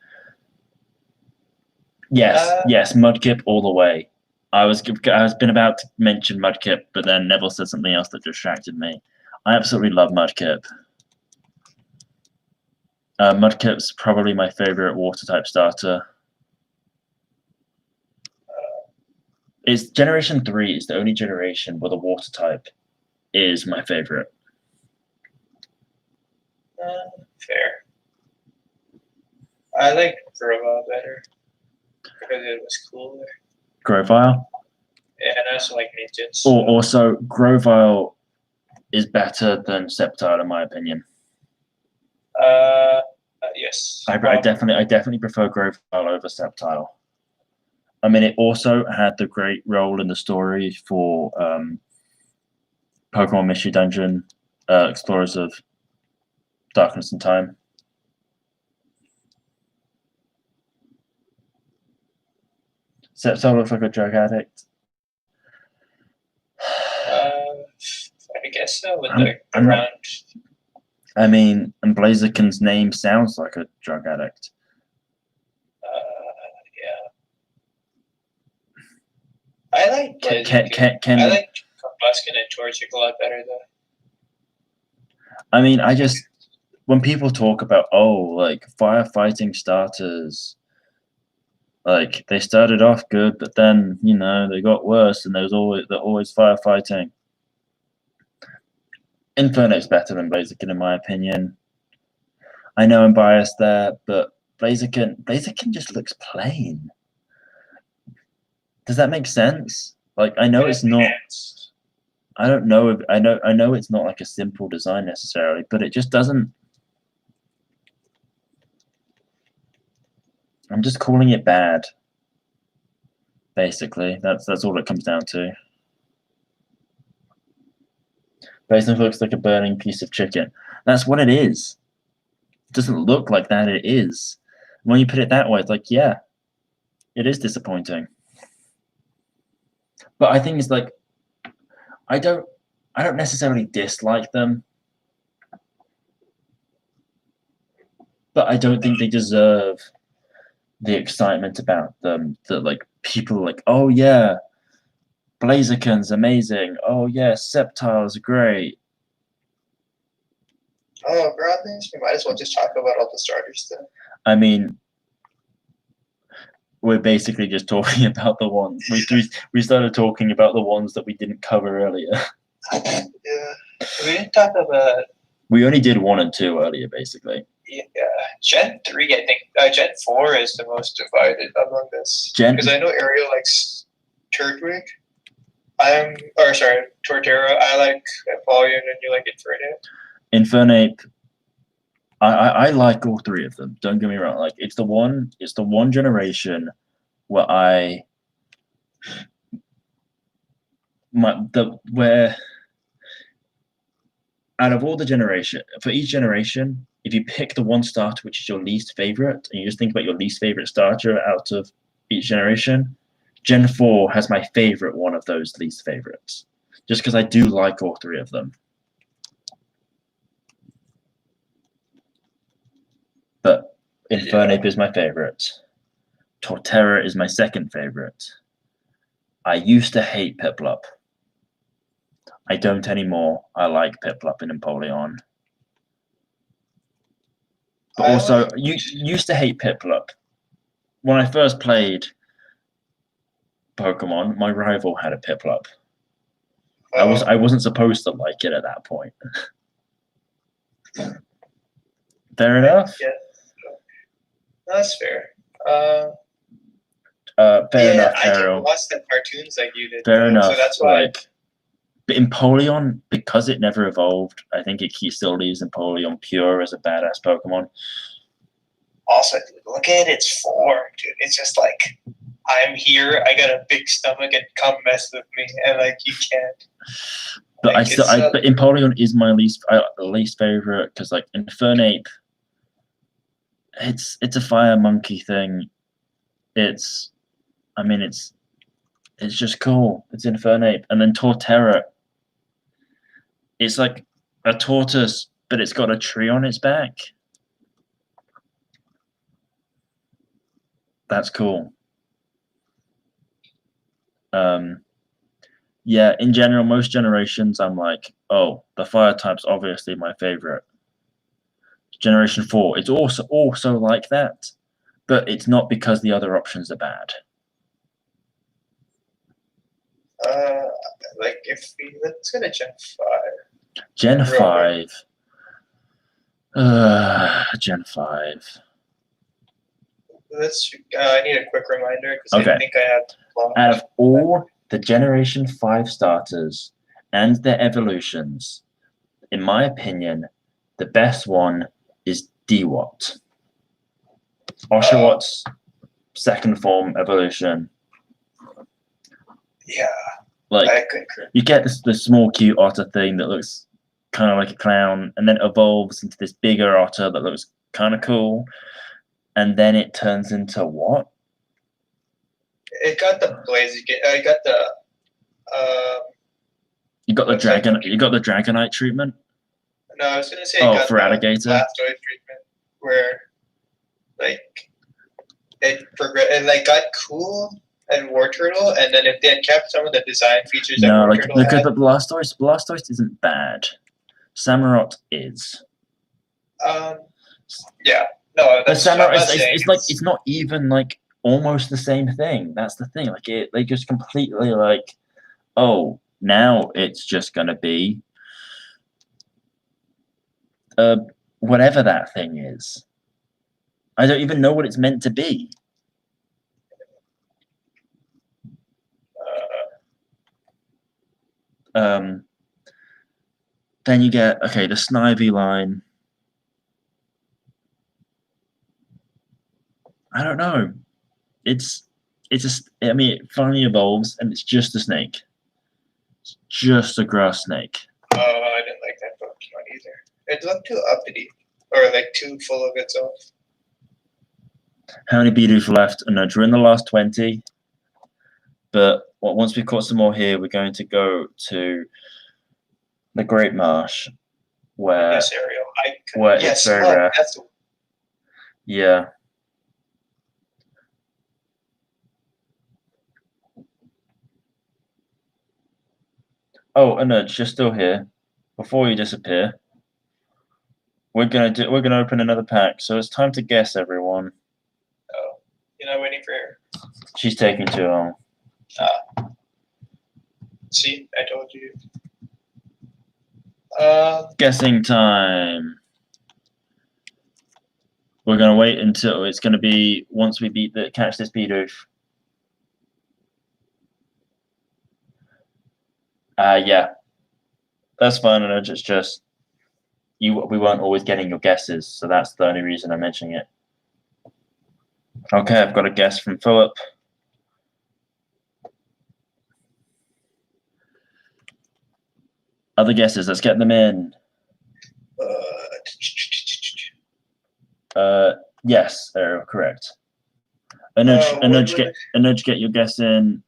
Yes, Mudkip all the way. I was been about to mention Mudkip, but then Neville said something else that distracted me. I absolutely love Mudkip. Mudkip's probably my favorite water type starter. It's Generation 3 is the only generation where the water type is my favorite. Fair. I like Grovyle better because it was cooler. Grovyle? Yeah, and I also like Ninjas. Also, Grovyle is better than Sceptile in my opinion. Yes. I definitely prefer Grovyle over Sceptile. I mean, it also had the great role in the story for Pokemon Mystery Dungeon, Explorers of Darkness and Time. Sceptile looks like a drug addict. I guess so. With the round. I mean, and Blaziken's name sounds like a drug addict. Yeah. I like Blaziken. I like Combusken and Torchic a lot better though. I mean, when people talk about like firefighting starters, like they started off good, but then they got worse, and they're always firefighting. Inferno's better than Blaziken in my opinion. I know I'm biased there, but Blaziken just looks plain. Does that make sense? Like I know it's not. I don't know if I know it's not like a simple design necessarily, but it just doesn't. I'm just calling it bad. Basically, that's all it comes down to. Blaziken looks like a burning piece of chicken. That's what it is. It doesn't look like that. It is. When you put it that way, it's like, yeah, it is disappointing. But I think it's like, I don't necessarily dislike them, but I don't think they deserve the excitement about them that like people are like, oh yeah, Blaziken's amazing. Oh yeah, Sceptile's great. Oh, bro, I think we might as well just talk about all the starters then. I mean, we're basically just talking about the ones we started talking about the ones that we didn't cover earlier. Yeah, we didn't talk about. We only did 1 and 2 earlier, basically. Yeah, Gen 3, I think. Gen 4 is the most divided among this. Because I know Ariel likes Turtwig. Torterra. I like Empoleon, and you like Infernape. Infernape. I like all 3 of them. Don't get me wrong. Like it's the one generation where where out of all the generation, for each generation, if you pick the one starter which is your least favorite, and you just think about your least favorite starter out of each generation, Gen 4 has my favorite one of those least favorites. Just because I do like all 3 of them. But Infernape is my favorite. Torterra is my second favorite. I used to hate Piplup. I don't anymore. I like Piplup and Empoleon. But also, you used to hate Piplup. When I first played Pokemon, my rival had a Piplup. I wasn't supposed to like it at that point. Fair enough? Yeah. That's fair. Fair enough, I didn't watch the cartoons like you did. Fair enough. So that's why. But Empoleon, because it never evolved, I think it still leaves Empoleon pure as a badass Pokemon. Also, dude, look at its form, dude. It's just like, I'm here, I got a big stomach, and come mess with me, and like you can't. But but Empoleon is my least favorite because like Infernape It's a fire monkey thing. It's it's just cool. It's Infernape. And then Torterra. It's like a tortoise, but it's got a tree on its back. That's cool. Yeah, in general, most generations, I'm like, oh, the fire type's obviously my favorite. Generation 4, it's also like that, but it's not because the other options are bad. Like if we let's go to Gen 5. Gen Robin. 5. Gen 5. Let's. I need a quick reminder because Okay. I think I have. Out of all the Generation 5 starters and their evolutions, in my opinion, the best one is Dewott. Oshawott second form evolution. Yeah, like I concur. You get the small cute otter thing that looks kind of like a clown, and then it evolves into this bigger otter that looks kind of cool, and then it turns into what? It got the blaze. I got the. You got the what's that dragon. cookie? You got the Dragonite treatment. No, I was gonna say. Oh, Got for the Alligator? Blastoise treatment, where, like, it got cool and War Turtle, and then if they had kept some of the design features that No, War like Turtle look at had, the Blastoise. Blastoise isn't bad. Samurott is. Yeah, no, The that's. I'm Samurott not is saying it's like it's not even like almost the same thing. That's the thing. Like they just completely like, oh, now it's just gonna be whatever that thing is. I don't even know what it's meant to be. Then you get the Snivy line. I don't know. It's just. I mean, it finally evolves, and it's just a snake. It's just a grass snake. Oh, I didn't like that Pokemon either. It looked too uppity, or like too full of itself. How many Bidoof left? No, we're in the last 20. But once we've caught some more here, we're going to go to the Great Marsh, where Yes, Ariel. it's very rare. Yeah. Oh, Anuj, you're still here. Before you disappear, we're gonna open another pack. So it's time to guess, everyone. Oh, you're not waiting for her. She's taking too long. See, I told you. Guessing time. We're gonna wait until it's gonna be once we catch this Bidoof. Yeah, that's fine, Anuj. It's just we weren't always getting your guesses, so that's the only reason I'm mentioning it. Okay, I've got a guess from Philip. Other guesses, let's get them in. Yes, Ariel, correct. Anuj, get your guess in.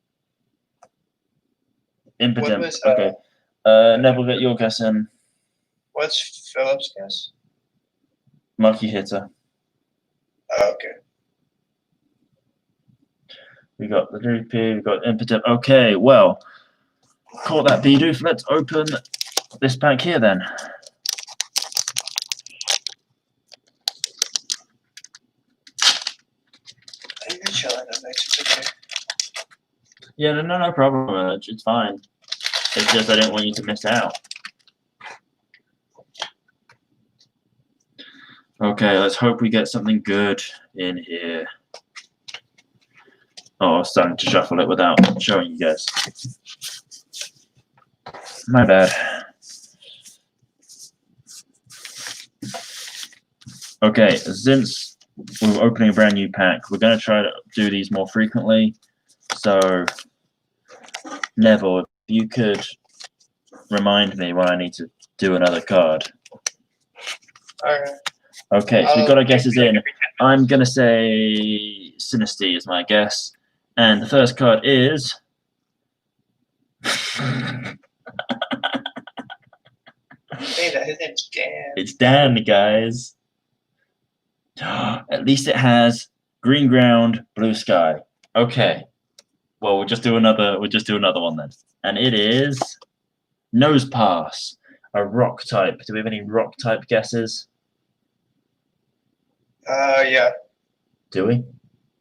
Impotent. Okay. Neville, get your guess in. What's Philip's guess? Monkey Hitter. Oh, okay. We got the Droopy, we got Impotent. Okay, well, caught that Bidoof. Let's open this pack here then. You're chilling on it's okay. Yeah, no problem. It's fine. It's just I didn't want you to miss out. Okay, let's hope we get something good in here. Oh, I was starting to shuffle it without showing you guys. My bad. Okay, since we're opening a brand new pack, we're going to try to do these more frequently. So, Neville, if you could remind me when I need to do another card. Alright. Okay, so we've got our guesses in. Every 10 I'm going to say Sinnoh is my guess. And the first card is... Wait, that isn't Dan. It's Dan, guys. At least it has green ground, blue sky. Okay. Well, we'll just do another one then. And it is Nose Pass, a rock type. Do we have any rock type guesses? Yeah. Do we?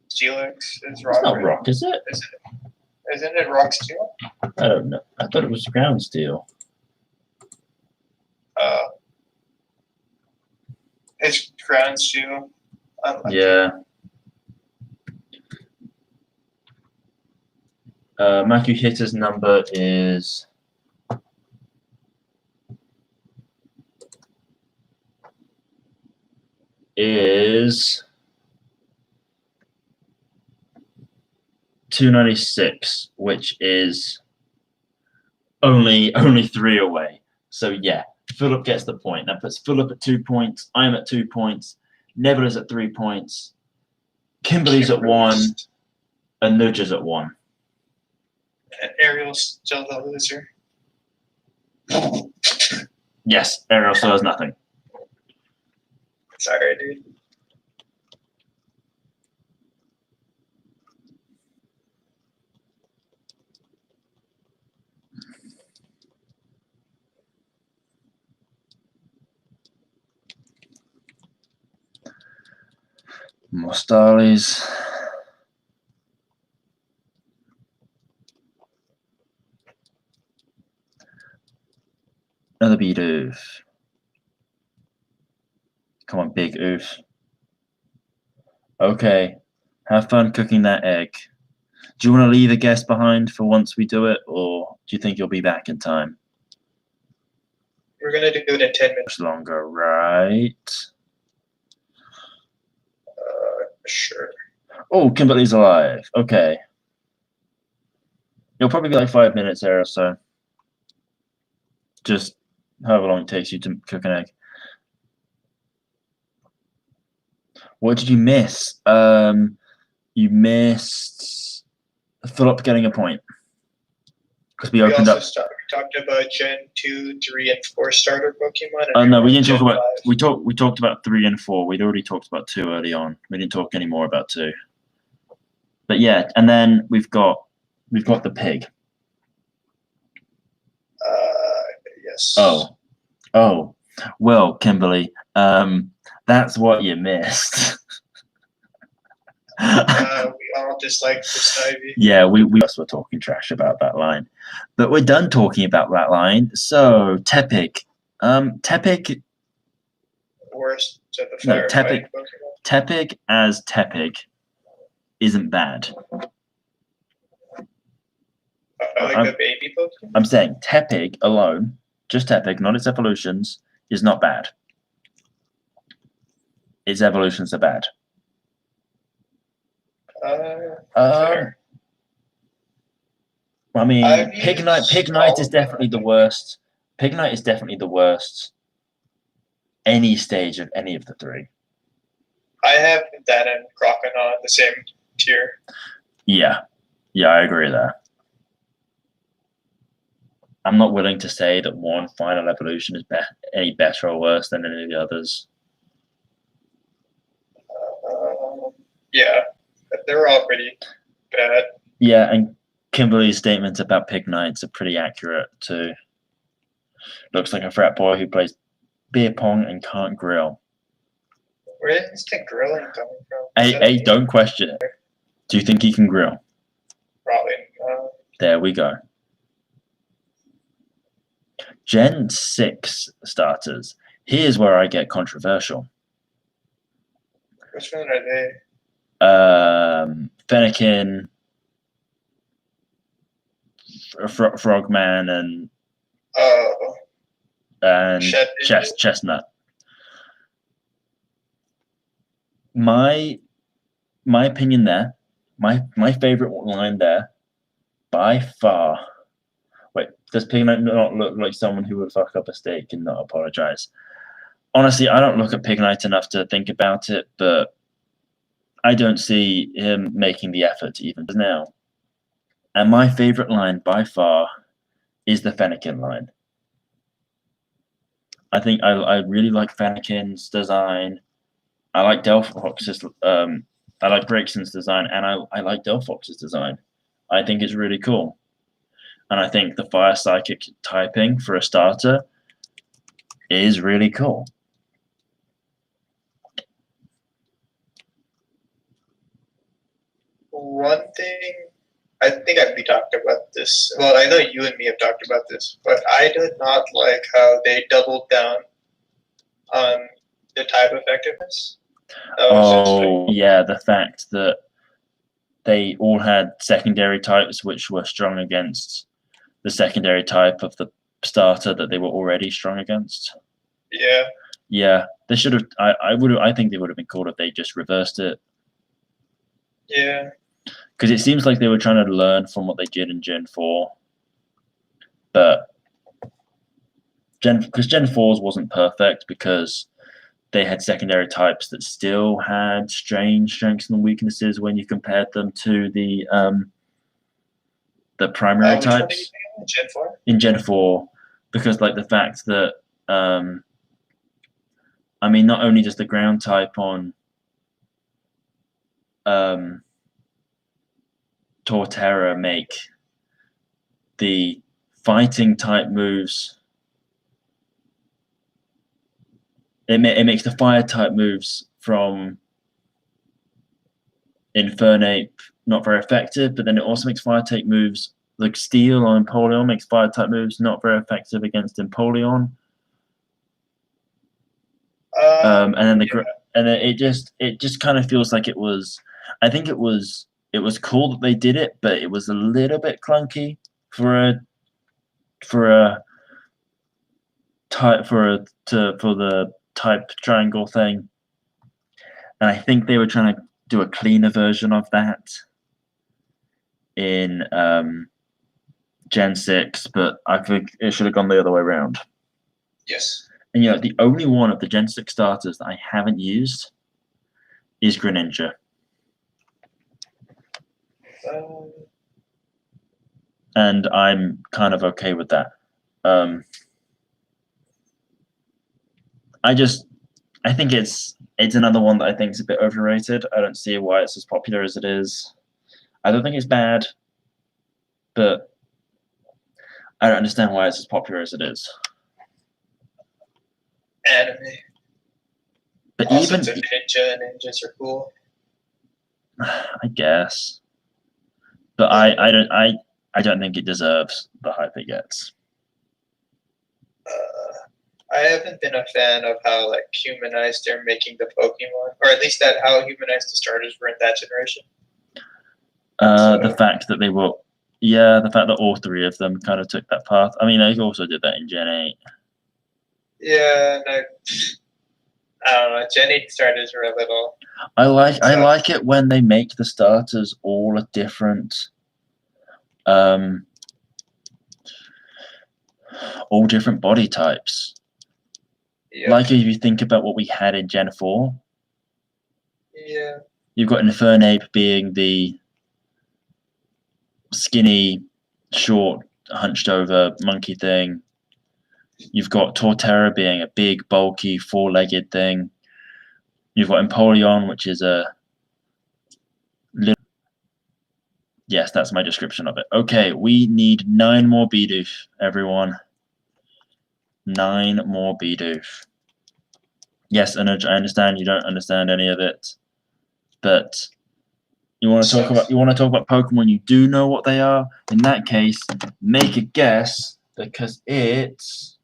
Steelix is rock. It's not right? rock, is it? Isn't it rock steel? I don't know. I thought it was ground steel. It's ground steel. Yeah. Matthew Hitter's number is 296, which is only 3 away. So yeah, Philip gets the point. That puts Philip at 2 points. I'm at 2 points. Neville is at 3 points. Kimberly's at 1, and Nudge is at 1. And Ariel's still the loser. Yes, Ariel still has nothing. Sorry, dude. More Starlies. Another Bidoof. Come on, big oof. Okay. Have fun cooking that egg. Do you want to leave a guest behind for once we do it, or do you think you'll be back in time? We're going to do it in 10 minutes. Much longer, right? Sure. Oh, Kimberly's alive. Okay. It'll probably be like 5 minutes there or so. Just however long it takes you to cook an egg. What did you miss? You missed Philip getting a point. Because we opened up. We talked about Gen 2, 3, and 4 starter Pokemon. Oh no, we didn't talk about. We talked about 3 and 4. We'd already talked about 2 early on. We didn't talk any more about 2. But yeah, and then we've got the pig. Yes. Oh, well, Kimberly, that's what you missed. We all dislike this Ivy. Yeah, we just were talking trash about that line, but we're done talking about that line. So Tepig, Tepig. Worst of the fire Tepig. Pokemon. Tepig as Tepig isn't bad. Like a baby Pokemon? I'm saying Tepig alone, just Tepig, not its evolutions, is not bad. Its evolutions are bad. Fair. I mean, Pignite is definitely the worst. Pignite is definitely the worst. Any stage of any of the 3. I have that and Croconaw on the same tier. Yeah, I agree there. I'm not willing to say that one final evolution is any better or worse than any of the others. Yeah, they're all pretty bad. Yeah, and Kimberly's statements about Pignites are pretty accurate too. Looks like a frat boy who plays beer pong and can't grill. Where is the grilling coming from? Hey, don't question it. Do you think he can grill? Probably. There we go. Gen 6 starters. Here's where I get controversial. Which one are they? Fennekin, Frogman, and Chestnut. My opinion there, my favorite line there, by far. Wait, does Pignite not look like someone who would fuck up a steak and not apologize? honestly, I don't look at Pignite enough to think about it, but I don't see him making the effort even now. And my favorite line by far is the Fennekin line. I think I really like Fennekin's design. I like Delphox's I like Gregson design, and I like Delphox's design. I think it's really cool. And I think the Fire Psychic typing for a starter is really cool. One thing, I think we talked about this. Well, I know you and me have talked about this, but I did not like how they doubled down on the type effectiveness. Oh, yeah, the fact that they all had secondary types which were strong against the secondary type of the starter that they were already strong against. Yeah. Yeah, they should have. I think they would have been cool if they just reversed it. Yeah. Because it seems like they were trying to learn from what they did in Gen 4. But Gen 4's wasn't perfect because they had secondary types that still had strange strengths and weaknesses when you compared them to the primary types. Gen 4? In Gen 4, because like the fact that I mean, not only does the ground type on Torterra make the fighting type moves, it makes the fire type moves from Infernape not very effective, but then it also makes fire type moves like Steel on Empoleon makes fire type moves not very effective against Empoleon. And then it just kind of feels like it was. I think it was cool that they did it, but it was a little bit clunky for the type triangle thing. And I think they were trying to do a cleaner version of that in Gen 6, but I think it should have gone the other way around. Yes. And the only one of the Gen 6 starters that I haven't used is Greninja. And I'm kind of okay with that. I think it's another one that I think is a bit overrated. I don't see why it's as popular as it is. I don't think it's bad, but I don't understand why it's as popular as it is. Anime. But also, even it's a ninja, and ninjas are cool. I guess, but I don't think it deserves the hype it gets. I haven't been a fan of how humanized they're making the Pokemon, or at least that how humanized the starters were in that generation. The fact that the fact that all three of them kind of took that path. I mean, they also did that in Gen 8. Yeah, and I don't know. Gen 8 starters were a little. I like it when they make the starters all a different, all different body types. Yep. Like if you think about what we had in Gen 4. Yeah. You've got Infernape being the skinny, short, hunched over monkey thing. You've got Torterra being a big, bulky, four-legged thing. You've got Empoleon, which is a little... Yes, that's my description of it. Okay, we need 9 more Bidoof, everyone. 9 more Bidoof. Yes, Anuj, I understand you don't understand any of it, but you want to talk about Pokemon you do know what they are. In that case, make a guess because it's.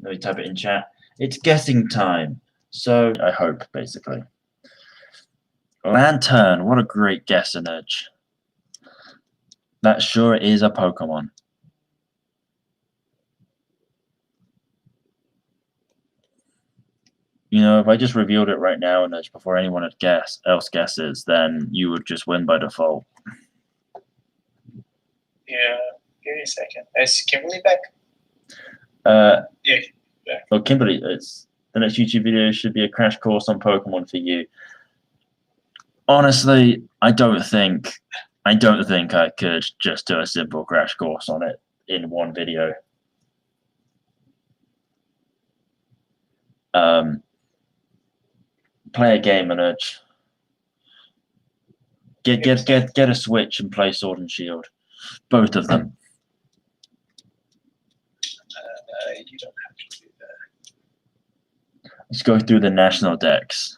Let me type it in chat. It's guessing time. So I hope basically. Lantern, what a great guess, Anuj. That sure is a Pokemon. If I just revealed it right now, Anuj, before anyone else guesses, then you would just win by default. Yeah, give me a second. Is Kimberly back? Yeah. Well, Kimberly, it's the next YouTube video should be a crash course on Pokemon for you. Honestly, I don't think I could just do a simple crash course on it in one video. Play a game, Manoj. Get a Switch and play Sword and Shield, both of them. You don't have to do that. Let's go through the national decks.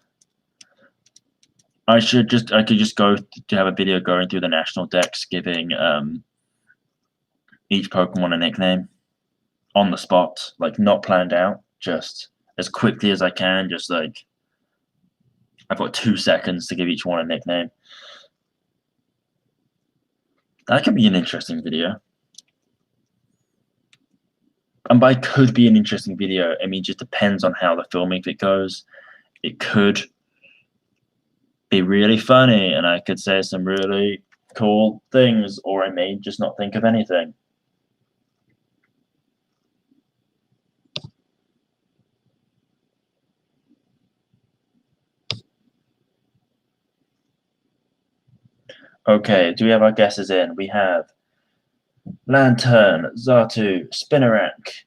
I could just go to have a video going through the national decks, giving each Pokemon a nickname on the spot, like not planned out, just as quickly as I can. Just like I've got 2 seconds to give each one a nickname. That could be an interesting video. And by could be an interesting video, I mean just depends on how the filming of it goes. It could be really funny and I could say some really cool things, or I may just not think of anything. Okay, do we have our guesses in? We have Lantern, Xatu, Spinarak.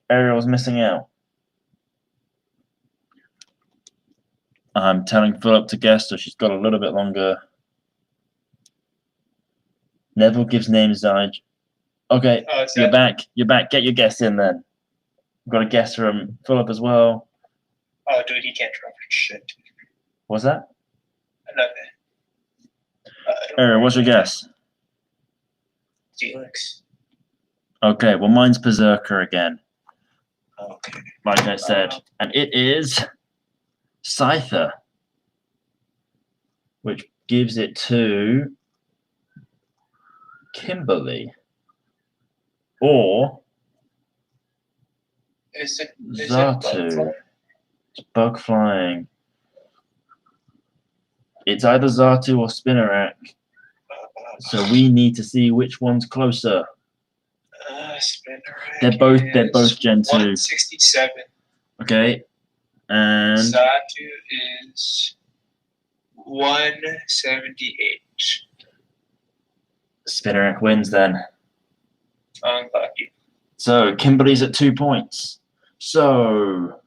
Ariel's missing out. I'm telling Philip to guess, so she's got a little bit longer. Neville gives names. Okay, you're back. You're back. Get your guess in then. I've got a guess from Philip as well. Oh, dude, he can't remember shit. What's that? Nothing. Ariel, what's your guess? Felix. Okay, well, mine's Berserker again. Okay. Like I said. And it is Scyther, which gives it to Kimberly. Or Xatu. It's bug flying. It's either Xatu or Spinarak. So we need to see which one's closer. Spinarak. They're both Gen 2. 167. Okay. And Xatu is 178. Spinarak wins then. Unlucky. So Kimberly's at 2 points. So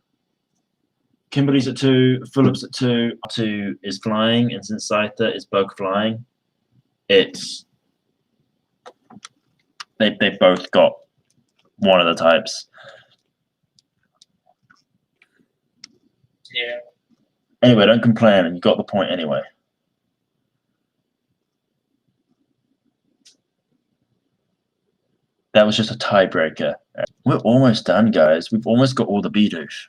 Kimberly's at 2, Philip's at 2. 2 is flying, and since Scyther is bug flying, it's they both got one of the types. Yeah. Anyway, don't complain, and you got the point anyway. That was just a tiebreaker. We're almost done, guys. We've almost got all the Bidoof.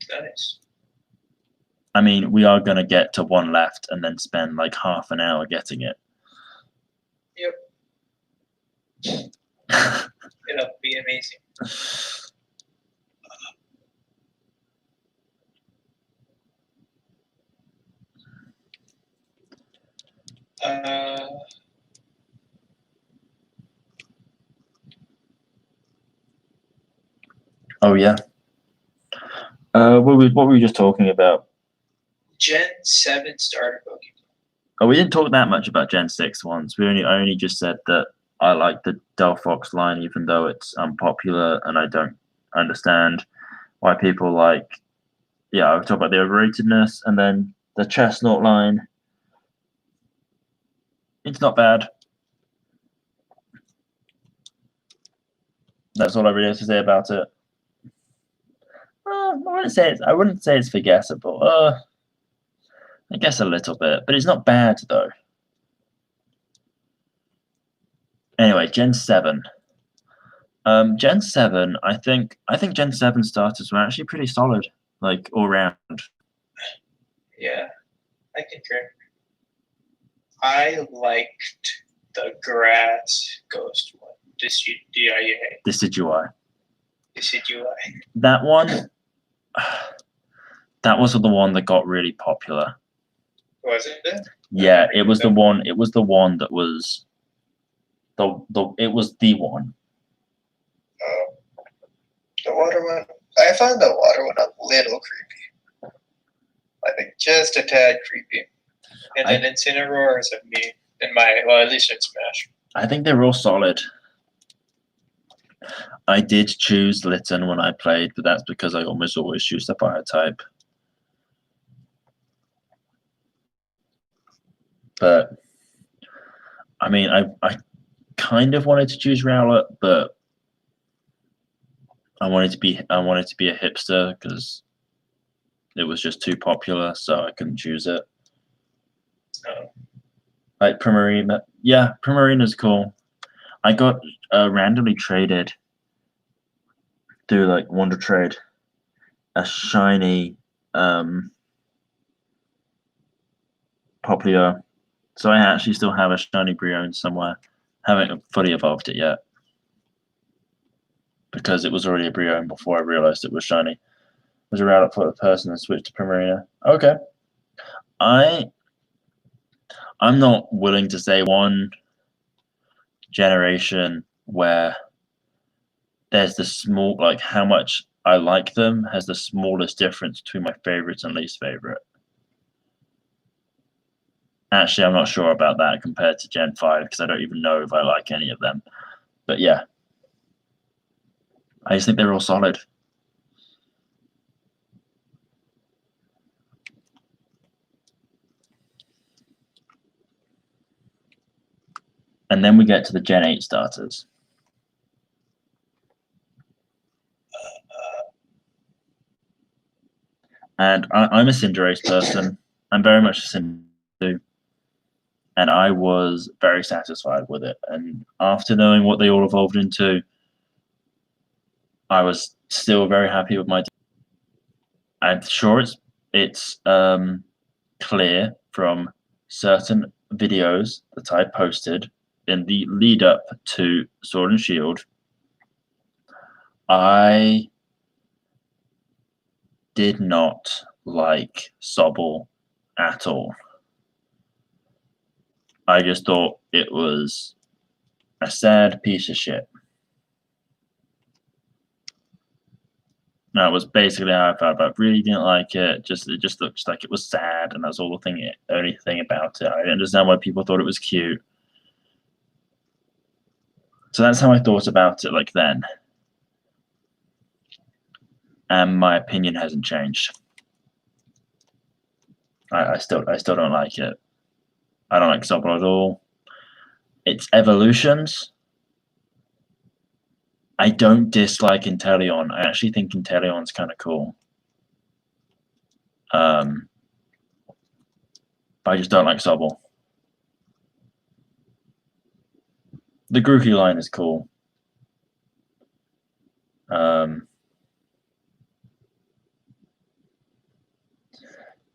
Nice. I mean, we are going to get to one left and then spend like half an hour getting it. Yep. It'll be amazing. Oh yeah. What were we just talking about? Gen 7 starter Pokemon. Oh, we didn't talk that much about Gen 6 ones. I only just said that I like the Delphox line, even though it's unpopular, and I don't understand why people like. Yeah, I've talked about the overratedness, and then the Chestnut line. It's not bad. That's all I really have to say about it. I wouldn't say it's forgettable. I guess a little bit, but it's not bad though. Anyway, Gen 7. Gen 7, I think Gen 7 starters were actually pretty solid, like all round. Yeah, I concur. I liked the grass ghost one. Decidueye. That one. That was the one that got really popular. Was it? Yeah, it was the one. It was the one that was it was the one. The water one. I found the water one a little creepy. I think just a tad creepy. And then Incineroar is a me in my at least in Smash. I think they're all solid. I did choose Litten when I played, but that's because I almost always choose the fire type. But I mean, I kind of wanted to choose Rowlet, but I wanted to be a hipster because it was just too popular, so I couldn't choose it. Like Primarina, yeah, Primarina's cool. I got randomly traded through like Wonder Trade a shiny Popplio, so I actually still have a shiny Brion somewhere. Haven't fully evolved it yet because it was already a Brion before I realized it was shiny. It was a Rowlet for the person and switched to Primarina. Okay, I'm not willing to say one generation where there's the small, like how much I like them has the smallest difference between my favorites and least favorite. Actually, I'm not sure about that compared to Gen 5 because I don't even know if I like any of them. But yeah, I just think they're all solid. And then we get to the Gen 8 starters. And I'm a Cinderace person. I'm very much a Cinderace. And I was very satisfied with it. And after knowing what they all evolved into, I was still very happy with my. I'm sure it's clear from certain videos that I posted in the lead up to Sword and Shield. I did not like Sobble at all. I just thought it was a sad piece of shit. That was basically how I felt about it. Really didn't like it. It just looks like it was sad, and that's all the only thing about it. I didn't understand why people thought it was cute. So that's how I thought about it like then. And my opinion hasn't changed. I still don't like it. I don't like Sobble at all. Its evolutions. I don't dislike Inteleon. I actually think Inteleon's kind of cool. But I just don't like Sobble. The Grookey line is cool. You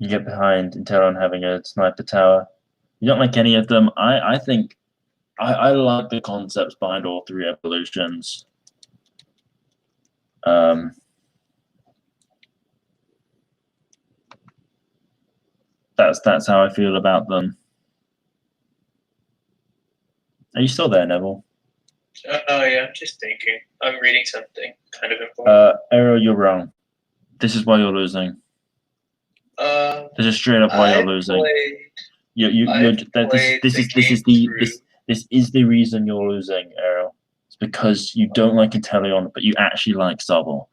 get behind Inteleon having a sniper tower. You don't like any of them. I think I like the concepts behind all three evolutions. That's how I feel about them. Are you still there, Neville? Oh yeah, I'm just thinking. I'm reading something kind of important. Arrow, you're wrong. This is why you're losing. This is straight up why you're losing. This is the reason you're losing, Arrow. It's because you don't like Inteleon, but you actually like Sobble.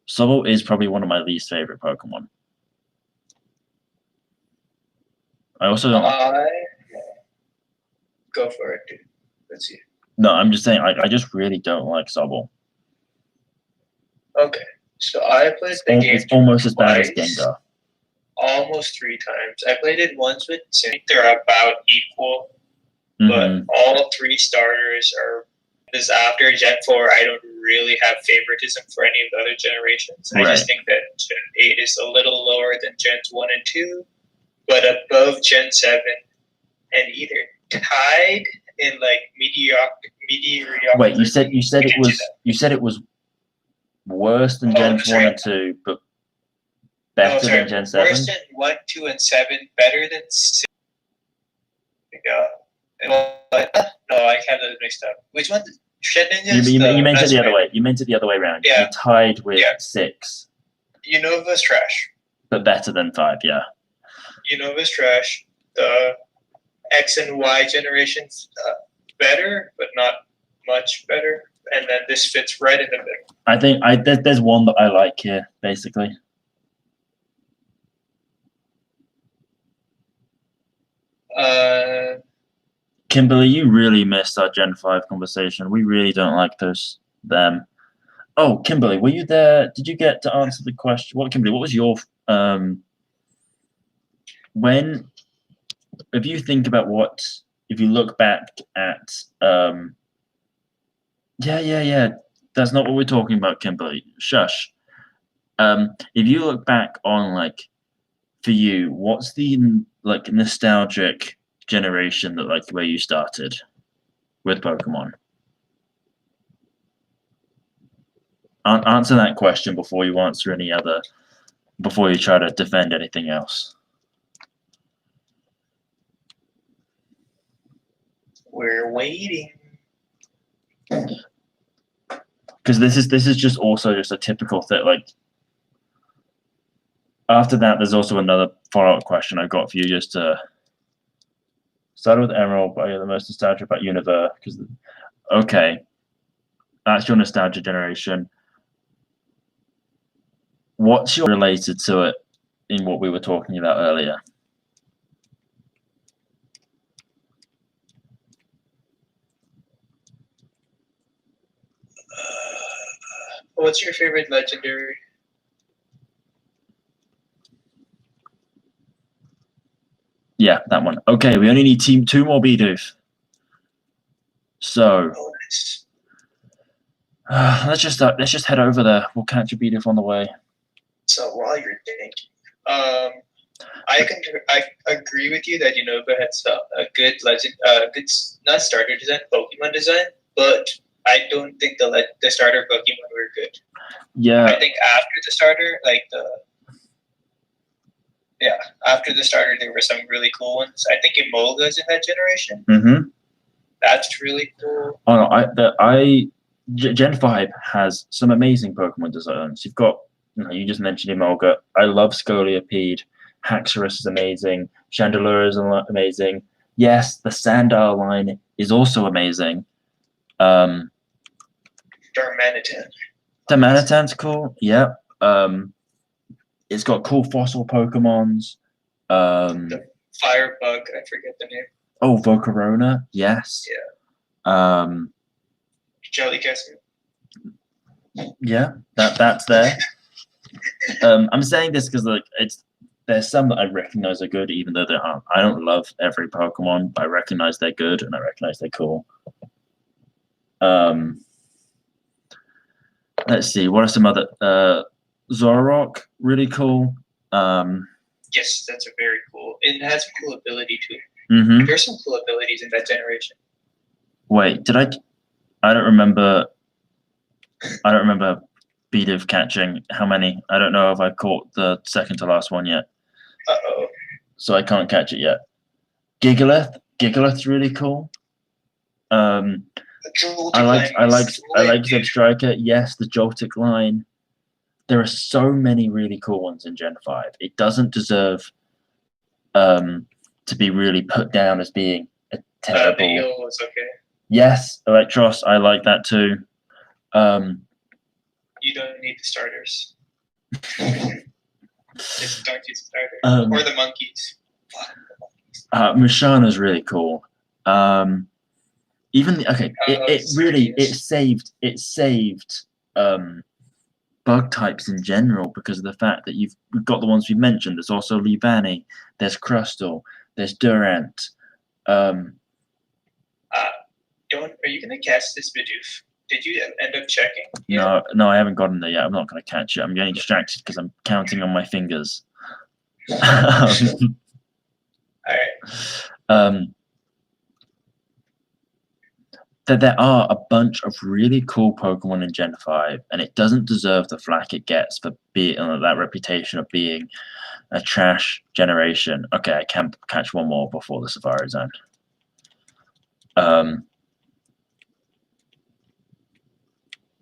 Sobble is probably one of my least favorite Pokemon. I also don't. Go for it, dude. Let's see. No, I'm just saying. I just really don't like Sobble. Okay, so I played the game. It's almost as bad as Gengar. Almost 3 times. I played it once with Sinnoh. They're about equal, but all 3 starters are. Because after Gen 4, I don't really have favoritism for any of the other generations. I just think that Gen 8 is a little lower than Gens 1 and 2, but above Gen 7, and either tied in like mediocrity. Wait, you said it was worse than Gens 1 and 2, but better than Gen 7? Worse than 1, 2, and 7, better than 6. Yeah. No, I have those mixed up. Which one? Shed You, Ninjas. you meant it the other right. way. You meant it the other way around. Yeah. You tied with Yeah. 6. Unova's trash. But better than 5, yeah. Unova's trash. The X and Y generations better, but not much better. And then this fits right in the middle. I think there's one that I like here, basically. Kimberly, you really missed our Gen 5 conversation. We really don't like them. Oh, Kimberly, were you there? Did you get to answer the question? Kimberly, what was your if you think about if you look back at yeah, that's not what we're talking about, Kimberly. Shush. If you look back on for you, what's the nostalgic generation that where you started with Pokemon? Answer that question before you answer before you try to defend anything else. We're waiting. Because this is just a typical thing. After that, there's also another follow-up question I got for you. Just to start with Emerald, but you're the most nostalgic about Unova. Okay, that's your nostalgia generation. What's your related to it in what we were talking about earlier? What's your favorite legendary? Yeah, that one. Okay, we only need 2 more Bidoof. So let's just head over there. We'll catch a Bidoof on the way. So while you're thinking, I agree with you that Unova had a good good not starter design, Pokemon design, but I don't think the starter Pokemon were good. Yeah. I think after the starter, after the starter, there were some really cool ones. I think Emolga's in that generation. Mm-hmm. That's really cool. Oh no, Gen 5 has some amazing Pokemon designs. You've got, you just mentioned Emolga. I love Scolipede. Haxorus is amazing. Chandelure is amazing. Yes, the Sandile line is also amazing. Darmanitan. Darmanitan's cool. Yep. It's got cool fossil Pokemons. The Firebug, I forget the name. Oh, Volcarona. Yes. Yeah. Jellycatcher. Yeah, that's there. I'm saying this because there's some that I recognize are good, even though there aren't. I don't love every Pokemon, but I recognize they're good and I recognize they're cool. Let's see. What are some other? Zoroark, really cool. Yes, that's a very cool. It has cool ability too. Mm-hmm. There's some cool abilities in that generation. Wait, did I? I don't remember Bidoof catching how many. I don't know if I caught the second to last one yet. Uh-oh. So I can't catch it yet. Gigalith's really cool. I like Zeb Striker. Yes, the Joltik line. There are so many really cool ones in Gen 5. It doesn't deserve to be really put down as being a terrible. The eel was okay. Yes, Electros, I like that too. You don't need the starters. Just don't use the starter. Or the monkeys. Mushana's really cool. Even it saved bug types in general because of the fact that we've got the ones we mentioned. There's also Leavanny, there's Crustle, there's Durant. Are you gonna cast this Bidoof? Did you end up checking? No, I haven't gotten there yet. I'm not gonna catch it. I'm getting distracted because I'm counting on my fingers. All right. That there are a bunch of really cool Pokemon in Gen 5, and it doesn't deserve the flack it gets for being that reputation of being a trash generation. Okay, I can catch one more before the Safari Zone.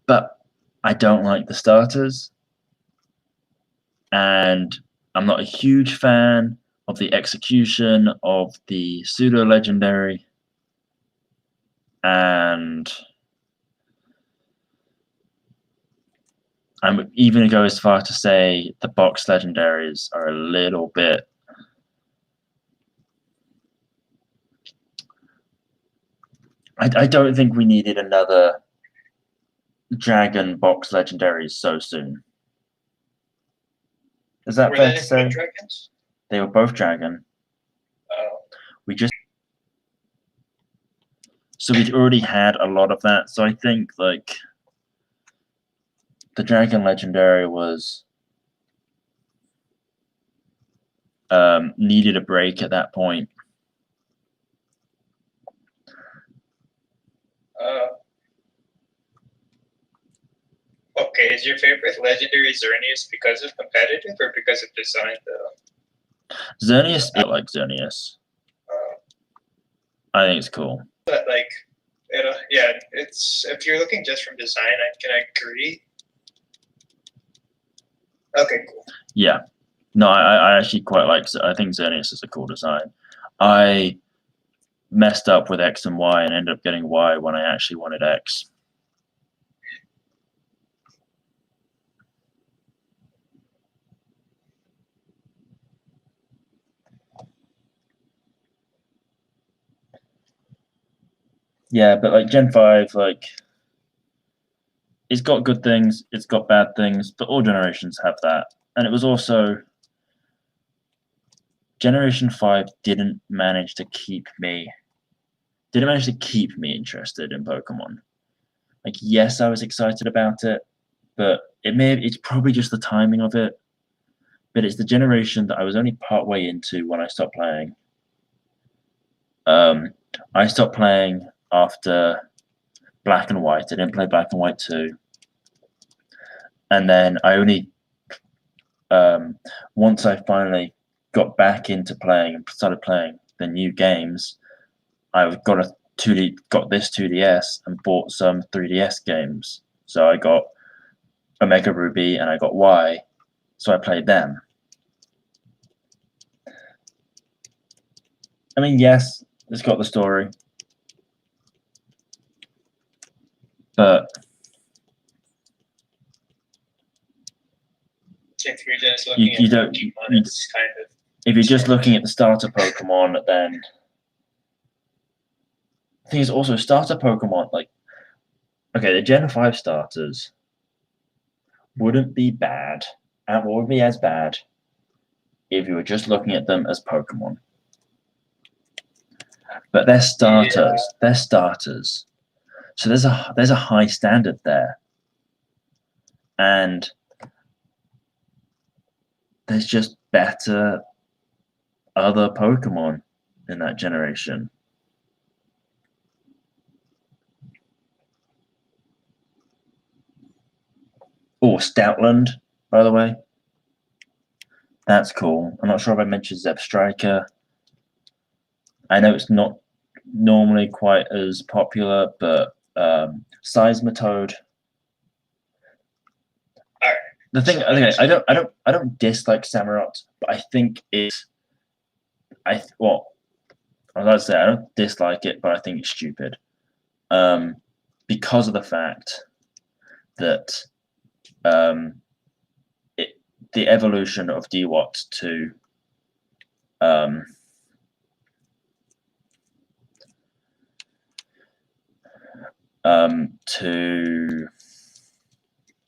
But I don't like the starters, and I'm not a huge fan of the execution of the pseudo legendary, and I'm even going to go as far to say the box legendaries are a little bit. I don't think we needed another dragon box legendaries so soon. Is that fair to say? Dragons? They were both dragon. Oh. So we'd already had a lot of that. So I think like the dragon legendary was needed a break at that point. Okay, is your favorite legendary Xerneas because of competitive or because of design though? Xerneas, I like Xerneas. I think it's cool. But like, yeah, it's if you're looking just from design, I can agree. Okay, cool. Yeah, no, I actually quite like. I think Xerneas is a cool design. I messed up with X and Y and ended up getting Y when I actually wanted X. Yeah, but like Gen 5, like it's got good things, it's got bad things, but all generations have that. And it was also Generation 5 didn't manage to keep me interested in Pokemon. Like, yes, I was excited about it, but it's probably just the timing of it. But it's the generation that I was only part way into when I stopped playing. I stopped playing after Black and White. I didn't play Black and White 2. And then I only once I finally got back into playing and started playing the new games, I got this 2DS and bought some 3DS games. So I got Omega Ruby and I got Y. So I played them. I mean, yes, it's got the story, but if you're just looking you at don't. Pokemon, it's kind of. If you're just looking at the starter Pokemon, then the thing is also starter Pokemon. Like, okay, the Gen 5 starters wouldn't be bad, and wouldn't be as bad if you were just looking at them as Pokemon. But they're starters. Yeah. They're starters. So there's a high standard there, and there's just better other Pokemon in that generation. Oh, Stoutland, by the way. That's cool. I'm not sure if I mentioned Zeb Striker. I know it's not normally quite as popular, but Seismitoad. The thing, I don't dislike Samurott, but I think it's, I was about to say I don't dislike it, but I think it's stupid, because of the fact that the evolution of DWAT to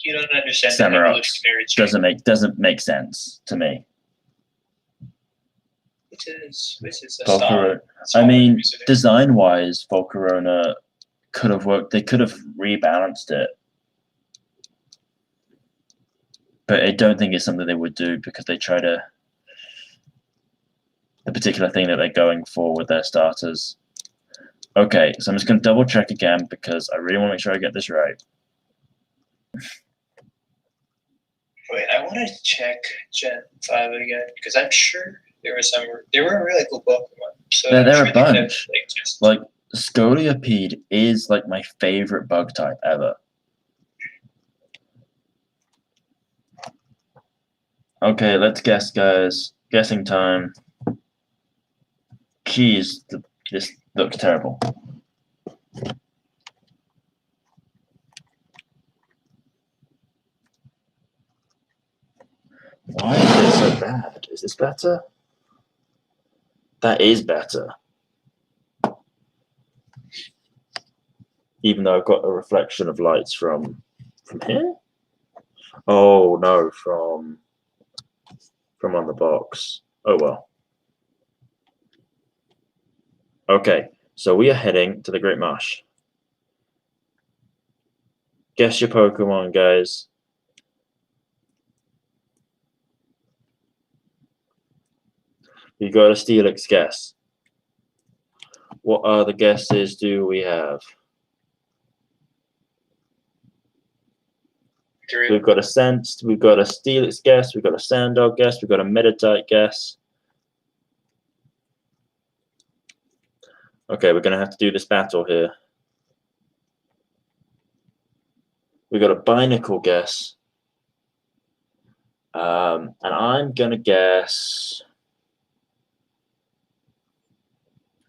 you don't understand Samurott doesn't make sense to me. Which is Volcarona. I mean, design wise, Volcarona could have worked. They could have rebalanced it, but I don't think it's something they would do because they try to. The particular thing that they're going for with their starters. Okay, so I'm just going to double check again because I really want to make sure I get this right. Wait, I want to check Gen 5 again because I'm sure there were really cool Pokemon. So there are a bunch. Like Scoliopede is like my favorite bug type ever. Okay, let's guess, guys. Guessing time. Jeez, this looks terrible. Why is it so bad? Is this better? That is better. Even though I've got a reflection of lights from here? Oh no, from on the box. Oh well. Okay, so we are heading to the Great Marsh. Guess your Pokemon, guys. You got a Steelix guess. What other guesses do we have? Three. We've got a Sense, we've got a Steelix guess, we've got a Sandog guess, we've got a Meditite guess. Okay, we're going to have to do this battle here. We've got a Binacle guess. And I'm going to guess...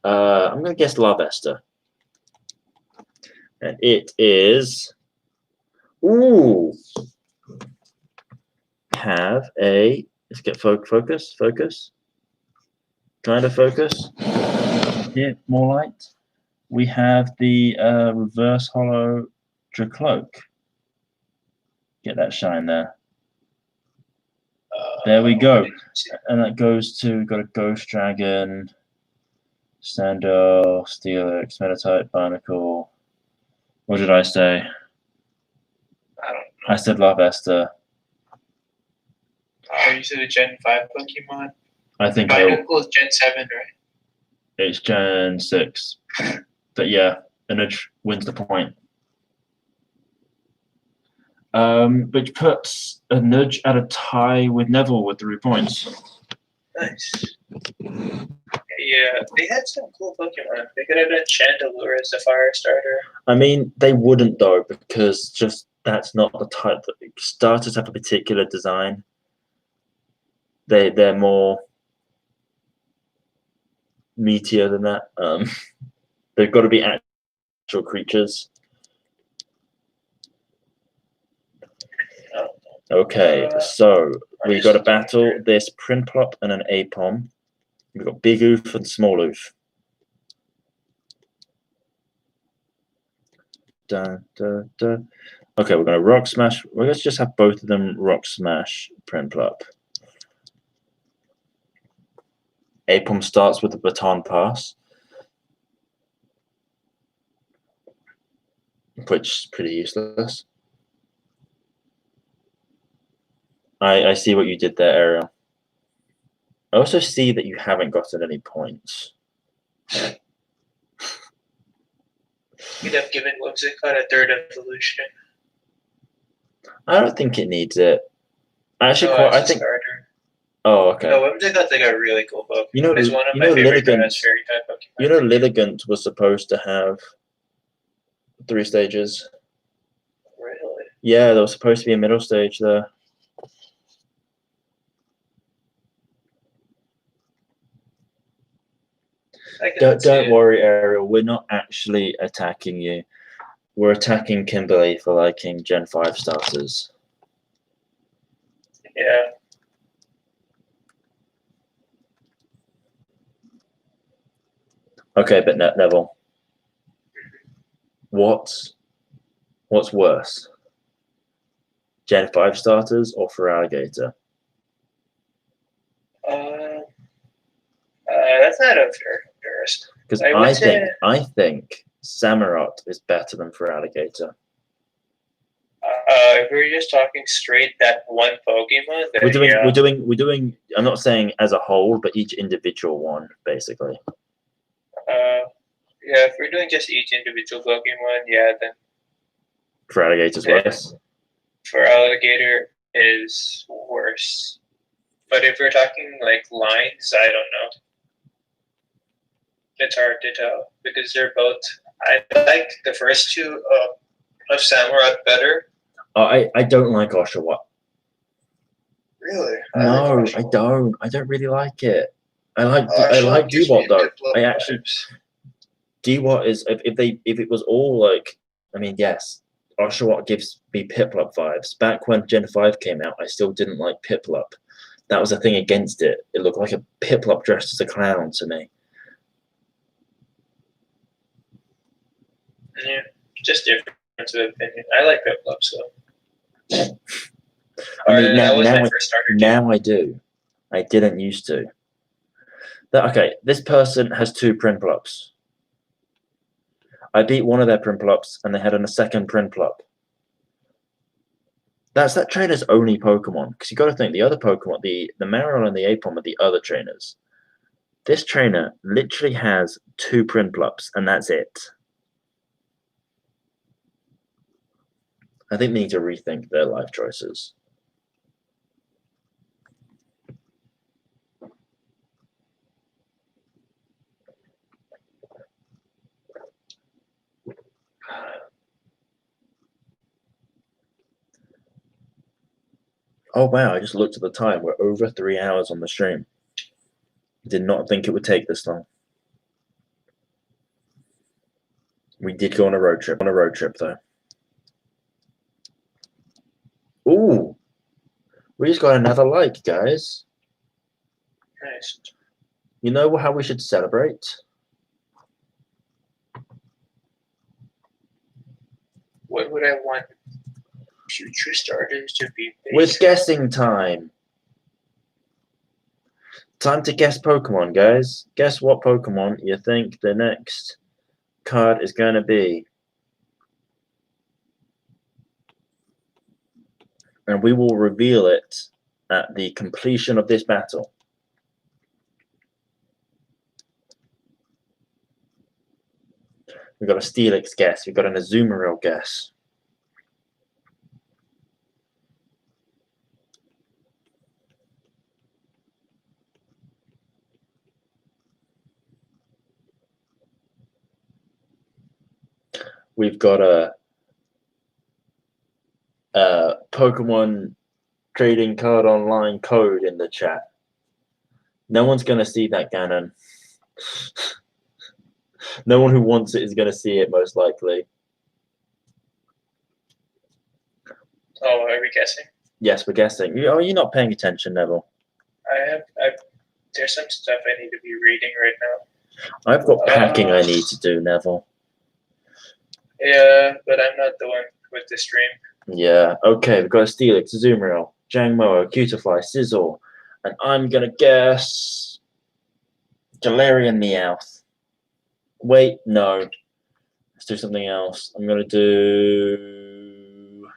I'm going to guess Larvesta. And it is... Ooh! Have a... Let's get focus. Kind of focus. Here, more light. We have the reverse hollow Dracloak. Get that shine there. There we go. And that goes to, we've got a Ghost Dragon, Sandor, Steelix, Meditite, Barnacle. What did I say? I don't know. I said Larvesta. Oh, you said a Gen 5 Pokemon? I think Binacle is Gen 7, right? it's Gen 6. But yeah, Nudge wins the point. Which puts a Nudge at a tie with Neville with 3 points. Nice. Yeah, they had some cool Pokemon. They could have done Chandelure as a fire starter. I mean, they wouldn't though, because just that's not the type that starters have a particular design. They're more meatier than that. They've got to be actual creatures. Okay, so we've got to battle this Prinplup and an Apom. We've got Bidoof and Smalloof. Dun, dun, dun. Okay, we're going to Rock Smash. Well, let's just have both of them Rock Smash Prinplup. Apom starts with the Baton Pass, which is pretty useless. I see what you did there, Ariel. I also see that you haven't gotten any points. You'd have given Whimsicott a third evolution. I don't think it needs it. Actually, I think. Starter. Oh, okay. No, Whimsicott's like a really cool Pokemon. You know, it's one of my favorite fairy type Pokemon. You know, Lilligant was supposed to have 3 stages. Really? Yeah, there was supposed to be a middle stage there. Don't worry, Ariel. We're not actually attacking you. We're attacking Kimberly for liking Gen 5 starters. Yeah. Okay, but Neville. What's worse? Gen 5 starters or Feraligatr? That's not a fair comparison. Because I think Samurott is better than Feraligatr. If we're just talking straight that one Pokemon, then we're doing. I'm not saying as a whole, but each individual one, basically. Yeah, if we're doing just each individual Pokemon, yeah, then Feraligatr's worse. Feraligatr is worse. But if we're talking like lines, I don't know. It's hard to tell because they're both. I like the first two of Samurott better. I don't like Oshawott. Really? No, like I don't. I don't really like it. I like Oshawott gives me Dewott though. Piplup I actually vibes. Dewott is if it was all like, I mean, yes, Oshawott gives me Piplup vibes. Back when Gen 5 came out, I still didn't like Piplup. That was a thing against it. It looked like a Piplup dressed as a clown to me. Yeah, just difference of opinion. I like Piplup, so. I mean, that was my first starter. now I do. I didn't used to. Okay, this person has 2 Prinplups. I beat one of their Prinplups, and they had a second Prinplup. That's that trainer's only Pokemon, because you got to think the other Pokemon, the Marill and the Apom are the other trainers. This trainer literally has 2 Prinplups, and that's it. I think they need to rethink their life choices. Oh wow, I just looked at the time. We're over 3 hours on the stream. Did not think it would take this long. We did go on a road trip though. Ooh. We just got another like, guys. Nice. You know how we should celebrate? What would I want future starters to be based With guessing time. Time to guess Pokemon, guys. Guess what Pokemon you think the next card is going to be. And we will reveal it at the completion of this battle. We've got a Steelix guess. We've got an Azumarill guess. We've got a Pokemon trading card online code in the chat. No one's going to see that, Ganon. No one who wants it is going to see it, most likely. Oh, are we guessing? Yes, we're guessing. Are you not paying attention, Neville? There's some stuff I need to be reading right now. I've got packing I need to do, Neville. Yeah, but I'm not the one with the stream. Yeah, okay, we've got a Steelix, Azumarill, Jangmo-o, Cutiefly, Scizor, and I'm going to guess Galarian Meowth. Wait, no. Let's do something else. I'm going to do...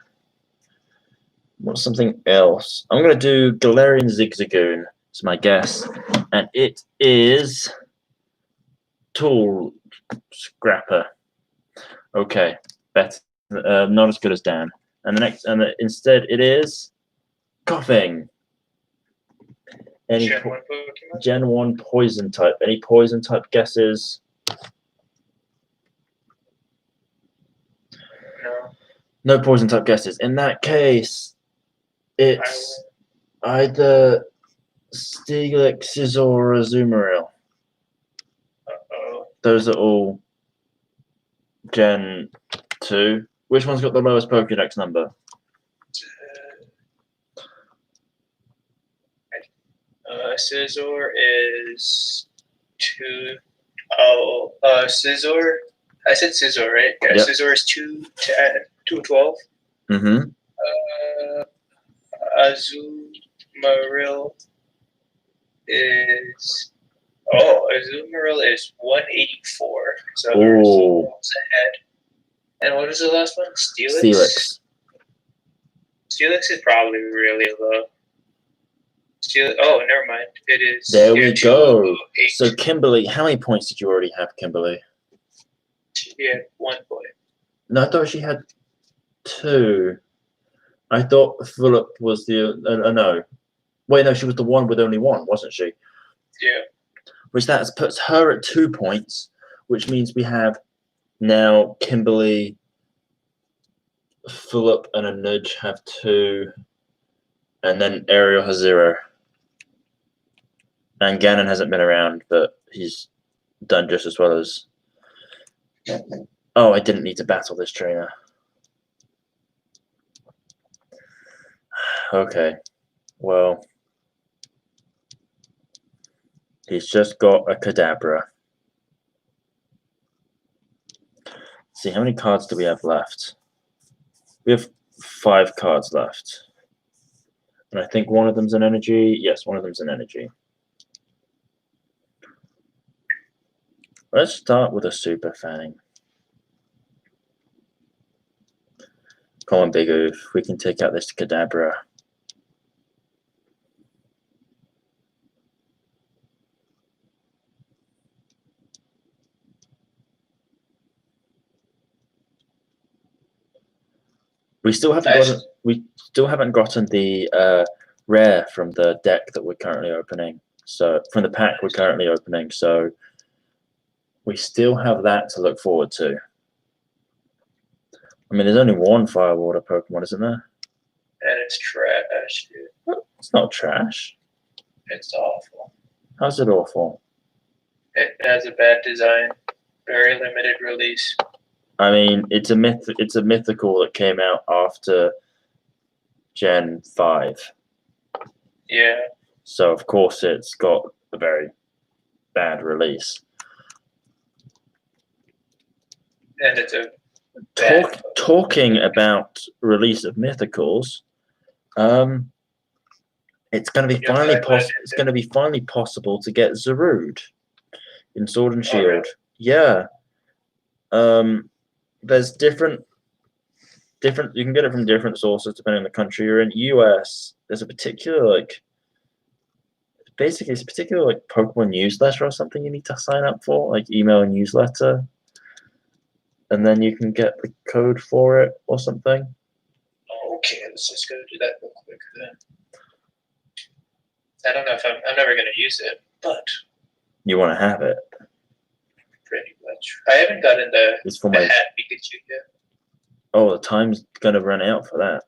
What's something else? I'm going to do Galarian Zigzagoon. It's my guess. And it is... Tool Scrapper. Okay, better. Not as good as Dan. And the next, instead it is Coughing. Any Gen 1 poison type. Any poison type guesses? No. No poison type guesses. In that case, it's either Steelix, Scizor, or Azumarill. Uh-oh. Those are all Gen 2. Which one's got the lowest Pokédex number? Scizor is 2. Scizor. I said Scizor, right? Yeah, yep. Scizor is 212. Mm-hmm. Azumarill is 184. So there's ahead. And what is the last one? Steelix. Steelix is probably really low. Oh, never mind. It is. There we go. So Kimberly, how many points did you already have, Kimberly? She had 1 point. No, I thought she had 2. I thought Philip was the no. Wait, no, she was the one with only 1, wasn't she? Yeah. Which that puts her at 2 points, which means we have now Kimberly, Philip, and a Nudge have 2. And then Ariel has 0. And Ganon hasn't been around, but he's done just as well as... Oh, I didn't need to battle this trainer. Okay, well... He's just got a Kadabra. Let's see, how many cards do we have left? We have 5 cards left. And I think one of them's an energy. Yes, one of them's an energy. Let's start with a Super Fang. Come on, Bidoof. We can take out this Kadabra. We still haven't gotten the rare from the deck that we're currently opening. So from the pack we're currently opening. So we still have that to look forward to. I mean, there's only one Fire Water Pokemon, isn't there? And it's trash, dude. It's not trash. It's awful. How's it awful? It has a bad design. Very limited release. I mean, it's a mythical that came out after Gen 5. Yeah. So of course it's got a very bad release. And it's a talking about release of mythicals, it's going to be finally possible to get Zarude in Sword and Shield. Really? Yeah. There's different you can get it from different sources depending on the country you're in. US, there's a particular it's a particular Pokemon newsletter or something you need to sign up for, like email and newsletter. And then you can get the code for it or something. Okay, let's just go do that real quick then. I don't know if I'm never going to use it, but you want to have it. Pretty much. I haven't gotten the hat Pikachu yet. Oh, the time's gonna run out for that.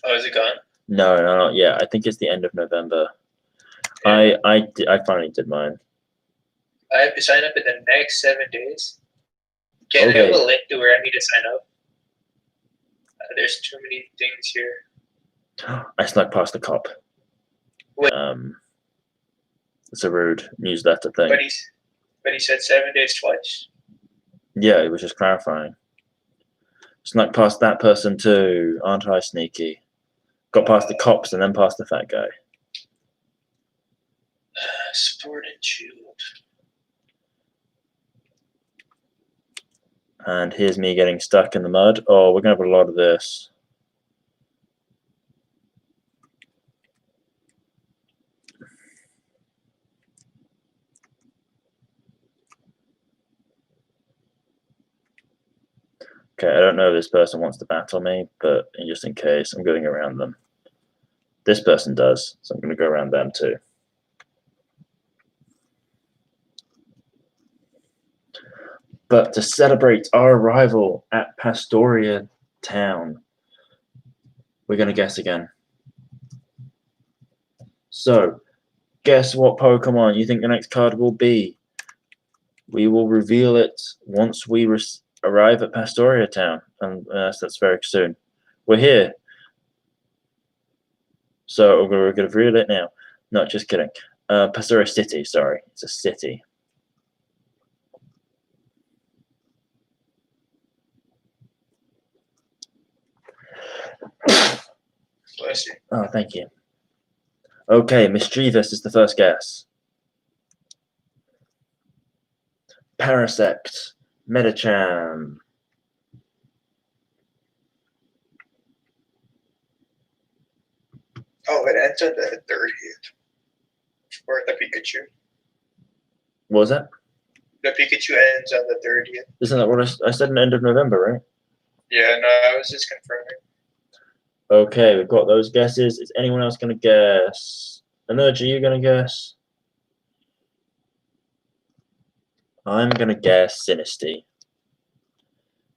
Oh, is it gone? No, not yet. I think it's the end of November. Yeah. I finally did mine. I have to sign up in the next 7 days. Can I have a link to where I need to sign up? There's too many things here. I snuck past the cop. Wait. It's a rude newsletter thing. But he said 7 days twice. Yeah, it was just clarifying. Snuck past that person too. Aren't I sneaky? Got past the cops and then past the fat guy. Sword and Shield. And here's me getting stuck in the mud. Oh, we're going to have a lot of this. Okay, I don't know if this person wants to battle me, but just in case, I'm going around them. This person does, so I'm going to go around them too. But to celebrate our arrival at Pastoria Town, we're going to guess again. So, guess what Pokemon you think the next card will be? We will reveal it once we arrive at Pastoria Town, and that's very soon. We're here. So we're going to reveal it now. No, just kidding. Pastoria City, sorry. It's a city. Bless you. Oh, thank you. Okay, Mischievous is the first guess. Parasect, Medicham. Oh, it ends on the 30th. For the Pikachu. What was that? The Pikachu ends on the 30th. Isn't that what I said in the end of November, right? Yeah, no, I was just confirming. Okay, we've got those guesses. Is anyone else going to guess? Energy, are you going to guess? I'm going to guess Sinistea.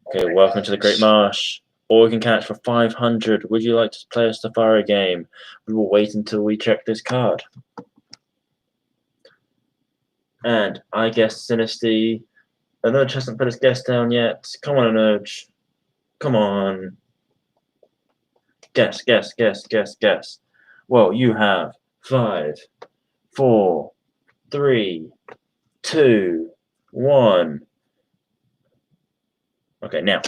Okay, welcome to the Great Marsh. or we can catch for 500. Would you like to play a safari game? We will wait until we check this card. And I guess Sinnoh. Anurge hasn't put his guess down yet. Come on, Anurge. Come on. Guess. Well, you have 5, 4, 3, 2, 1. Okay, now.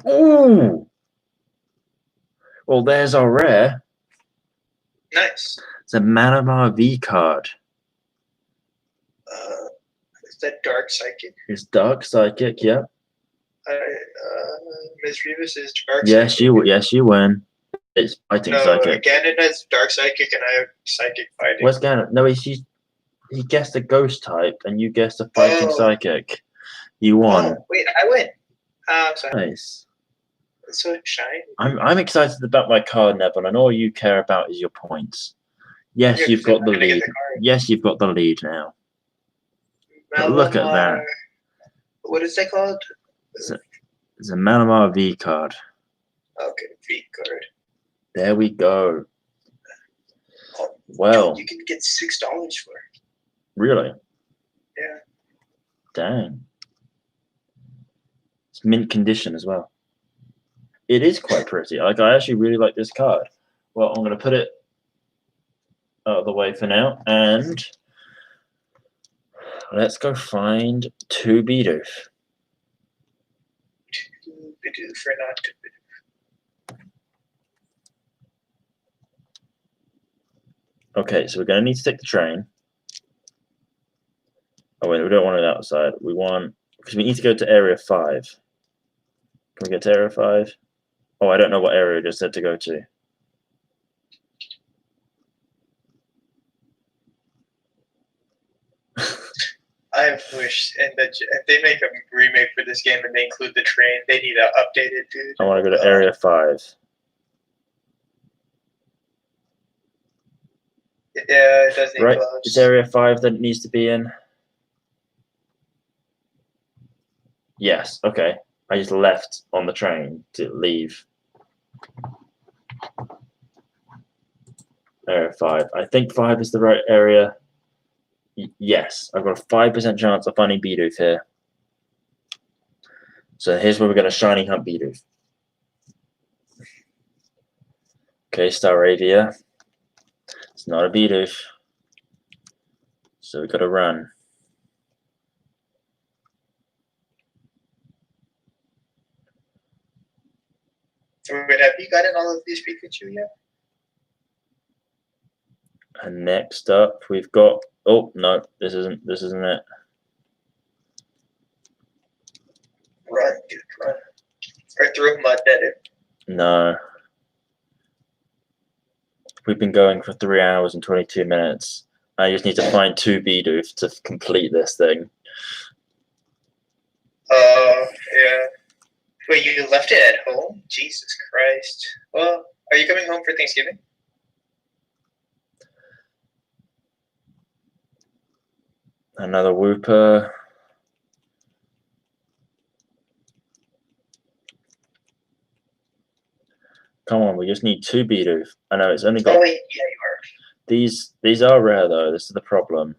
Ooh! Well, there's our rare. Nice. It's a Manamar V card. Is that Dark Psychic? It's Dark Psychic, yep. Ms. Rivas is Dark Yes, Psychic. yes, you win. It's Fighting Psychic. Ganon has Dark Psychic and I have Psychic Fighting. Where's Ganon? No, he guessed a Ghost type and you guessed a Fighting Psychic. You won. Oh, wait, I win. Sorry. Nice. It's so shiny. I'm excited about my card, Neville, and all you care about is your points. Yes, you've got the lead. Yes, you've got the lead now. But look at that. What is that called? It's a Manamar V card. Okay, V card. There we go. Oh, well, you can get $6 for it. Really? Yeah. Dang. It's mint condition as well. It is quite pretty. Like, I actually really like this card. Well, I'm going to put it out of the way for now, and let's go find 2 Bidoof. Bidoof or not to Bidoof. Okay, so we're going to need to take the train. Oh, wait, we don't want it outside. We want, because we need to go to Area 5. Can we get to Area 5? Oh, I don't know what area it just said to go to. I wish, and if they make a remake for this game and they include the train, they need to update it, dude. I want to go to Area 5. Yeah, it doesn't. Right, it's Area 5 that it needs to be in. Yes, okay. I just left on the train to leave. Area 5. I think 5 is the right area. Yes, I've got a 5% chance of finding Bidoof here. So here's where we're going to shiny hunt Bidoof. Okay, Staravia. It's not a Bidoof. So we've got to run. Wait, have you gotten all of these Pikachu yet? And next up, we've got. Oh no, this isn't it. Run, dude, run! Or throw mud at it. No. We've been going for 3 hours and 22 minutes. I just need to find 2 Bidoof to complete this thing. Yeah. Wait, you left it at home? Jesus Christ. Well, are you coming home for Thanksgiving? Another Wooper. Come on, we just need 2 Bidoof. I know it's only got. Oh wait, yeah, you are. These are rare though. This is the problem.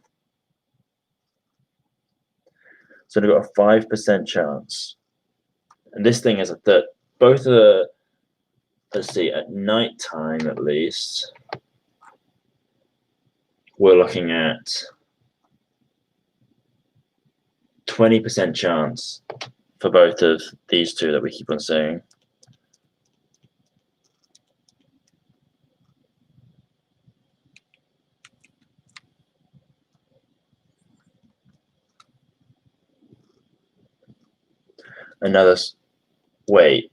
So they've got a 5% chance. And this thing is a third. Both of the. Let's see, at night time at least, we're looking at 20% chance for both of these 2 that we keep on saying. Another. Wait.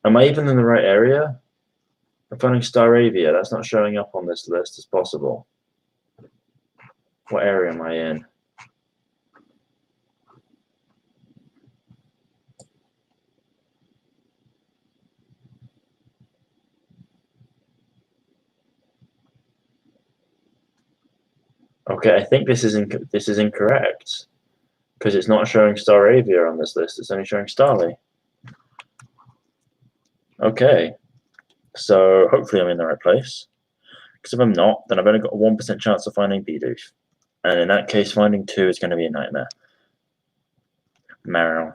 Am I even in the right area? I'm finding Staravia. That's not showing up on this list as possible. What area am I in? Okay, I think this is incorrect because it's not showing Staravia on this list. It's only showing Starly. Okay, so hopefully I'm in the right place. Because if I'm not, then I've only got a 1% chance of finding Bidoof. And in that case, finding 2 is going to be a nightmare. Meryl.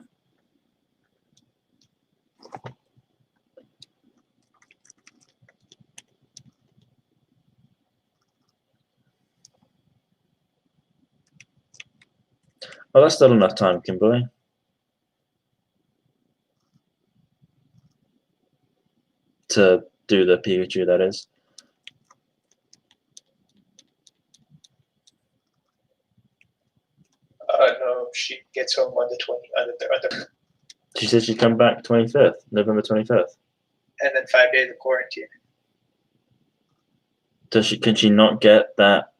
Well, that's still enough time, Kimberly. To do the Pikachu, that is. No, she gets home on the 20th, She said she'd come back 25th, November 25th. and then 5 days of quarantine. Can she not get that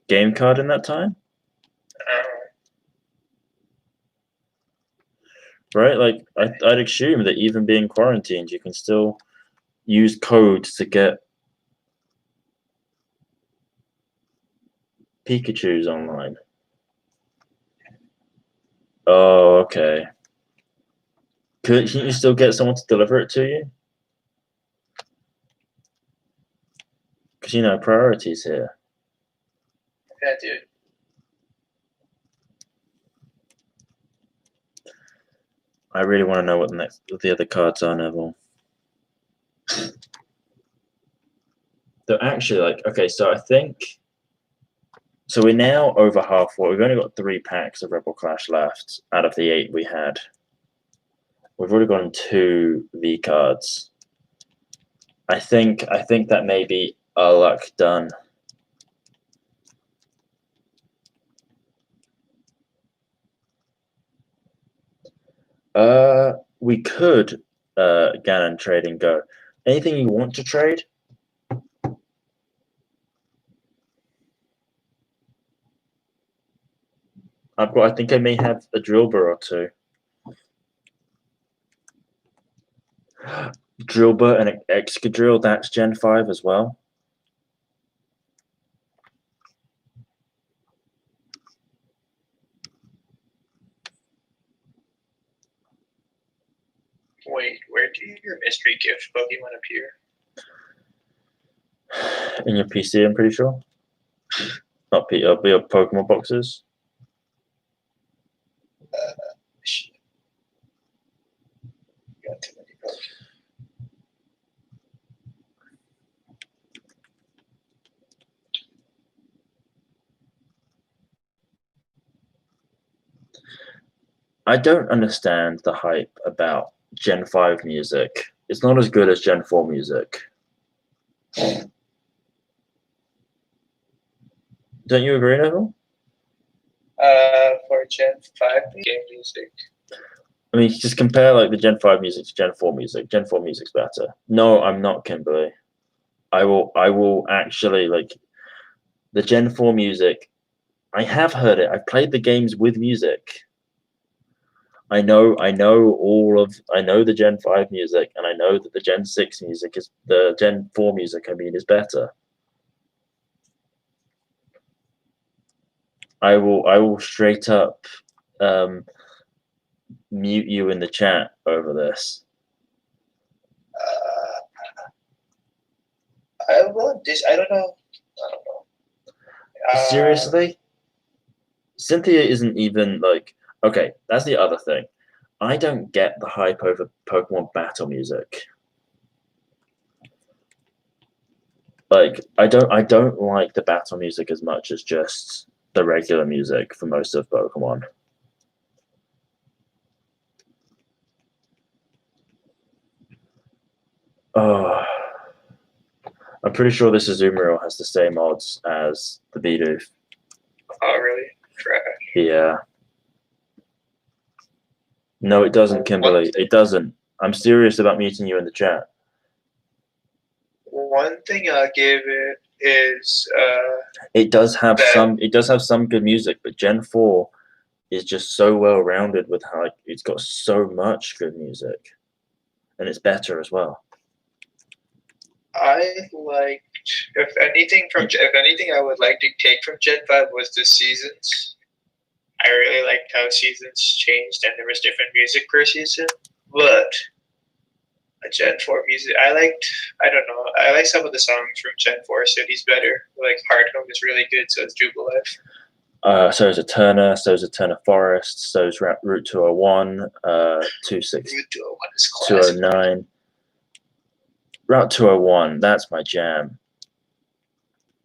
game card in that time? Right? Like, I'd assume that even being quarantined, you can still use codes to get Pikachus online. Oh, okay. Couldn't you still get someone to deliver it to you? Because, priorities here. Yeah, dude. I really want to know what the other cards are, Neville. They're actually okay, so I think so we're now over halfway. We've only got 3 packs of Rebel Clash left out of the 8 we had. We've already gotten 2 V cards. I think that may be our luck done. We could Ganon trade and go. Anything you want to trade? I think I may have a Drillbur or 2. Drillbur and Excadrill, that's Gen 5 as well. Wait, where do your mystery gift Pokemon appear? In your PC, I'm pretty sure. Not your Pokemon boxes. Shit. Got too many Pokemon. I don't understand the hype about Gen 5 music. It's not as good as Gen 4 music. Don't you agree, Neville? For Gen 5 game music. I mean, just compare the Gen 5 music to Gen 4 music. Gen 4 music's better. No, I'm not, Kimberly. I will actually the Gen 4 music. I have heard it. I've played the games with music. I know the Gen 5 music, and I know that the Gen 6 music is the Gen 4 music, is better. I will straight up mute you in the chat over this. I don't know. I don't know. Seriously? Cynthia isn't even okay, that's the other thing. I don't get the hype over Pokemon battle music. I don't like the battle music as much as just the regular music for most of Pokemon. Oh, I'm pretty sure this Azumarill has the same odds as the Bidoof. Oh, really? Trash. Yeah. No, it doesn't, Kimberly. It doesn't. I'm serious about muting you in the chat. One thing I'll give it is it does have some good music, but Gen 4 is just so well rounded with how it's got so much good music, and it's better as well. I liked if anything I would like to take from Gen 5 was the seasons. I really liked how seasons changed and there was different music per season. But Gen 4 music. I like some of the songs from Gen 4 cities better. Like Hard Home is really good, so is Jubilife. So is Eterna, so is Eterna Forest, so is Route 201, 26, Route 201 is classic. 209. Route 201, that's my jam.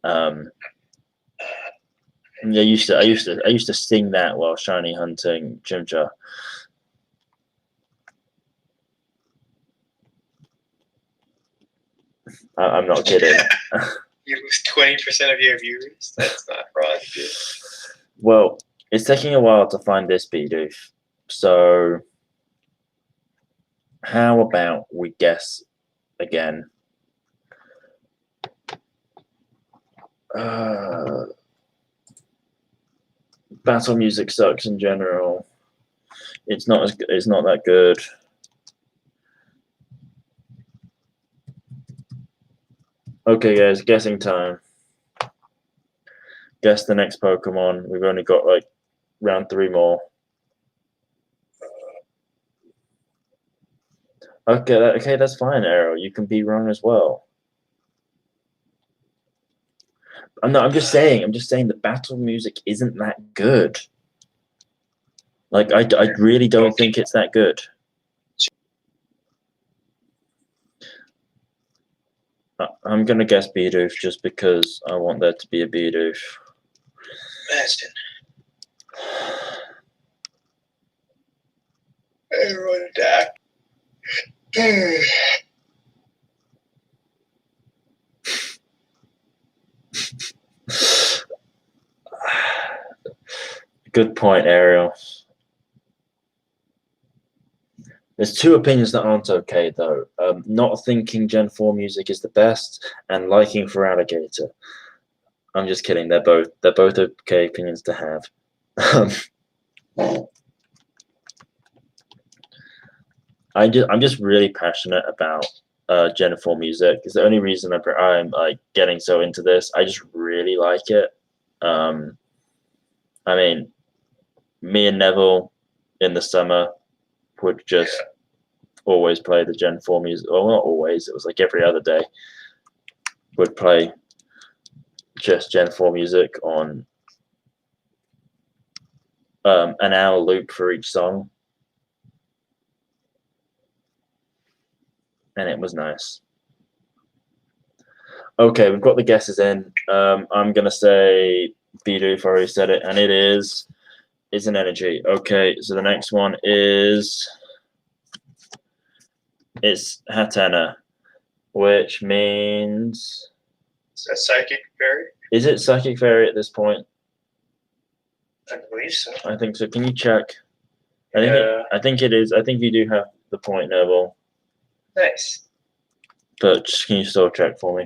Yeah, I used to sing that while shiny hunting Jimja. I'm not kidding. You lose 20% of your viewers. That's not wrong, dude. Well, it's taking a while to find this Bidoof, so how about we guess again? Battle music sucks in general. It's not that good. Okay, guys, guessing time. Guess the next Pokemon. We've only got like round 3 more. Okay, that's fine, Arrow. You can be wrong as well. I'm just saying the battle music isn't that good. Like I really don't think it's that good. I'm gonna guess Bidoof just because I want there to be a Bidoof. Bastion. Everyone attack. Good point, Ariel. There's 2 opinions that aren't okay though. Not thinking Gen 4 music is the best and liking for Alligator. I'm just kidding. They're both okay opinions to have. I'm just really passionate about Gen 4 music. It's the only reason I'm like getting so into this. I just really like it. I mean, me and Neville in the summer would just always play the Gen 4 music. Well, not always. It was like every other day. Would play just Gen 4 music on an hour loop for each song. And it was nice. Okay, we've got the guesses in. I'm going to say Bidoof, already said it, and it's an energy. Okay, so the next one it's Hatena, which means... Is that Psychic Fairy? Is it Psychic Fairy at this point? I believe so. I think so. Can you check? I think it is. I think you do have the point, Neville. Nice. But can you still check for me?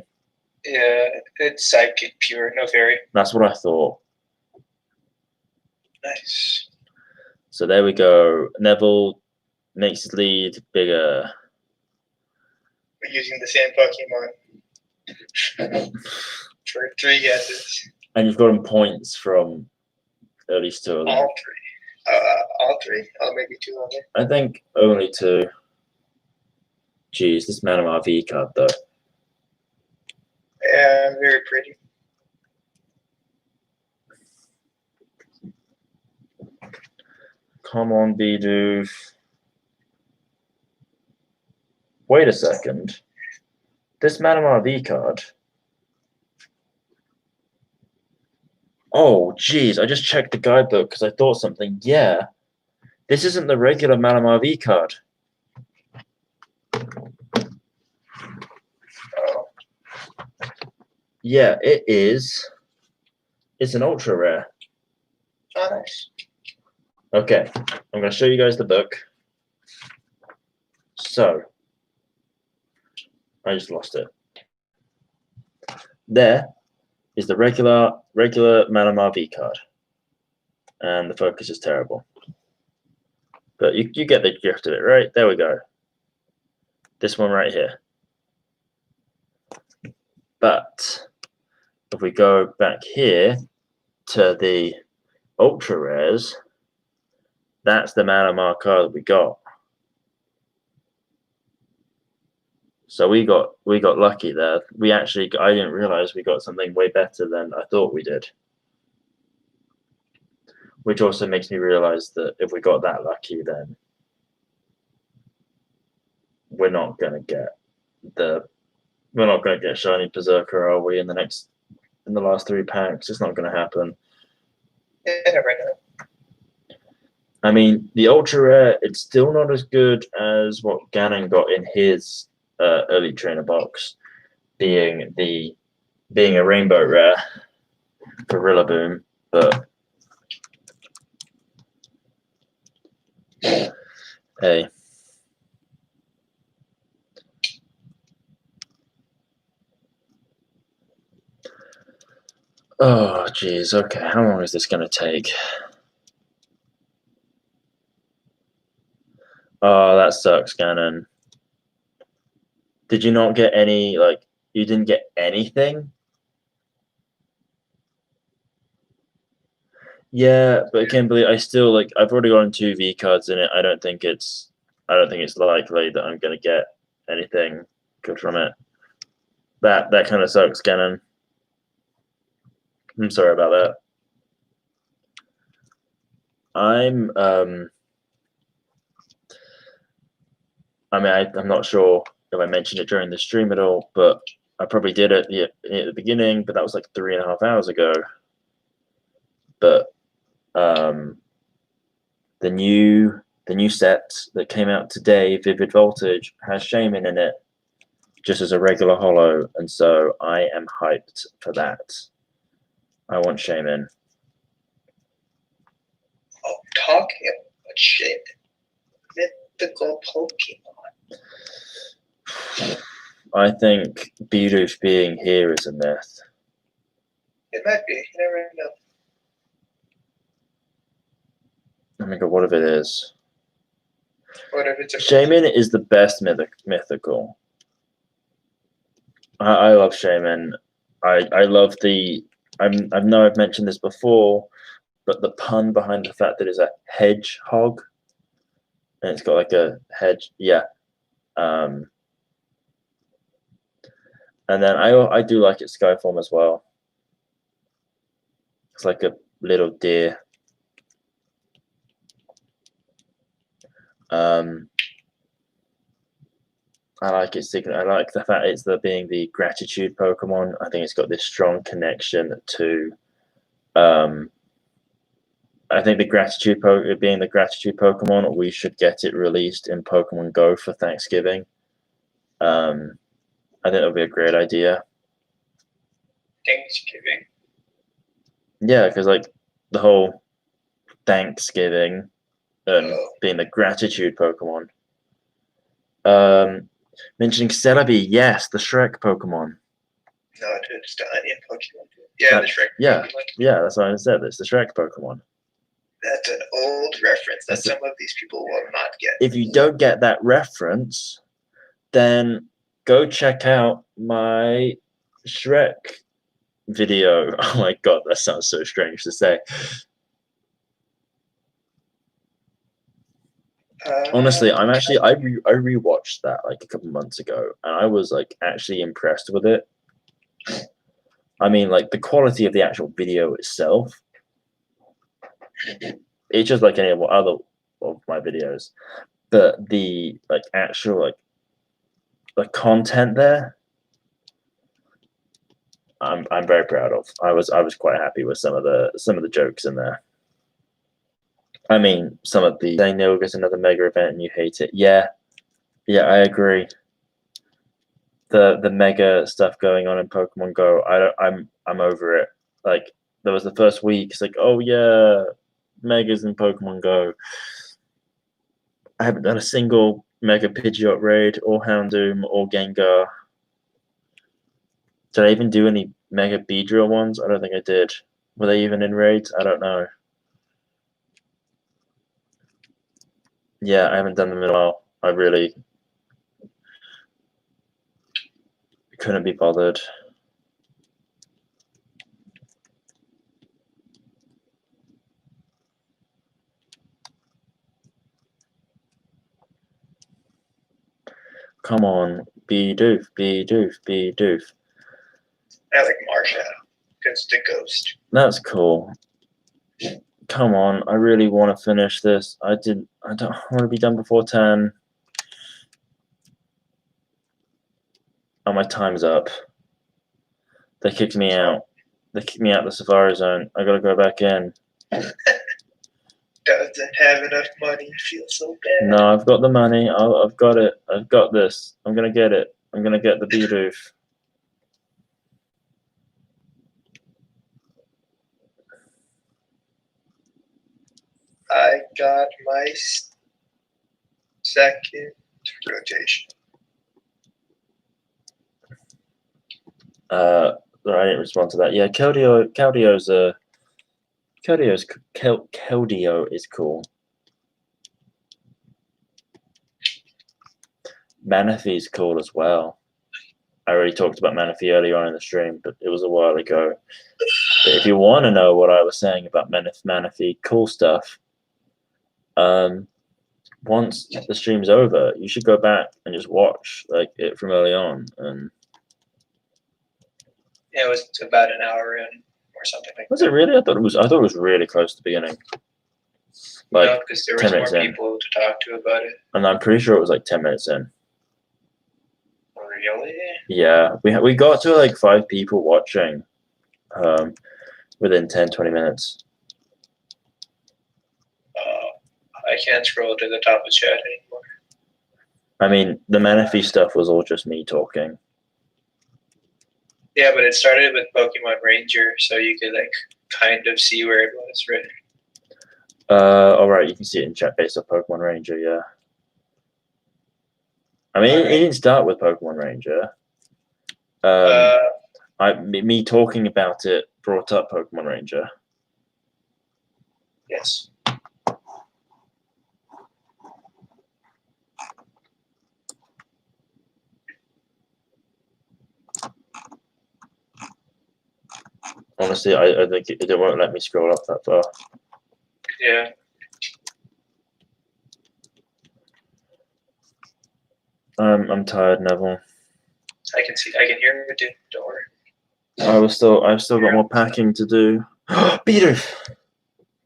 Yeah, it's Psychic Pure, no Fairy. That's what I thought. Nice. So there we go. Neville makes his lead bigger. We're using the same Pokemon for 3 guesses. And you've gotten points from at least 2 of them. All 3. All 3. Oh, maybe 2 of them. I think only 2. Jeez, this Manamar V card though. Yeah, very pretty. Come on, Bidoof. Wait a second. This Manamar V card. Oh, geez, I just checked the guidebook because I thought something. Yeah, this isn't the regular Manamar V card. Oh. Yeah, it is. It's an ultra rare. Oh, nice. Okay, I'm going to show you guys the book. So, I just lost it. There is the regular Manamar V card. And the focus is terrible. But you get the drift of it, right? There we go. This one right here. But if we go back here to the ultra rares, that's the Manamar card that we got. So we got lucky there. I didn't realize we got something way better than I thought we did. Which also makes me realize that if we got that lucky, then we're not gonna get shiny Berserker, are we? In the last 3 packs, it's not gonna happen. Yeah, right now. I mean, the ultra rare, it's still not as good as what Ganon got in his early trainer box, being a rainbow rare for Rillaboom, but hey. Oh, geez. Okay, how long is this going to take? Oh, that sucks, Ganon. Did you not get any, like, you didn't get anything? Yeah, but Kimberly, I still, like, I've already gotten 2 V cards in it. I don't think it's likely that I'm going to get anything good from it. That kind of sucks, Ganon. I'm sorry about that. I'm not sure if I mentioned it during the stream at all, but I probably did it at the beginning, but that was like 3.5 hours ago. But the new set that came out today, Vivid Voltage, has Shaman in it, just as a regular holo, and so I am hyped for that. I want Shaman. Oh, talking about Shaman, mythical Pokemon. I think Bidoof being here is a myth. It might be. You never know. Oh my god, what if it is? What if it's a Shaman is the best mythical. I love Shaman. I love I know I've mentioned this before, but the pun behind the fact that it's a hedgehog and it's got like a hedge, yeah. And then I do like its sky form as well. It's like a little deer. I like its signal. I like the fact it's being the gratitude Pokemon. I think it's got this strong connection to. I think being the gratitude Pokemon, we should get it released in Pokemon Go for Thanksgiving. I think that would be a great idea. Thanksgiving. Yeah, because like the whole Thanksgiving and being the gratitude Pokemon. Mentioning Celebi, yes, the Shrek Pokemon. No, dude, it's the Onion Pokemon. Yeah, the Shrek yeah, Pokemon. Yeah, that's what I said. It's the Shrek Pokemon. That's an old reference that some of these people will not get. If you don't get that reference, then go check out my Shrek video. Oh my god, that sounds so strange to say. Honestly, I rewatched that like a couple months ago, and I was like actually impressed with it. I mean, like the quality of the actual video itself, it's just like any other of my videos, but the like actual like the content there, I'm very proud of. I was quite happy with some of the jokes in there. I mean, some of the saying they'll get another mega event and you hate it. Yeah, I agree. The mega stuff going on in Pokemon Go, I'm over it. Like there was the first week, it's like, oh yeah, megas in Pokemon Go. I haven't done a single Mega Pidgeot raid or Houndoom or Gengar. Did I even do any Mega Beedrill ones? I don't think I did. Were they even in raids? I don't know. Yeah, I haven't done them in a while. I really couldn't be bothered. Come on, Bidoof, Bidoof, Bidoof. I like Marsha because the ghost. That's cool. Come on, I really want to finish this. I don't want to be done before 10. Oh, my time's up. They kicked me out. They kicked me out of the Safari Zone. I gotta go back in. Doesn't have enough money. Feels so bad. No, I've got the money. I've got it. I've got this. I'm gonna get it. I'm gonna get the Bidoof. I got my second rotation. I didn't respond to that. Yeah, Keldeo is cool. Manaphy's cool as well. I already talked about Manaphy earlier on in the stream, but it was a while ago. But if you want to know what I was saying about Manaphy, cool stuff. Once the stream's over, you should go back and just watch like it from early on. And yeah, it was about an hour in or something like that. Was it really? I thought it was really close to the beginning. Like no, because there was 10 minutes more in. people to talk to about it. And I'm pretty sure it was like 10 minutes in. Really? Yeah, we got to like 5 people watching within 10-20 minutes. I can't scroll to the top of chat anymore. I mean, the Manaphy stuff was all just me talking. Yeah, but it started with Pokemon Ranger, so you could like kind of see where it was written. All right, you can see it in chat based off Pokemon Ranger. Yeah. I mean, it didn't start with Pokemon Ranger. Me talking about it brought up Pokemon Ranger. Yes. Honestly, I think it won't let me scroll up that far. Yeah. I'm tired, Neville. I can hear it, dude. Don't worry. I've still got more packing to do. Bidoof!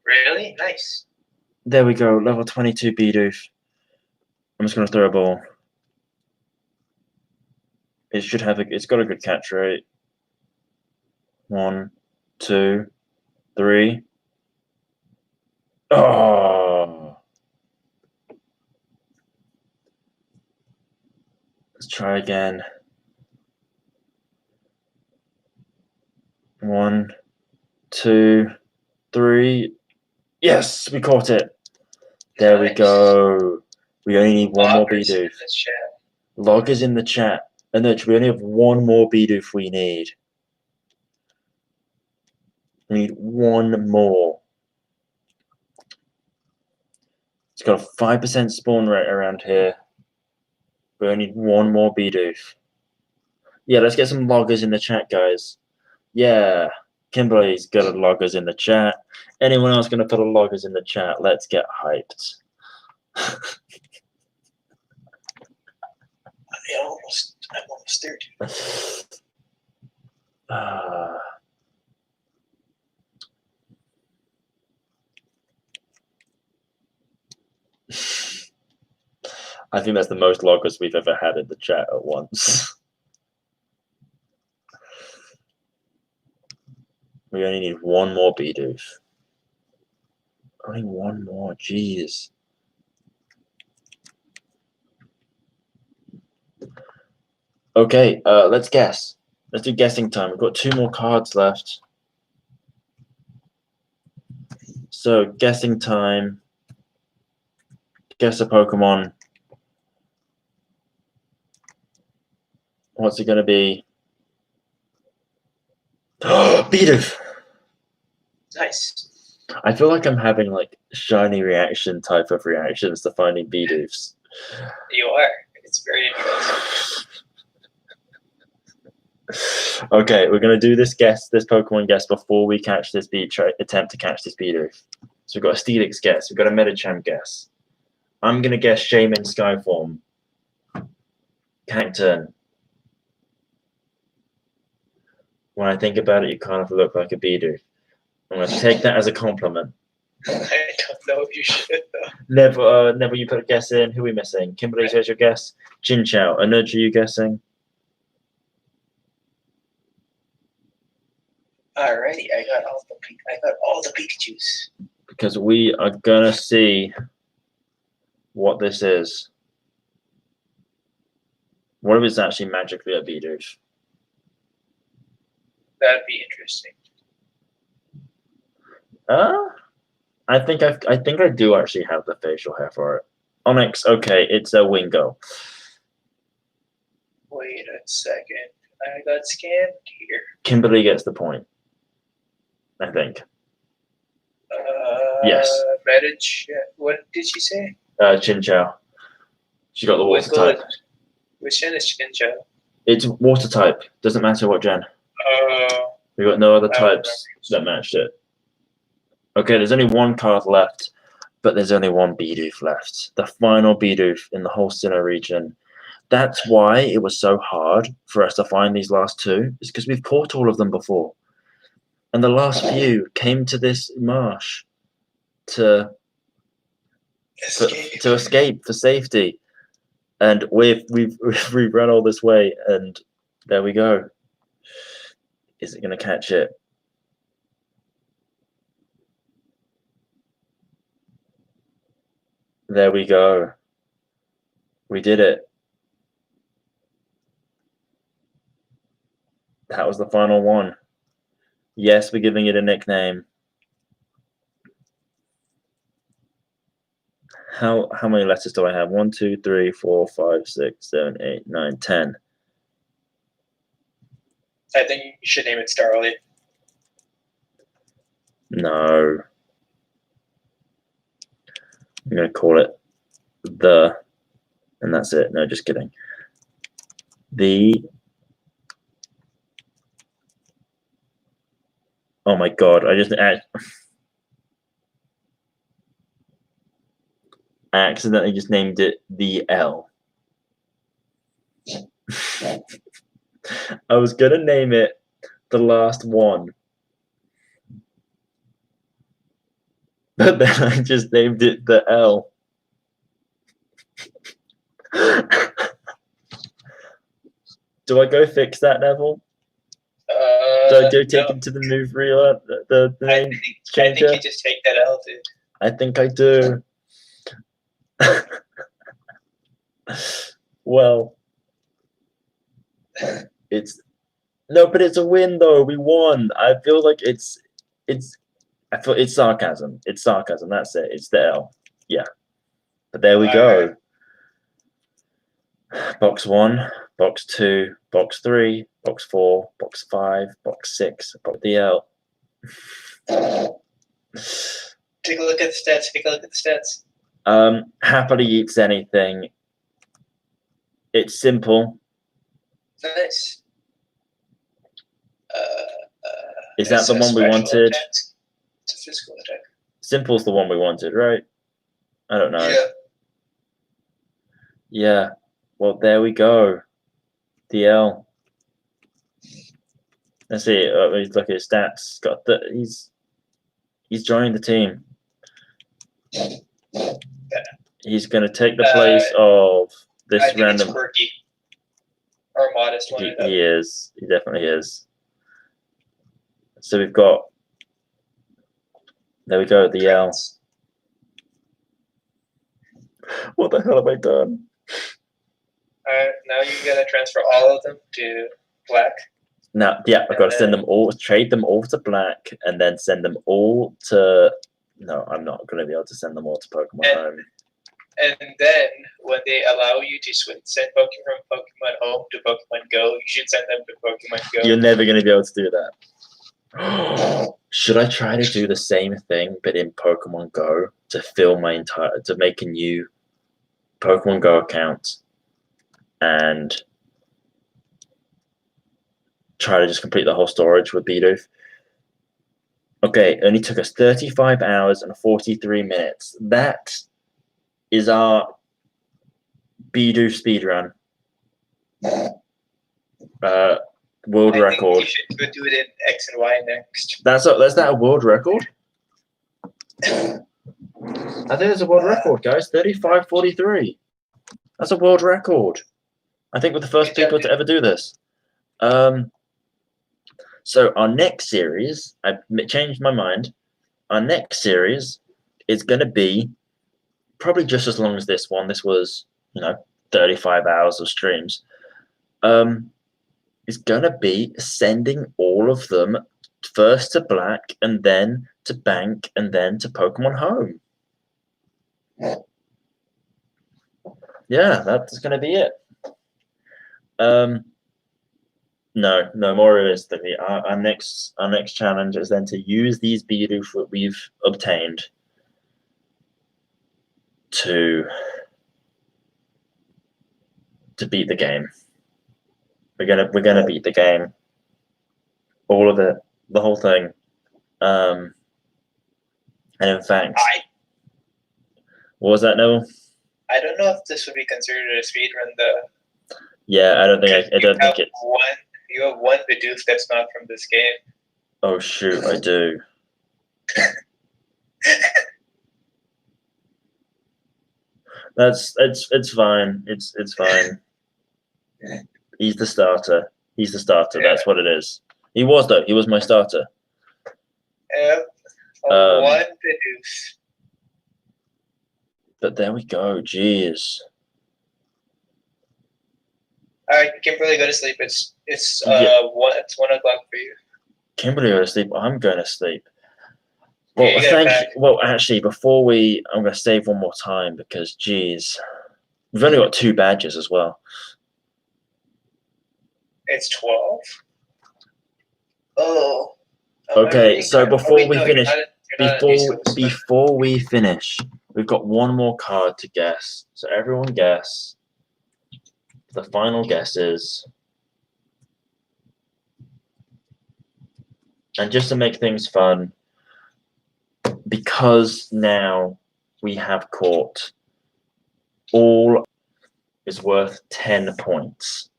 Really? Nice. There we go, level 22 Bidoof. I'm just gonna throw a ball. It's got a good catch rate. 1, 2, 3. Oh! Let's try again. 1, 2, 3. Yes, we caught it. There we go. We only need one more Bidoof. Loggers in the chat. And no, we only have one more Bidoof we need. We need one more. It's got a 5% spawn rate around here. We only need one more Bidoof. Yeah, let's get some loggers in the chat, guys. Yeah. Kimberly's got a loggers in the chat. Anyone else going to put a loggers in the chat? Let's get hyped. I'm almost there, dude. I think that's the most loggers we've ever had in the chat at once. We only need one more Bidoof. Only one more, jeez. Okay, let's guess. Let's do guessing time. We've got 2 more cards left. So, guessing time. Guess a Pokemon. What's it going to be? Bidoof! Nice. I feel like I'm having like shiny reaction type of reactions to finding Bidoofs. You are. It's very interesting. Okay, we're gonna do this Pokemon guess before we catch this attempt to catch this Bidoof. So we've got a Steelix guess, we've got a Medicham guess. I'm gonna guess Shaman Skyform. Cacturn. When I think about it, you kind of look like a Bidoof. I'm going to take that as a compliment. I don't know if you should though. Never you put a guess in. Who are we missing? Kimberly, here's your guess. Chin Chow. Anuj, are you guessing? Alrighty, I got all the Pikachus. Because we are going to see what this is. What if it's actually magically a Bidoof? That'd be interesting. I think I do actually have the facial hair for it. Onyx, okay, it's a Wingo. Wait a second. I got scammed here. Kimberly gets the point. I think. Yes. Medich. What did she say? Chin Chow. She got the water type. Which gen is Chin Chow? It's water type. Doesn't matter what gen. We got no other types that matched it. Okay, there's only one card left, but there's only one Bidoof left. The final Bidoof in the whole Sinnoh region. That's why it was so hard for us to find these last two, is because we've caught all of them before. And the last few came to this marsh to escape for safety. And we've run all this way, and there we go. Is it going to catch it? There we go. We did it. That was the final one. Yes, we're giving it a nickname. How many letters do I have? 1, 2, 3, 4, 5, 6, 7, 8, 9, 10. I think you should name it Starly. No. I'm going to call it the, and that's it. No, just kidding. The, oh my God, I accidentally just named it the L. I was going to name it the last one. But then I just named it the L. Do I go fix that, Neville? Do I go take him to the move reeler? The name changer? I think you just take that L, dude. I think I do. Well, but it's a win though. We won. I feel like it's sarcasm. It's sarcasm. That's it. It's the L. Yeah. But there we go. Right. Box 1, box 2, box 3, box 4, box 5, box 6, box the L. Take a look at the stats. Happily eats anything. It's simple. Nice. Is that the one we wanted? Attack. It's a physical attack. Simple's the one we wanted, right? I don't know. Yeah. Yeah. Well, there we go. The L. Let's see. Look at his stats. He's joining the team. Yeah. He's going to take the place of this random. It's quirky or modest one. He is. He definitely is. So we've got. There we go. The L. What the hell have I done? Now you gotta transfer all of them to black. Now, yeah, I've got to send them all, trade them all to black, and then send them all to. No, I'm not going to be able to send them all to Pokemon Home. And then when they allow you to send Pokemon from Pokemon Home to Pokemon Go, you should send them to Pokemon Go. You're never going to be able to do that. Should I try to do the same thing, but in Pokemon Go, to make a new Pokemon Go account and try to just complete the whole storage with Bidoof? Okay, it only took us 35 hours and 43 minutes. That is our Bidoof speedrun. World I think record. you should go do it in X and Y next. That's that a world record? I think it's a world record, guys. 35:43. That's a world record. I think we're the first people to ever do this. So our next series, I changed my mind. Our next series is going to be probably just as long as this one. This was, 35 hours of streams. Is going to be sending all of them first to Black and then to Bank and then to Pokemon Home. Yeah, that's going to be it. No, more realistically, our next challenge is then to use these Bidoof that we've obtained to beat the game. We're gonna beat the game, all of it, the whole thing. And in fact, what was that, Noel? I don't know if this would be considered a speedrun though. Yeah, I don't think it's. You have one Bidoof that's not from this game. Oh shoot, I do. It's fine. It's fine. He's the starter. Yeah. That's what it is. He was though. He was my starter. Yeah. One Bidoof. But there we go. Jeez. All right, Kimberly, go to sleep. It's 1 o'clock for you. Kimberly, go to sleep. I'm going to sleep. Well, thank you. Well, actually, I'm going to save one more time because, geez, we've only got 2 badges as well. It's 12. Oh. Okay, so before we finish, we've got one more card to guess. So everyone guess. The final guesses. And just to make things fun, because now we have caught all is worth 10 points.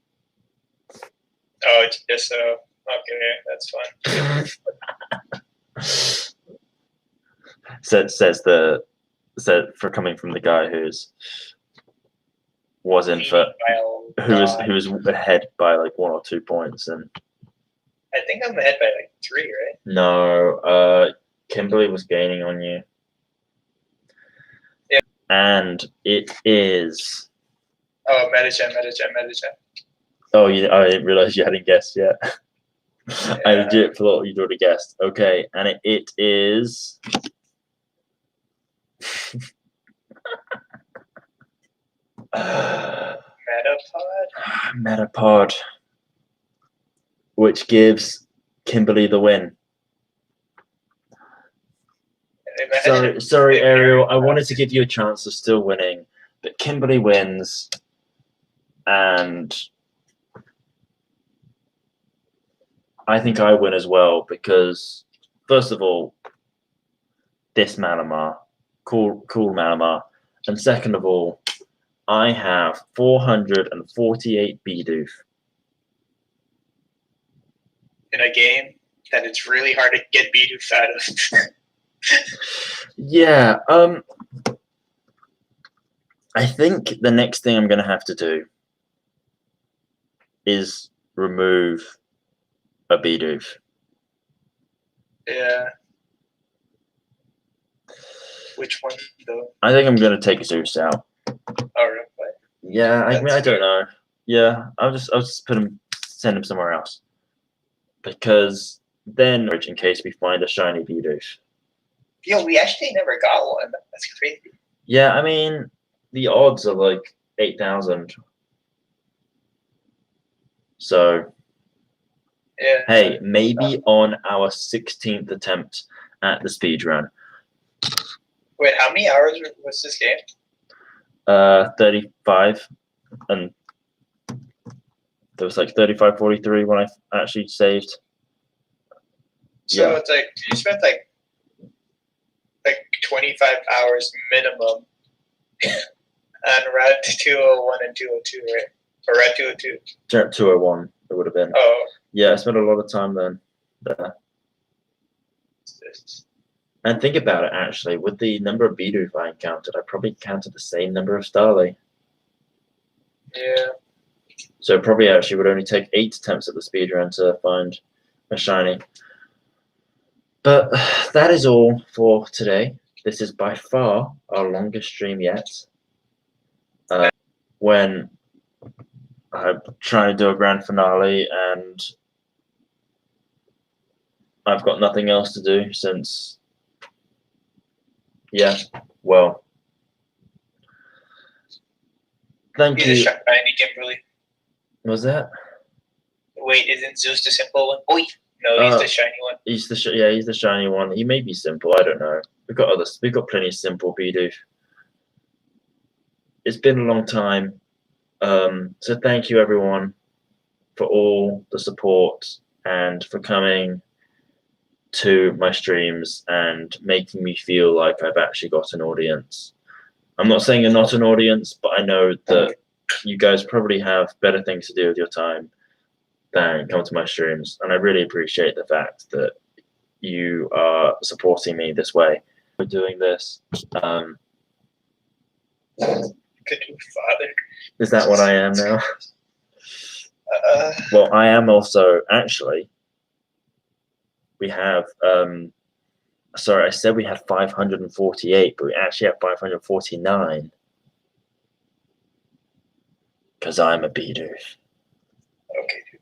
Oh, just so. Okay, that's fun. says for coming from the guy who was ahead by like 1 or 2 points, and I think I'm ahead by like 3, right? No, Kimberly was gaining on you. Yeah. And it is. Oh, Metachan. Oh, I didn't realize you hadn't guessed yet. Yeah. I legit thought you'd already guessed. Okay, and it is. Metapod. Which gives Kimberly the win. Sorry, Ariel. I wanted to give you a chance of still winning, but Kimberly wins, and I think I win as well because, first of all, this Malamar, cool Malamar, and second of all, I have 448 Bidoof. In a game that it's really hard to get Bidoof out of. Yeah, I think the next thing I'm going to have to do is remove a Bidoof. Yeah. Which one, though? I think I'm going to take Zeus out. Oh, really? Yeah, I don't know. Yeah, I'll just send him somewhere else. Because then, in case we find a shiny Bidoof. Yo, we actually never got one. That's crazy. Yeah, I mean, the odds are like 8,000. So, yeah. Hey, maybe on our 16th attempt at the speedrun. Wait, how many hours was this game? 35, and there was like 35:43 when I actually saved. So it's like you spent like 25 hours minimum on Route 201 and 202, right? Or Red 202? 201 it would have been. Oh. Yeah, I spent a lot of time then there. And think about it, actually, with the number of Bidoof I encountered, I probably encountered the same number of Starly. Yeah. So probably actually would only take 8 attempts at the speedrun to find a shiny. But that is all for today. This is by far our longest stream yet. When I'm trying to do a grand finale and I've got nothing else to do since, yeah, well, thank you. Shiny Kimberly. Was that? Wait, isn't Zeus the simple one? Oh, no, he's the shiny one. He's the he's the shiny one. He may be simple. I don't know. We've got plenty of simple Bidoof. It's been a long time. So thank you everyone for all the support and for coming to my streams and making me feel like I've actually got an audience. I'm not saying you're not an audience, but I know that you guys probably have better things to do with your time than come to my streams, and I really appreciate the fact that you are supporting me this way. We're doing this. Good father. Is that what I am now? Well, I am also actually. We have. Sorry, I said we had 548, but we actually have 549 because I'm a Bidoof. Okay, dude.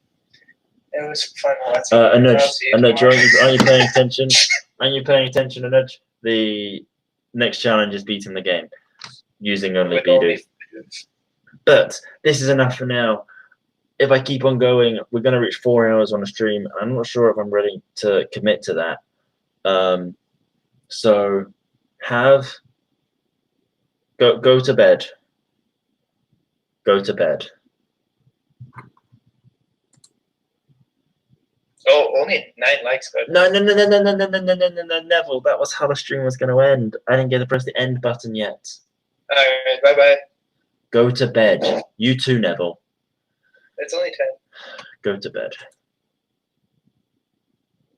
It was fun watching. A nudge. Are you paying attention? Are you paying attention, a nudge? The next challenge is beating the game using only Bidoof. But this is enough for now. If I keep on going, we're going to reach 4 hours on a stream. I'm not sure if I'm ready to commit to that. So go to bed. Go to bed. Oh, only 9 likes, but No, Neville. That was how the stream was going to end. I didn't get to press the end button yet. All right, bye-bye. Go to bed. You too, Neville. It's only 10. Go to bed.